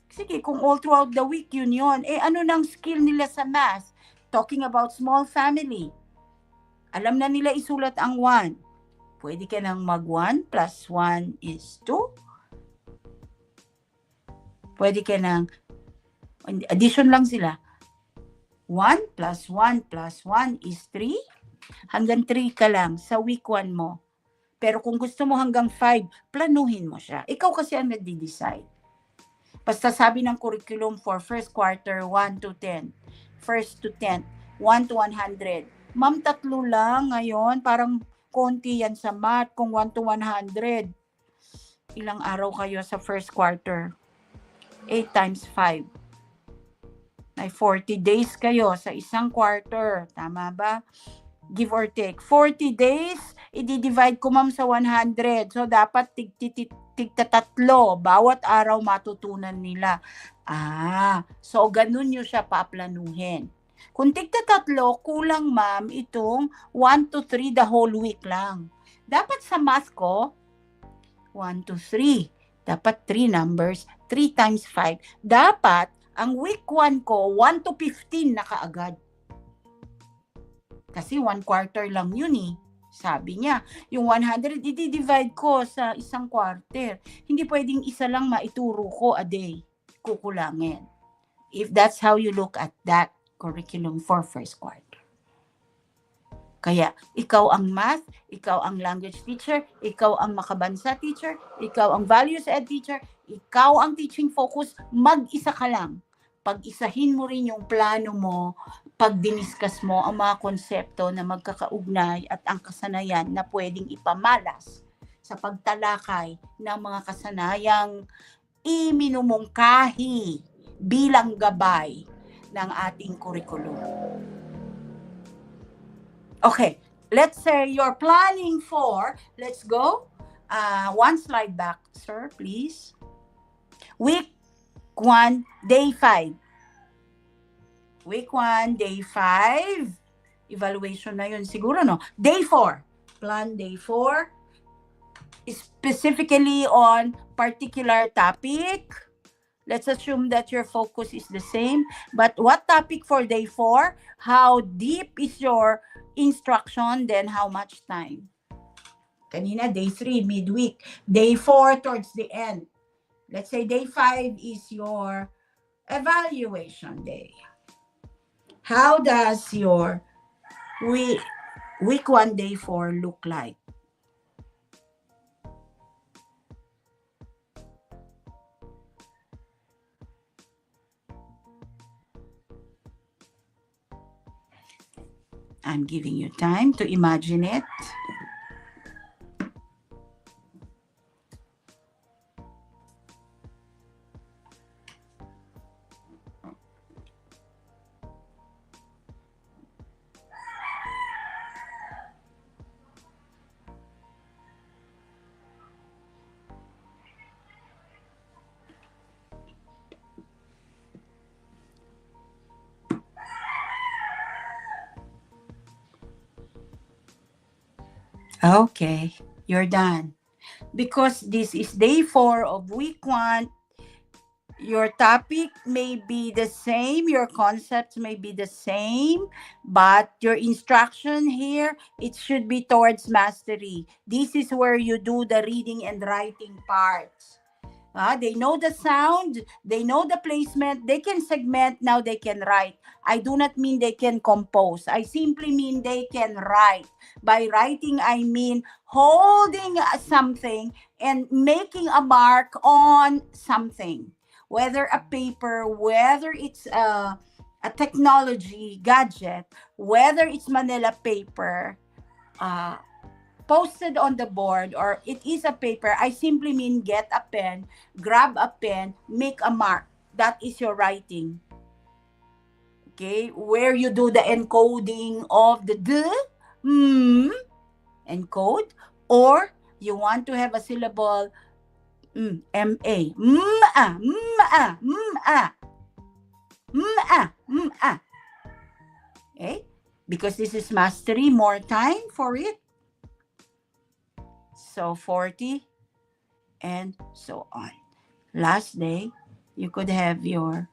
Sige, kung all throughout the week yun. Ano nang skill nila sa math? Talking about small family. Alam na nila isulat ang 1. Pwede ka nang mag 1 plus 1 is 2. Pwede ka nang addition lang sila. 1 plus 1 plus 1 is 3. Hanggang 3 ka lang sa week 1 mo. Pero kung gusto mo hanggang 5, planuhin mo siya. Ikaw kasi ang nagde-decide. Basta sabi ng curriculum for first quarter, 1 to 10. First to 10. 1 to 100. Ma'am, 3 lang ngayon. Parang konti yan sa math kung 1 to 100. Ilang araw kayo sa first quarter? 8 times 5. May 40 days kayo sa isang quarter. Tama ba? Give or take. 40 days, i-divide ko ma'am sa 100. So, dapat tigta-tatlo. Bawat araw matutunan nila. So, ganun nyo siya paplanuhin. Kung tigta-tatlo, kulang ma'am itong 1 to 3 the whole week lang. Dapat sa math ko, 1 to 3. Dapat 3 numbers. 3 times 5. Dapat, ang week 1 ko, 1 to 15 na kaagad. Kasi 1 quarter lang yun eh. Sabi niya, yung 100, i-divide ko sa isang quarter. Hindi pwedeng isa lang maituro ko a day. Kukulangin. If that's how you look at that curriculum for first quarter. Kaya, ikaw ang math, ikaw ang language teacher, ikaw ang makabansa teacher, ikaw ang values ed teacher, ikaw ang teaching focus, mag-isa ka lang. Pag-isahin mo rin yung plano mo, pag diniskas mo ang mga konsepto na magkakaugnay at ang kasanayan na pwedeng ipamalas sa pagtalakay ng mga kasanayang iminumungkahi bilang gabay ng ating curriculum. Okay, let's say you're planning for, let's go, 1 slide back, sir, please. Week 1, day 5. Week 1, day 5. Evaluation na yun siguro, no? Day 4. Plan day 4. Specifically on particular topic. Let's assume that your focus is the same. But what topic for day 4? How deep is your instruction? Then how much time? Kanina, day 3, midweek. Day 4, towards the end. Let's say day 5 is your evaluation day. How does your week 1, day 4 look like? I'm giving you time to imagine it. Okay, you're done. Because this is day 4 of week 1, your topic may be the same, your concepts may be the same, but your instruction here, it should be towards mastery. This is where you do the reading and writing parts. They know the sound, they know the placement, they can segment, now they can write. I do not mean they can compose. I simply mean they can write. By writing, I mean holding something and making a mark on something. Whether a paper, whether it's a technology gadget, whether it's Manila paper, posted on the board, or it is a paper, I simply mean get a pen, grab a pen, make a mark. That is your writing. Okay, where you do the encoding of the encode, or you want to have a syllable M-A. Okay, because this is mastery, more time for it. So 40 and so on. Last day, you could have your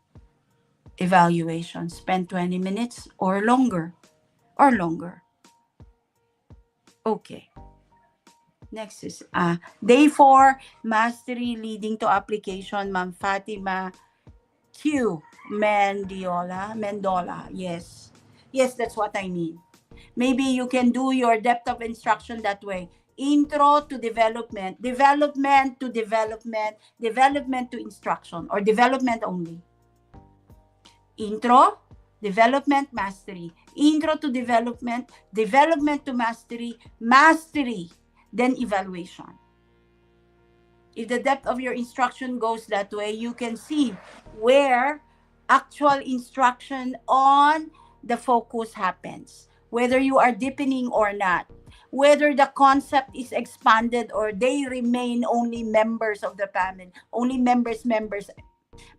evaluation. Spend 20 minutes or longer. Okay. Next is day 4, mastery leading to application. Ma'am Fatima Q. Mendola. Yes, that's what I mean. Maybe you can do your depth of instruction that way. Intro to development, development to development, development to instruction, or development only. Intro, development, mastery. Intro to development, development to mastery, mastery, then evaluation. If the depth of your instruction goes that way, you can see where actual instruction on the focus happens, whether you are deepening or not, whether the concept is expanded or they remain only members of the family, only members.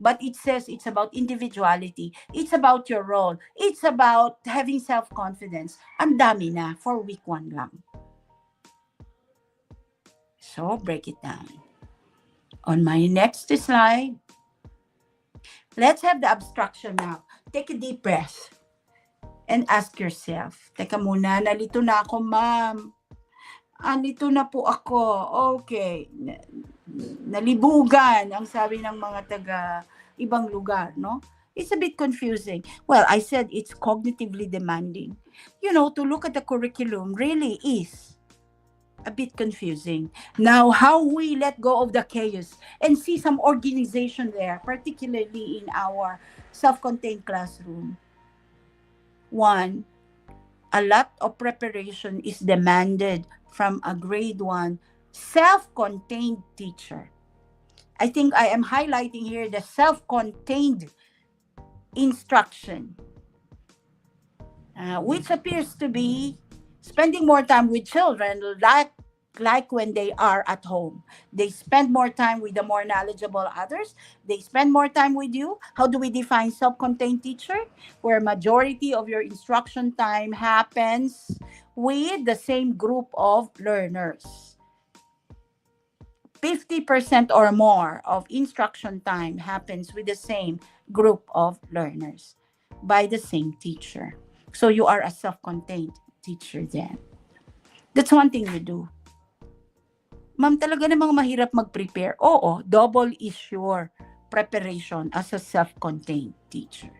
But it says it's about individuality. It's about your role. It's about having self-confidence. Ang dami na for week 1 lang. So, break it down. On my next slide, let's have the abstraction now. Take a deep breath and ask yourself, teka muna, nalito na ako, ma'am. Nalito na po ako. Okay. Nalibugan, ang sabi ng mga taga ibang lugar, no? It's a bit confusing. Well, I said it's cognitively demanding. You know, to look at the curriculum really is a bit confusing. Now, how we let go of the chaos and see some organization there, particularly in our self-contained classroom. 1, a lot of preparation is demanded from a grade 1 self-contained teacher. I think I am highlighting here the self-contained instruction, which appears to be spending more time with children like when they are at home. They spend more time with the more knowledgeable others. They spend more time with you. How do we define self-contained teacher? Where majority of your instruction time happens with the same group of learners. 50% or more of instruction time happens with the same group of learners by the same teacher. So you are a self-contained teacher then. That's one thing you do. Ma'am, talaga namang mahirap mag-prepare. Oo, double is your preparation as a self-contained teacher.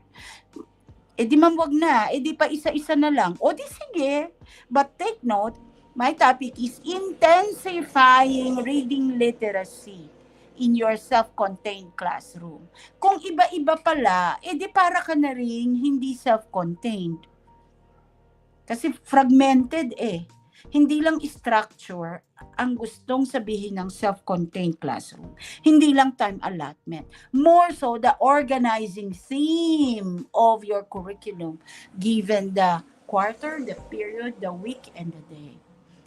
Eh di ma'am, wag na. Eh di pa isa-isa na lang. O di sige. But take note, my topic is intensifying reading literacy in your self-contained classroom. Kung iba-iba pala, eh di para ka na rin hindi self-contained. Kasi fragmented eh. Hindi lang structure ang gustong sabihin ng self-contained classroom. Hindi lang time allotment. More so the organizing theme of your curriculum given the quarter, the period, the week, and the day.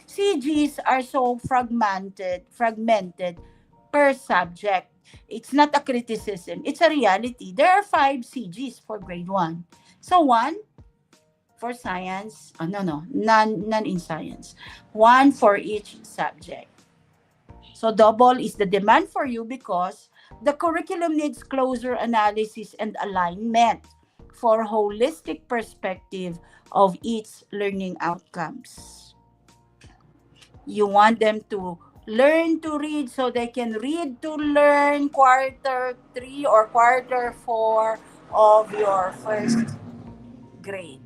CGs are so fragmented per subject. It's not a criticism. It's a reality. There are 5 CGs for grade 1. So 1 for science, none in science. 1 for each subject. So double is the demand for you because the curriculum needs closer analysis and alignment for holistic perspective of each learning outcomes. You want them to learn to read so they can read to learn quarter 3 or quarter 4 of your first grade.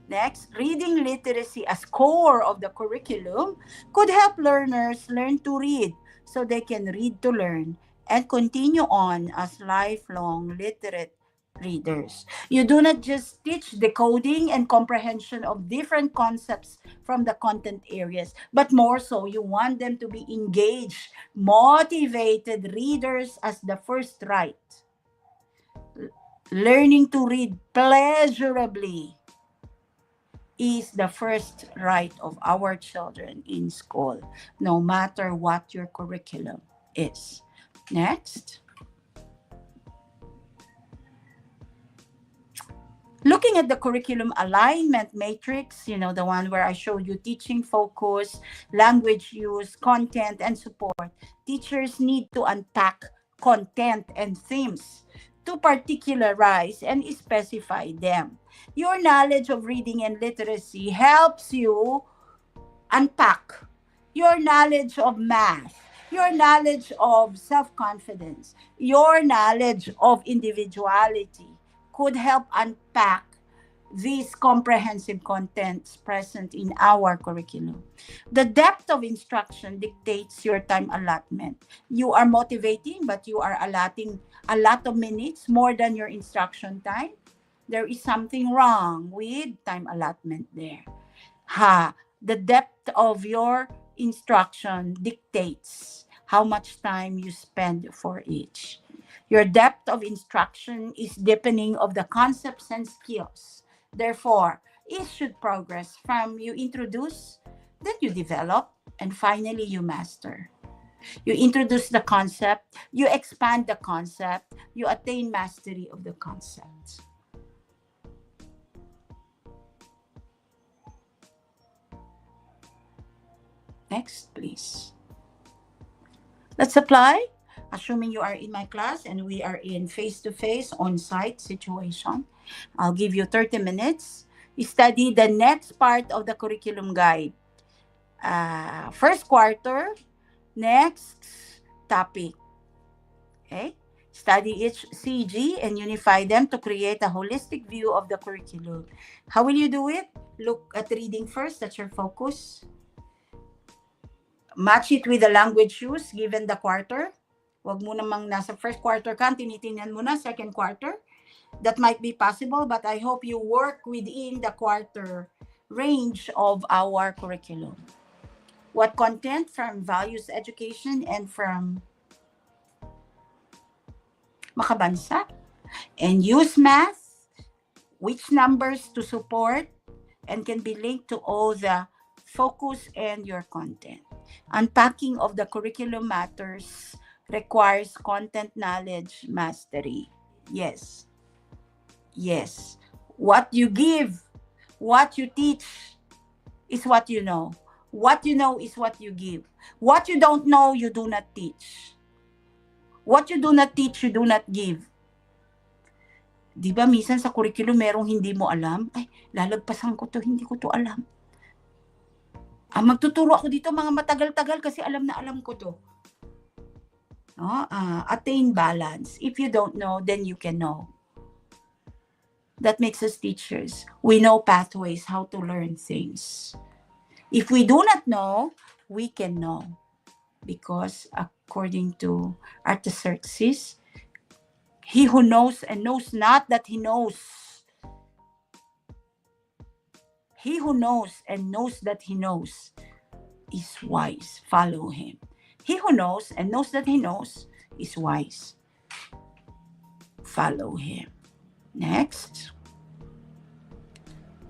Next, reading literacy as core of the curriculum could help learners learn to read so they can read to learn and continue on as lifelong literate readers. You do not just teach decoding and comprehension of different concepts from the content areas, but more so you want them to be engaged, motivated readers as the first right. Learning to read pleasurably is the first right of our children in school, no matter what your curriculum is. Next. Looking at the curriculum alignment matrix, the one where I showed you teaching focus, language use, content, and support, teachers need to unpack content and themes to particularize and specify them. Your knowledge of reading and literacy helps you unpack your knowledge of math, your knowledge of self-confidence, your knowledge of individuality could help unpack these comprehensive contents present in our curriculum. The depth of instruction dictates your time allotment. You are motivating, but you are allotting a lot of minutes more than your instruction time. There is something wrong with time allotment there. The depth of your instruction dictates how much time you spend for each. Your depth of instruction is deepening of the concepts and skills. Therefore, it should progress from you introduce, then you develop, and finally you master. You introduce the concept, you expand the concept, you attain mastery of the concept. Next, please. Let's apply. Assuming you are in my class and we are in face-to-face on-site situation, I'll give you 30 minutes. Study the next part of the curriculum guide. First quarter, next topic. Okay? Study each CG and unify them to create a holistic view of the curriculum. How will you do it? Look at reading first. That's your focus. Match it with the language used given the quarter. Wag mo namang nasa first quarter ka, tinitingnan mo na second quarter. That might be possible, but I hope you work within the quarter range of our curriculum. What content from values education and from makabansa? And use math, which numbers to support, and can be linked to all the focus and your content. Unpacking of the curriculum matters requires content knowledge mastery. Yes. Yes. What you give, what you teach is what you know. What you know is what you give. What you don't know, you do not teach. What you do not teach, you do not give. Di ba minsan sa curriculum merong hindi mo alam? Ay, lalagpasan ko to, hindi ko to alam. Magtuturo ako dito mga matagal-tagal kasi alam na alam ko to. Attain balance. If you don't know, then you can know. That makes us teachers. We know pathways, how to learn things. If we do not know, we can know. Because according to Artaxerxes, he who knows and knows not that he knows. He who knows and knows that he knows is wise. Follow him. He who knows and knows that he knows is wise. Follow him. Next.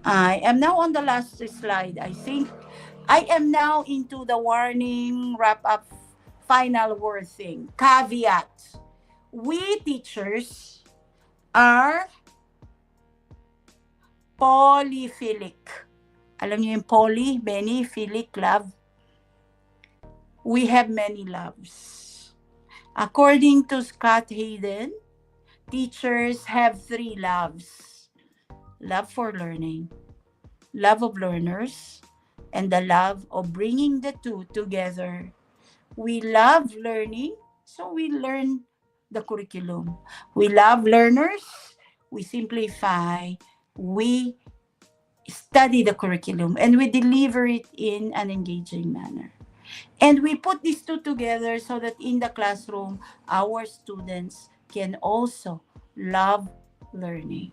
I am now on the last slide. I think I am now into the warning, wrap-up, final word thing. Caveat. We teachers are polyphilic. Alam niyo yung poly, many, philic, love. We have many loves. According to Scott Hayden, teachers have 3 loves. Love for learning, love of learners, and the love of bringing the two together. We love learning, so we learn the curriculum. We love learners, we simplify, we study the curriculum, and we deliver it in an engaging manner. And we put these two together so that in the classroom, our students can also love learning.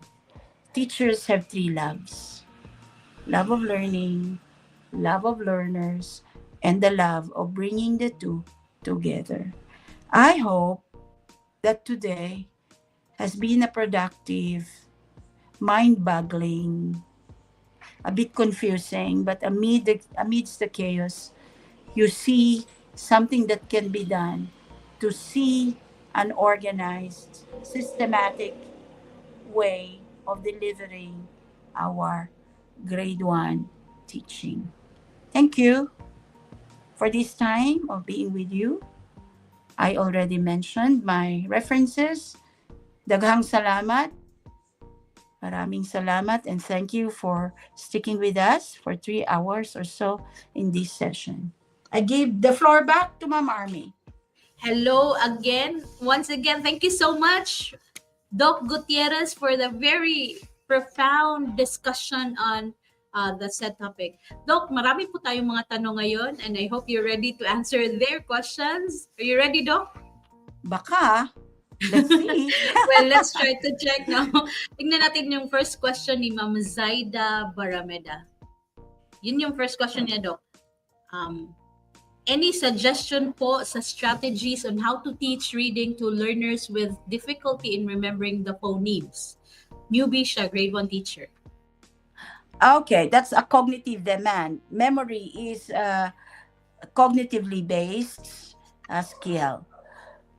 Teachers have 3 loves. Love of learning, love of learners, and the love of bringing the two together. I hope that today has been a productive, mind-boggling, a bit confusing, but amidst the chaos, you see something that can be done to see an organized, systematic way of delivering our grade 1 teaching. Thank you for this time of being with you. I already mentioned my references. Daghang salamat. Maraming salamat and thank you for sticking with us for 3 hours or so in this session. I give the floor back to Ma'am Army. Hello again. Once again, thank you so much, Doc Gutierrez, for the very profound discussion on the said topic. Doc, marami po tayong mga tanong ngayon and I hope you're ready to answer their questions. Are you ready, Doc? Baka. Let's see. Well, let's try to check now. Tingnan natin yung first question ni Ma'am Zaida Barameda. Yun yung first question niya, Doc. Any suggestion po sa strategies on how to teach reading to learners with difficulty in remembering the phonemes? Newbie siya, grade 1 teacher. Okay, that's a cognitive demand. Memory is a cognitively based skill.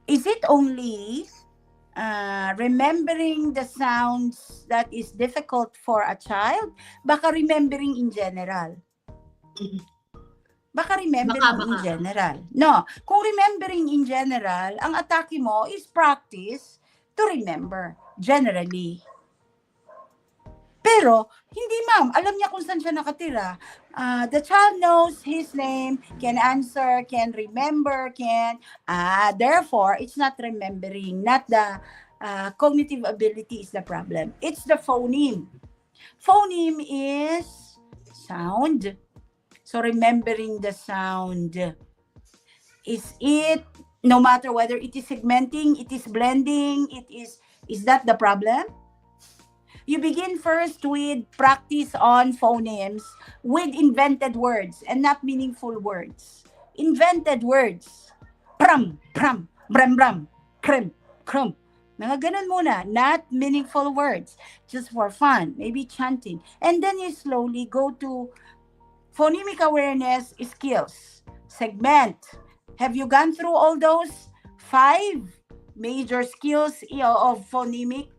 Is it only remembering the sounds that is difficult for a child? Baka remembering in general. Baka remembering in general. No, kung remembering in general, ang atake mo is practice to remember generally. Pero, hindi ma'am, alam niya kung saan siya nakatira. The child knows his name, can answer, can remember, therefore, it's not remembering, not the cognitive ability is the problem. It's the phoneme. Phoneme is sound. So remembering the sound. Is it, no matter whether it is segmenting, it is blending, is that the problem? You begin first with practice on phonemes with invented words and not meaningful words. Invented words. Pram, pram, bram, bram, krem, krum. Mga ganun muna, not meaningful words. Just for fun, maybe chanting. And then you slowly go to phonemic awareness skills. Segment. Have you gone through all those 5 major skills of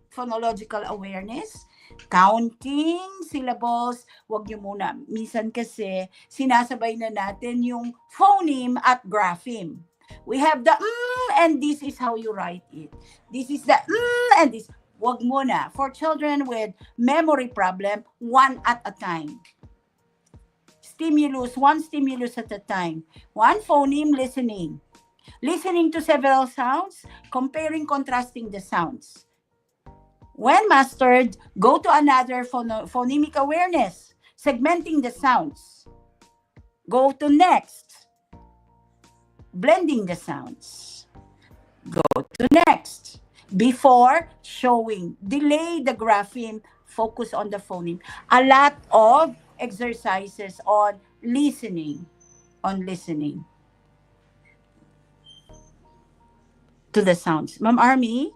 phonological awareness? Counting syllables, wag nyo muna. Minsan kasi sinasabay na natin yung phoneme at grapheme. We have the and this is how you write it. This is the and this. Wag muna. For children with memory problem, one at a time. One stimulus at a time. One phoneme listening. Listening to several sounds, comparing, contrasting the sounds. When mastered, go to another phonemic awareness, segmenting the sounds. Go to next, blending the sounds. Go to next. Before showing, delay the grapheme, focus on the phoneme. A lot of exercises on listening, to the sounds. Ma'am Army?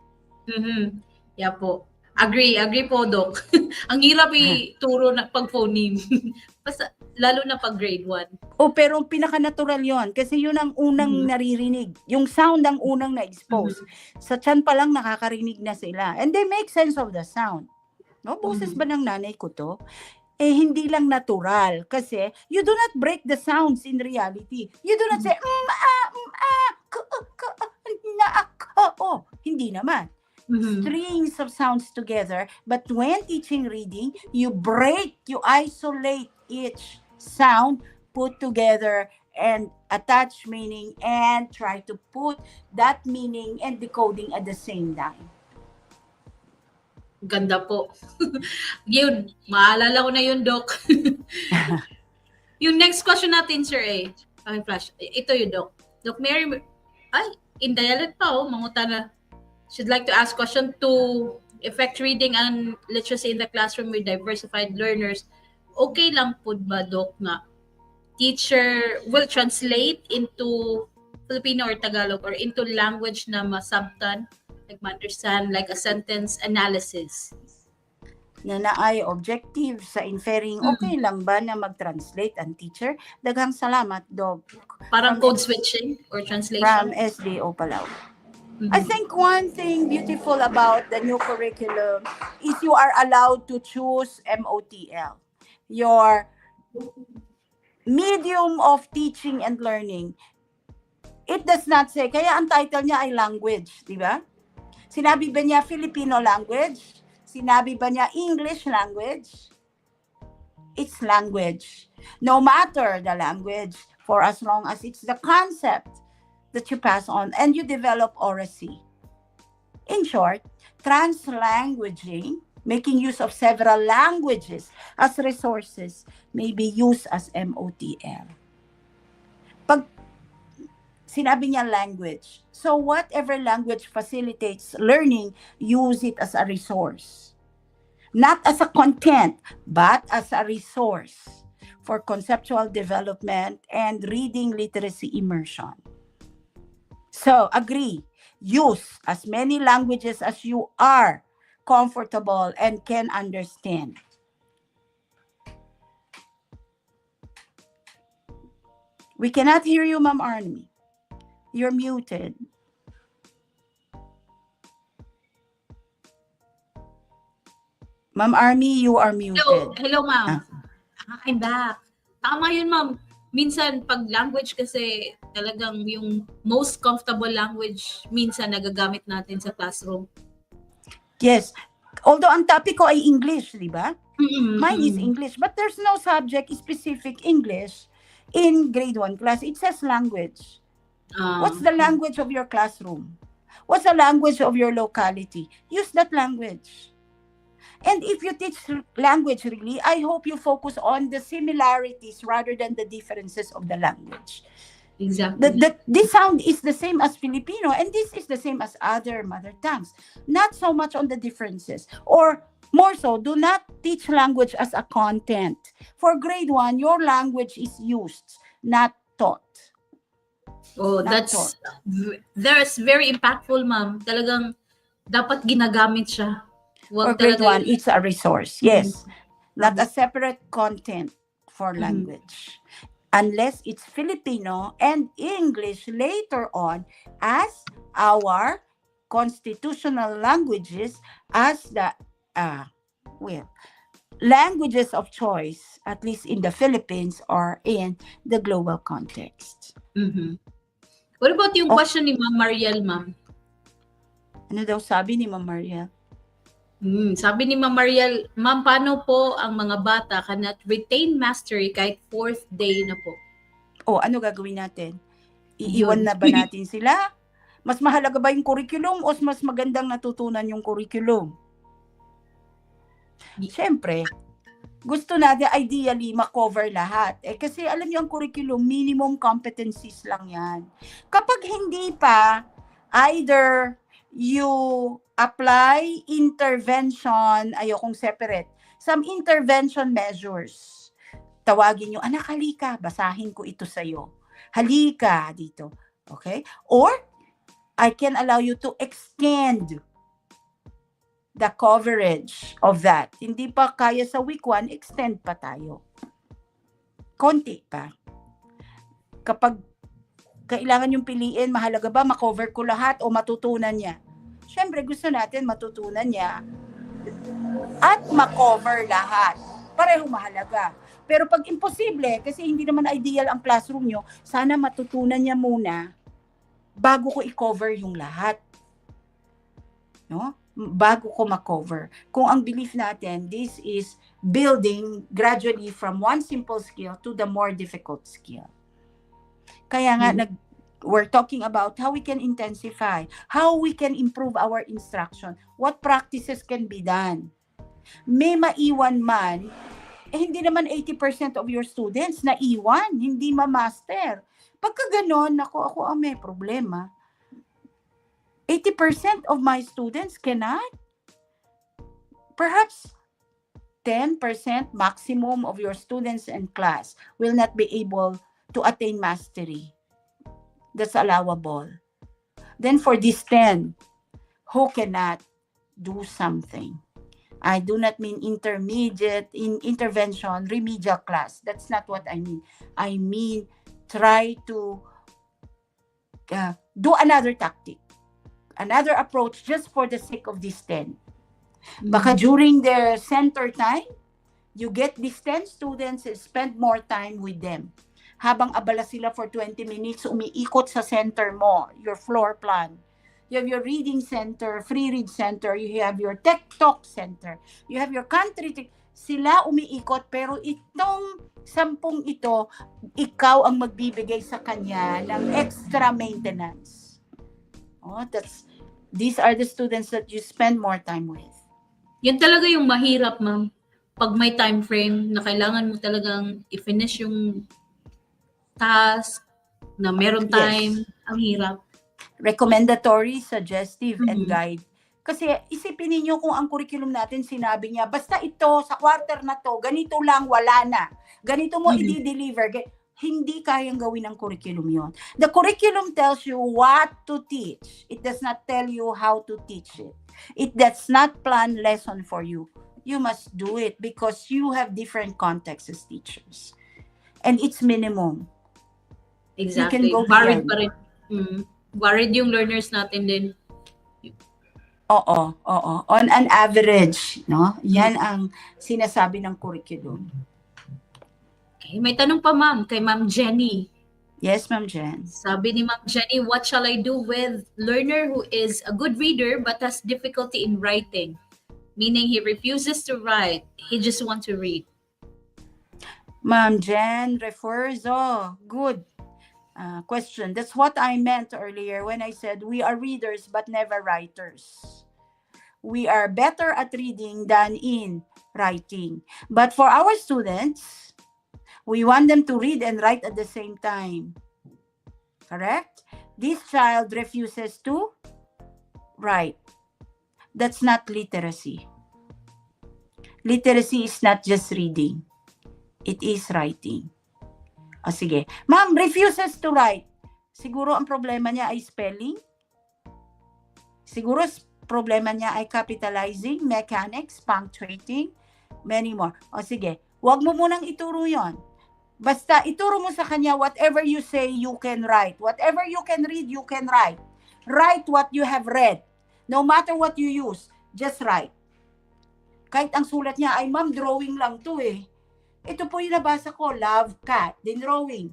Yeah po. Agree po, Doc. Ang hirap ituro na pag phoneme. Basta, lalo na pag grade 1. Oh, pero pinaka-natural yon kasi yun ang unang naririnig. Yung sound ang unang na-expose. Sa tiyan pa lang nakakarinig na sila. And they make sense of the sound. No, boses ba ng nanay ko to? Hindi lang natural kasi you do not break the sounds in reality. You do not say hindi naman. Strings of sounds together, but when teaching reading, you isolate each sound, put together and attach meaning and try to put that meaning and decoding at the same time. Ganda po. Yun, maalala ko na yun, Doc. Yung next question natin, Sir A. Flash. Ito yun, Doc. Doc Mary, in dialect pa, manguta na. Should like to ask question to effect reading and literacy in the classroom with diversified learners. Okay lang po ba, Doc, na teacher will translate into Filipino or Tagalog or into language na masabtan? Like ma-understand, like a sentence analysis. Na naay objective sa inferring, okay lang ba na mag-translate ang teacher? Daghang salamat, Doc. Parang code switching or translation? From SDO Palau. I think one thing beautiful about the new curriculum is you are allowed to choose MOTL. Your medium of teaching and learning. It does not say, kaya ang title niya ay language, di ba? Sinabi ba niya Filipino language? Sinabi ba niya English language? It's language. No matter the language, for as long as it's the concept that you pass on and you develop oracy. In short, translanguaging, making use of several languages as resources, may be used as MOTL. Pag sinabi niya language, so whatever language facilitates learning, use it as a resource. Not as a content, but as a resource. for conceptual development and reading literacy immersion. So, agree, use as many languages as you are comfortable and can understand. We cannot hear you, Ma'am Army. You're muted. Ma'am Army, you are muted. Hello ma'am. I'm back. Tama yun, ma'am. Minsan, pag language kasi talagang yung most comfortable language minsan nagagamit natin sa classroom. Yes. Although ang topic ko ay English, di ba? Mm-mm, Mine is English, but there's no subject specific English in grade 1 class. It says language. What's the language of your classroom? What's the language of your locality? Use that language. And if you teach language really, I hope you focus on the similarities rather than the differences of the language. Exactly. This sound is the same as Filipino, and this is the same as other mother tongues. Not so much on the differences. Or more so, do not teach language as a content. For grade 1, your language is used, not taught. Oh, that's very impactful, ma'am. Talagang dapat ginagamit siya. For grade 1, it's a resource. Yes. Not a separate content for language. Unless it's Filipino and English later on as our constitutional languages, as the, languages of choice, at least in the Philippines or in the global context. What about yung question ni Ma'am Mariel, ma'am? Ano daw sabi ni Ma'am Mariel? Sabi ni Ma'am Mariel, ma'am, paano po ang mga bata cannot retain mastery kahit 4th day na po? Ano gagawin natin? Iiwan na ba natin sila? Mas mahalaga ba yung curriculum o mas magandang natutunan yung curriculum? Siyempre, gusto natin ideally makover lahat. Kasi alam niyo ang curriculum, minimum competencies lang yan. Kapag hindi pa, either you apply intervention, ayokong separate, some intervention measures. Tawagin nyo, anak, halika, basahin ko ito sa'yo. Halika dito. Okay? Or, I can allow you to extend the coverage of that. Hindi pa kaya sa week 1, extend pa tayo. Konti pa. Kapag kailangan yung piliin, mahalaga ba makover ko lahat o matutunan niya? Siyempre, gusto natin matutunan niya at makover lahat. Pareho mahalaga. Pero pag imposible, kasi hindi naman ideal ang classroom nyo, sana matutunan niya muna bago ko i-cover yung lahat. No? Bago ko ma-cover. Kung ang belief natin, this is building gradually from one simple skill to the more difficult skill. Kaya nga, we're talking about how we can intensify, how we can improve our instruction, what practices can be done. May maiwan man, hindi naman 80% of your students na iwan, hindi ma-master. Pagka ganon, ako ang may problema. 80% of my students cannot. Perhaps 10% maximum of your students in class will not be able to attain mastery. That's allowable. Then for this 10, who cannot do something? I do not mean intermediate, intervention, remedial class. That's not what I mean. I mean, try to do another tactic, another approach just for the sake of this 10. Baka during their center time, you get these 10 students and spend more time with them. Habang abala sila for 20 minutes, umiikot sa center mo, your floor plan. You have your reading center, free read center, you have your tech talk center, you have your country. Sila umiikot, pero itong 10 ito, ikaw ang magbibigay sa kanya ng extra maintenance. These are the students that you spend more time with. Yan talaga yung mahirap, ma'am. Pag may time frame na kailangan mo talagang i-finish yung task na meron time, ang hirap. Recommendatory, suggestive, and guide Kasi isipin ninyo kung ang curriculum natin sinabi niya, basta ito sa quarter na to, ganito lang, wala na. Ganito mo i-deliver. Hindi kayang gawin ng curriculum yon. The curriculum tells you what to teach. It does not tell you how to teach it. It does not plan lesson for you. You must do it because you have different contexts as teachers. And it's minimum. Exactly. Worried pa rin. Worried yung learners natin din. Oo. On an average, no? Yan ang sinasabi ng curriculum. Okay, may tanong pa ma'am, kay Ma'am Jenny. Yes, Ma'am Jen. Sabi ni Ma'am Jenny, what shall I do with learner who is a good reader but has difficulty in writing? Meaning he refuses to write, he just wants to read. Ma'am Jen refers, good question. That's what I meant earlier when I said we are readers but never writers. We are better at reading than in writing. But for our students, we want them to read and write at the same time. Correct? This child refuses to write. That's not literacy. Literacy is not just reading. It is writing. Sige. Ma'am, refuses to write. Siguro ang problema niya ay spelling. Siguro problema niya ay capitalizing, mechanics, punctuating, many more. Sige. Huwag mo munang ituro yon. Basta ituro mo sa kanya whatever you say, you can write. Whatever you can read, you can write. Write what you have read. No matter what you use, just write. Kahit ang sulat niya ay, ma'am, drawing lang to eh. Ito po yung nabasa ko, love, cat, then drawing.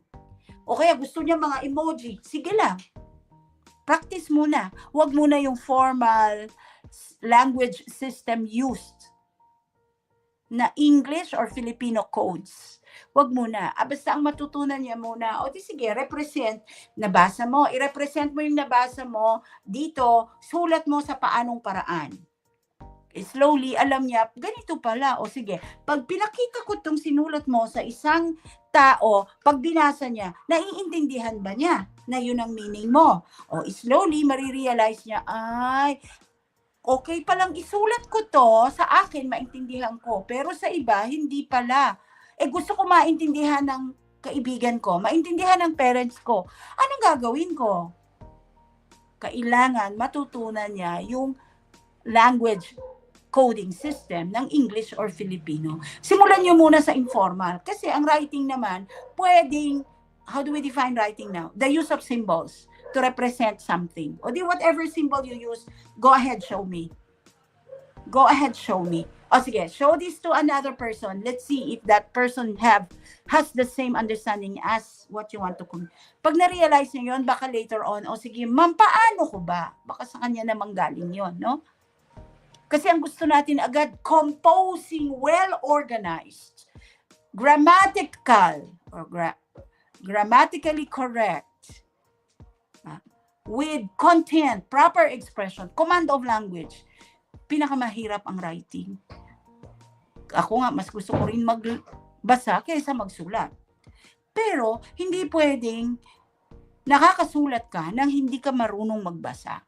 O kaya gusto niya mga emoji, sige lang. Practice muna. Huwag muna yung formal language system used na English or Filipino codes. Huwag muna. Basta ang matutunan niya muna, di sige, represent. Nabasa mo, i-represent mo yung nabasa mo dito, sulat mo sa paanong paraan. Slowly, alam niya, ganito pala. Sige, pag pinakita ko itong sinulat mo sa isang tao, pag binasa niya, naiintindihan ba niya na yun ang meaning mo? Slowly, marirealize niya, ay, okay palang isulat ko to, sa akin, maintindihan ko. Pero sa iba, hindi pala. Gusto ko maintindihan ng kaibigan ko, maintindihan ng parents ko. Anong gagawin ko? Kailangan matutunan niya yung language coding system ng English or Filipino. Simulan nyo muna sa informal. Kasi ang writing naman, pwedeng, how do we define writing now? The use of symbols to represent something. Whatever symbol you use, go ahead, show me. Go ahead, show me. Sige, show this to another person. Let's see if that person has the same understanding as what you want to communicate. Pag na-realize nyo yun, baka later on, sige, ma'am, paano ko ba? Baka sa kanya namang galing yun, no? Kasi ang gusto natin agad, composing well-organized, grammatical, or grammatically correct, with content, proper expression, command of language. Pinakamahirap ang writing. Ako nga, mas gusto ko rin magbasa kaysa magsulat. Pero, hindi pwedeng nakakasulat ka nang hindi ka marunong magbasa.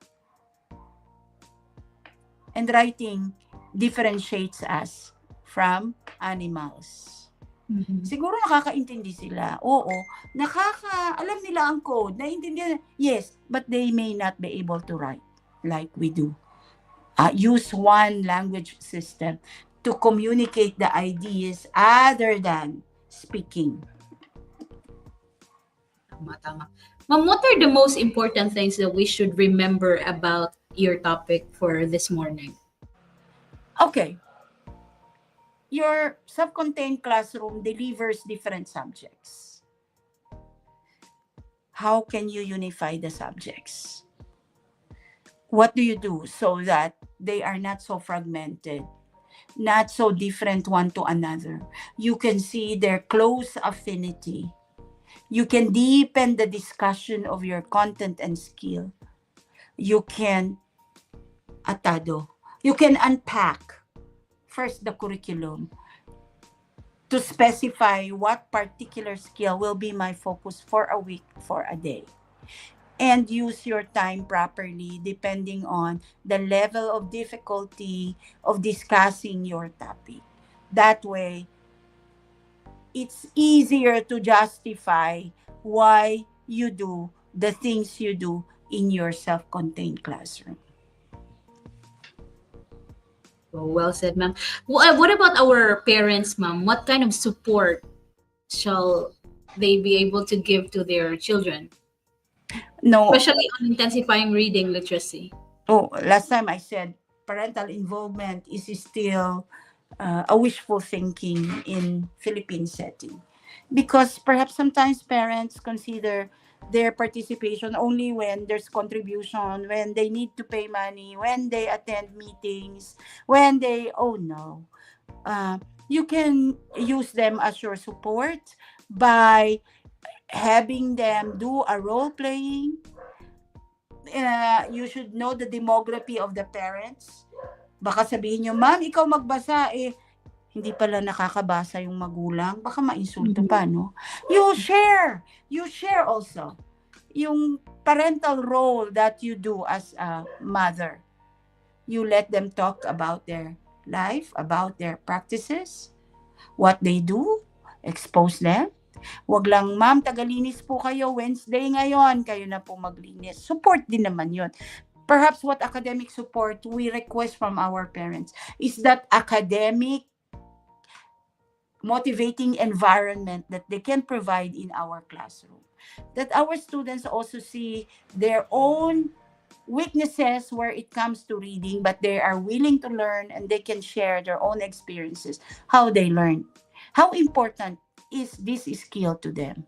And writing differentiates us from animals. Siguro nakakaintindi sila. Oo, alam nila ang code, naiintindihan. Yes, but they may not be able to write like we do. Use one language system to communicate the ideas other than speaking. Tama. Ma'am, what are the most important things that we should remember about your topic for this morning? Okay. Your self-contained classroom delivers different subjects. How can you unify the subjects? What do you do so that they are not so fragmented, not so different one to another? You can see their close affinity. You can deepen the discussion of your content and skill. You can You can unpack first the curriculum to specify what particular skill will be my focus for a week, for a day. and use your time properly depending on the level of difficulty of discussing your topic. That way, it's easier to justify why you do the things you do in your self-contained classroom. Oh, well said, ma'am. What about our parents, ma'am? What kind of support shall they be able to give to their children, No, especially on intensifying reading literacy? last time I said parental involvement is still a wishful thinking in Philippine setting, because perhaps sometimes parents consider their participation only when there's contribution, when they need to pay money, when they attend meetings, when they, oh no. You can use them as your support by having them do a role playing. You should know the demography of the parents. Baka sabihin nyo, ma'am, ikaw magbasa, hindi pala nakakabasa yung magulang. Baka mainsulto pa, no? You share also yung parental role that you do as a mother. You let them talk about their life, about their practices, what they do, expose them. Wag lang, ma'am, tagalinis po kayo, Wednesday ngayon, kayo na po maglinis. Support din naman yun. Perhaps what academic support we request from our parents is that academic motivating environment that they can provide in our classroom. That our students also see their own weaknesses where it comes to reading, but they are willing to learn and they can share their own experiences, how they learn. How important is this skill to them?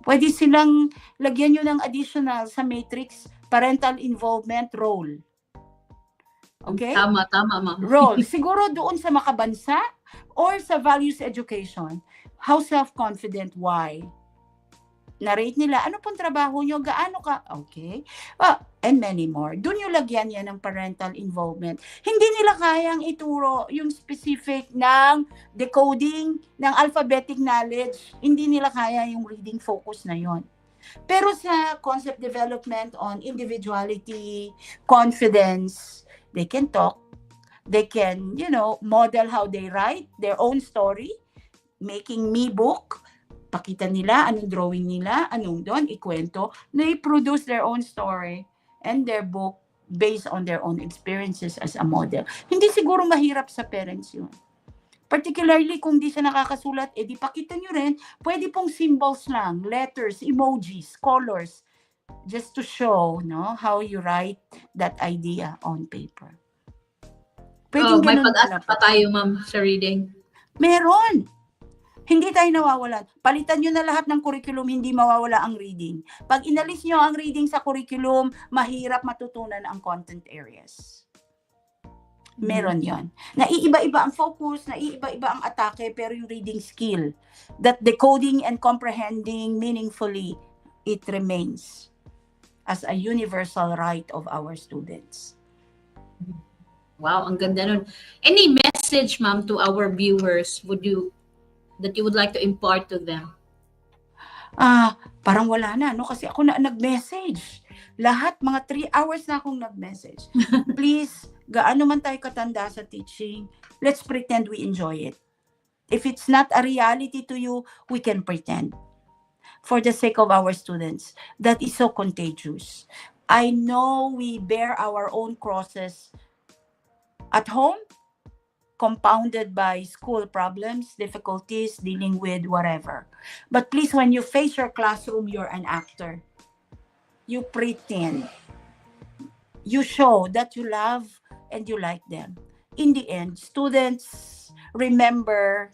Pwede silang lagyan nyo ng additional sa matrix, parental involvement role. Okay? Tama, ma'am. Role. Siguro doon sa makabansa or sa values education. How self-confident, why? Narrate nila, ano pong trabaho nyo, gaano ka, okay? And many more. Doon yung lagyan yan ng parental involvement. Hindi nila kayang ituro yung specific ng decoding, ng alphabetic knowledge. Hindi nila kaya yung reading focus na yon. Pero sa concept development on individuality, confidence, they can talk, they can, model how they write their own story, making me book, pakita nila, anong drawing nila, anong doon, ikwento. They produce their own story and their book based on their own experiences as a model. Hindi siguro mahirap sa parents yun. Particularly kung di siya nakakasulat, di pakita nyo rin, pwede pong symbols lang, letters, emojis, colors, just to show how you write that idea on paper. Pwedeng May ganun pag-asa lang. pa tayo, ma'am, sa reading. Meron. Hindi tayo nawawalan. Palitan nyo na lahat ng curriculum, hindi mawawala ang reading. Pag inalis nyo ang reading sa curriculum, mahirap matutunan ang content areas. Meron yon. Naiiba-iba ang focus, naiiba-iba ang atake, pero yung reading skill, that decoding and comprehending meaningfully, it remains as a universal right of our students. Wow, ang ganda nun. Any message, ma'am, to our viewers that you would like to impart to them? Parang wala na, no? Kasi ako na nag-message. Lahat, mga 3 hours na akong nag-message. Please, gaano man tayo katanda sa teaching, let's pretend we enjoy it. If it's not a reality to you, we can pretend. For the sake of our students, that is so contagious. I know we bear our own crosses at home, compounded by school problems, difficulties, dealing with whatever. But please, when you face your classroom, you're an actor. You pretend. You show that you love and you like them. In the end, students remember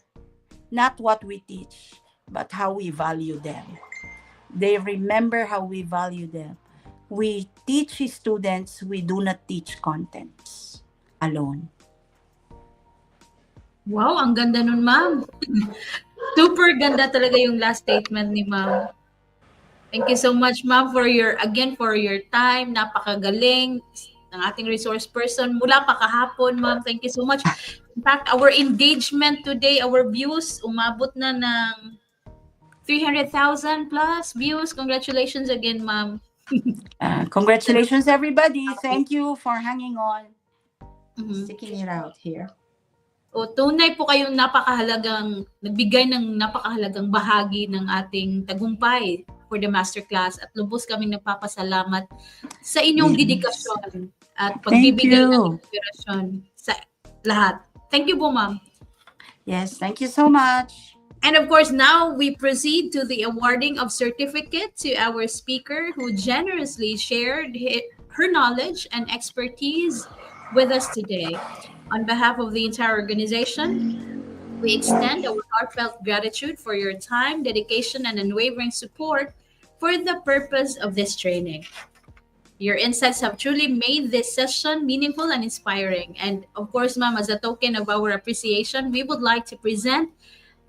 not what we teach, but how we value them. They remember how we value them. We teach students, we do not teach contents alone. Wow, ang ganda nun, ma'am. Super ganda talaga yung last statement ni ma'am. Thank you so much, ma'am, for your time. Napakagaling ng ating resource person. Mula pa kahapon, ma'am. Thank you so much. In fact, our engagement today, our views, umabot na ng 300,000 plus views. Congratulations again, ma'am. Congratulations, everybody. Thank you for hanging on, Mhm. sticking it out here. O tunay po kayong nagbigay ng napakahalagang bahagi ng ating tagumpay for the masterclass at lubos kaming nagpapasalamat sa inyong Yes. dedikasyon at Thank pagbibigay ng you. inspirasyon sa lahat. Thank you po, ma'am. Yes, thank you so much. And of course, now we proceed to the awarding of certificate to our speaker who generously shared her knowledge and expertise with us today. On behalf of the entire organization, we extend our heartfelt gratitude for your time, dedication, and unwavering support for the purpose of this training. Your insights have truly made this session meaningful and inspiring. And of course, ma'am, as a token of our appreciation, we would like to present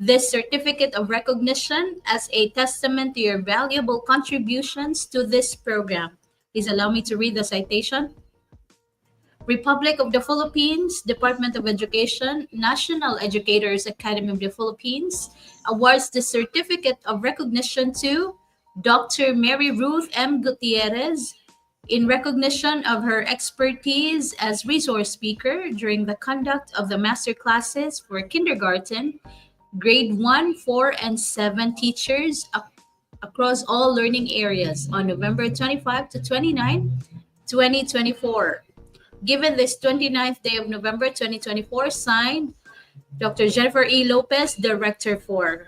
this certificate of recognition as a testament to your valuable contributions to this program. Please allow me to read the citation. Republic of the Philippines, Department of Education, National Educators Academy of the Philippines awards the certificate of recognition to Dr. Mary Ruth M. Gutierrez in recognition of her expertise as resource speaker during the conduct of the master classes for kindergarten, grade 1, 4, and 7 teachers across all learning areas on November 25 to 29, 2024. Given this 29th day of November 2024, signed Dr. Jennifer E. Lopez, Director 4.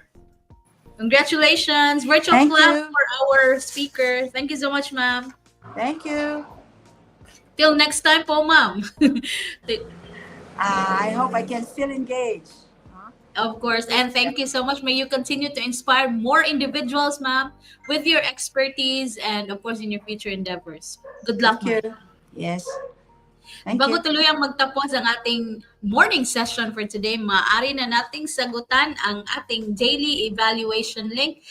Congratulations! Virtual Thank clap you. for our speaker. Thank you so much, ma'am. Thank you. Till next time po, ma'am. I hope I can still engage. Of course. And thank you so much. May you continue to inspire more individuals, ma'am, with your expertise and, of course, in your future endeavors. Good luck, Thank ma'am. you. Yes. Thank Bago you. tuluyang magtapos ang ating morning session for today, maaari na nating sagutan ang ating daily evaluation link.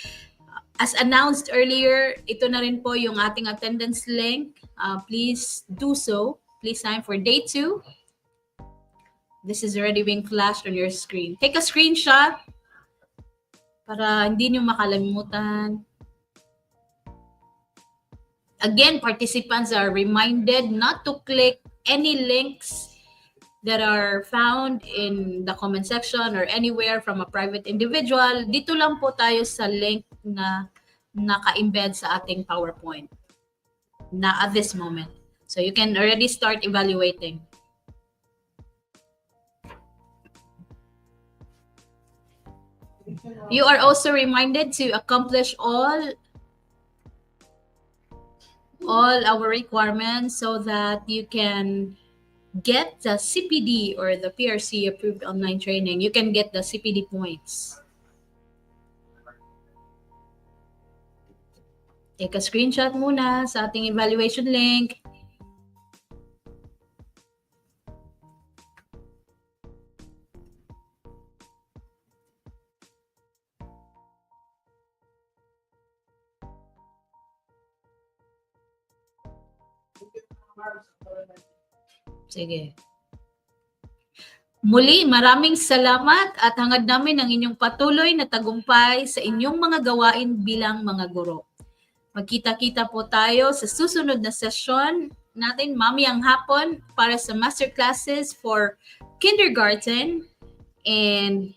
As announced earlier, ito na rin po yung ating attendance link. Please do so. Please sign for day 2. This is already being flashed on your screen. Take a screenshot para hindi nyo makalimutan. Again, participants are reminded not to click any links that are found in the comment section or anywhere from a private individual. Dito lang po tayo sa link na naka-embed sa ating PowerPoint na at this moment. So you can already start evaluating. You are also reminded to accomplish all our requirements so that you can get the CPD or the PRC approved online training. You can get the CPD points. Take a screenshot muna sa ating evaluation link. Sige. Muli, maraming salamat at hangad namin ang inyong patuloy na tagumpay sa inyong mga gawain bilang mga guro. Magkita-kita po tayo sa susunod na session natin mamayang hapon para sa master classes for kindergarten. And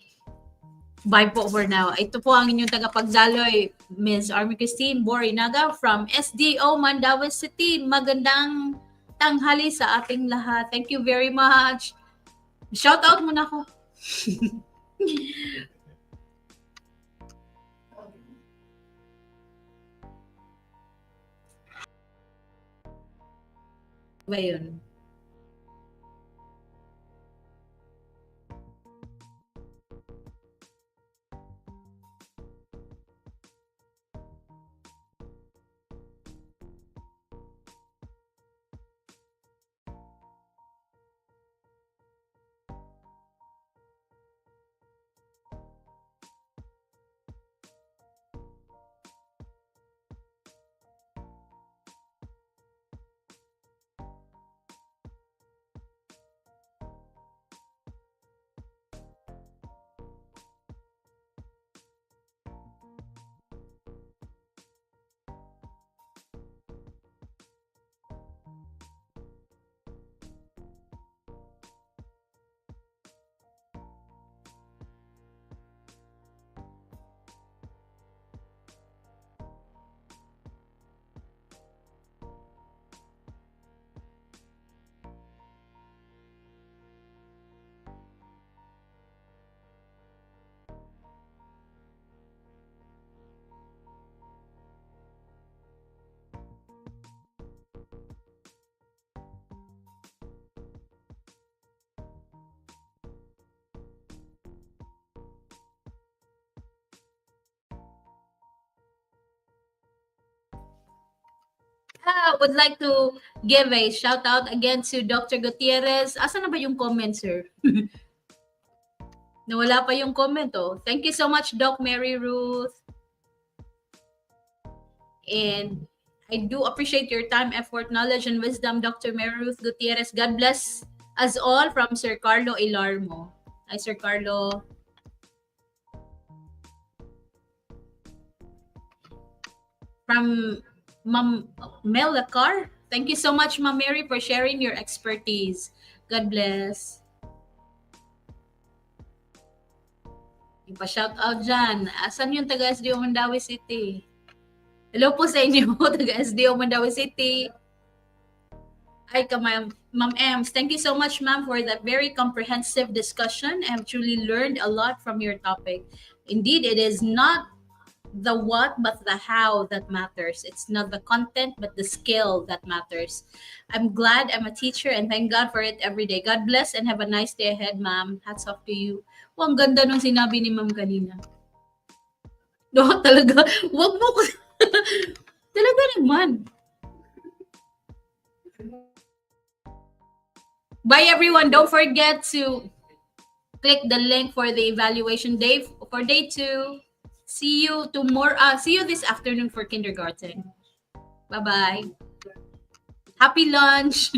bye po for now. Ito po ang inyong tagapagdaloy, Ms. Army Christine Borinaga from SDO Mandaue City. Magandang tanghali sa ating lahat. Thank you very much. Shout out muna ako. Ba yun? Would like to give a shout out again to Dr. Gutierrez. Asa na ba yung comment, sir? Nawala pa yung comment, oh. Thank you so much, Doc Mary Ruth. And I do appreciate your time, effort, knowledge, and wisdom, Dr. Mary Ruth Gutierrez. God bless us all from Sir Carlo Ilarmo. Hi, Sir Carlo. From Ma'am Mel Lacar. Thank you so much, Ma'am Mary, for sharing your expertise. God bless. Ipa-shout out dyan. Asan yung taga-SDO Mandaue City? Hello po sa inyo, taga-SDO Mandaue City. Ay, Ma'am Ems. Thank you so much, ma'am, for that very comprehensive discussion. I have truly learned a lot from your topic. Indeed, it is not the what but the how that matters. It's not the content but the skill that matters. I'm glad I'm a teacher and thank God for it every day. God bless and have a nice day ahead, ma'am. Hats off to you. Oh, ang ganda nung sinabi ni ma'am kanina. No, talaga. Wag mo ko. Talaga naman. Bye everyone. Don't forget to click the link for the evaluation day for day 2. See you tomorrow. See you this afternoon for kindergarten. Bye-bye. Happy lunch.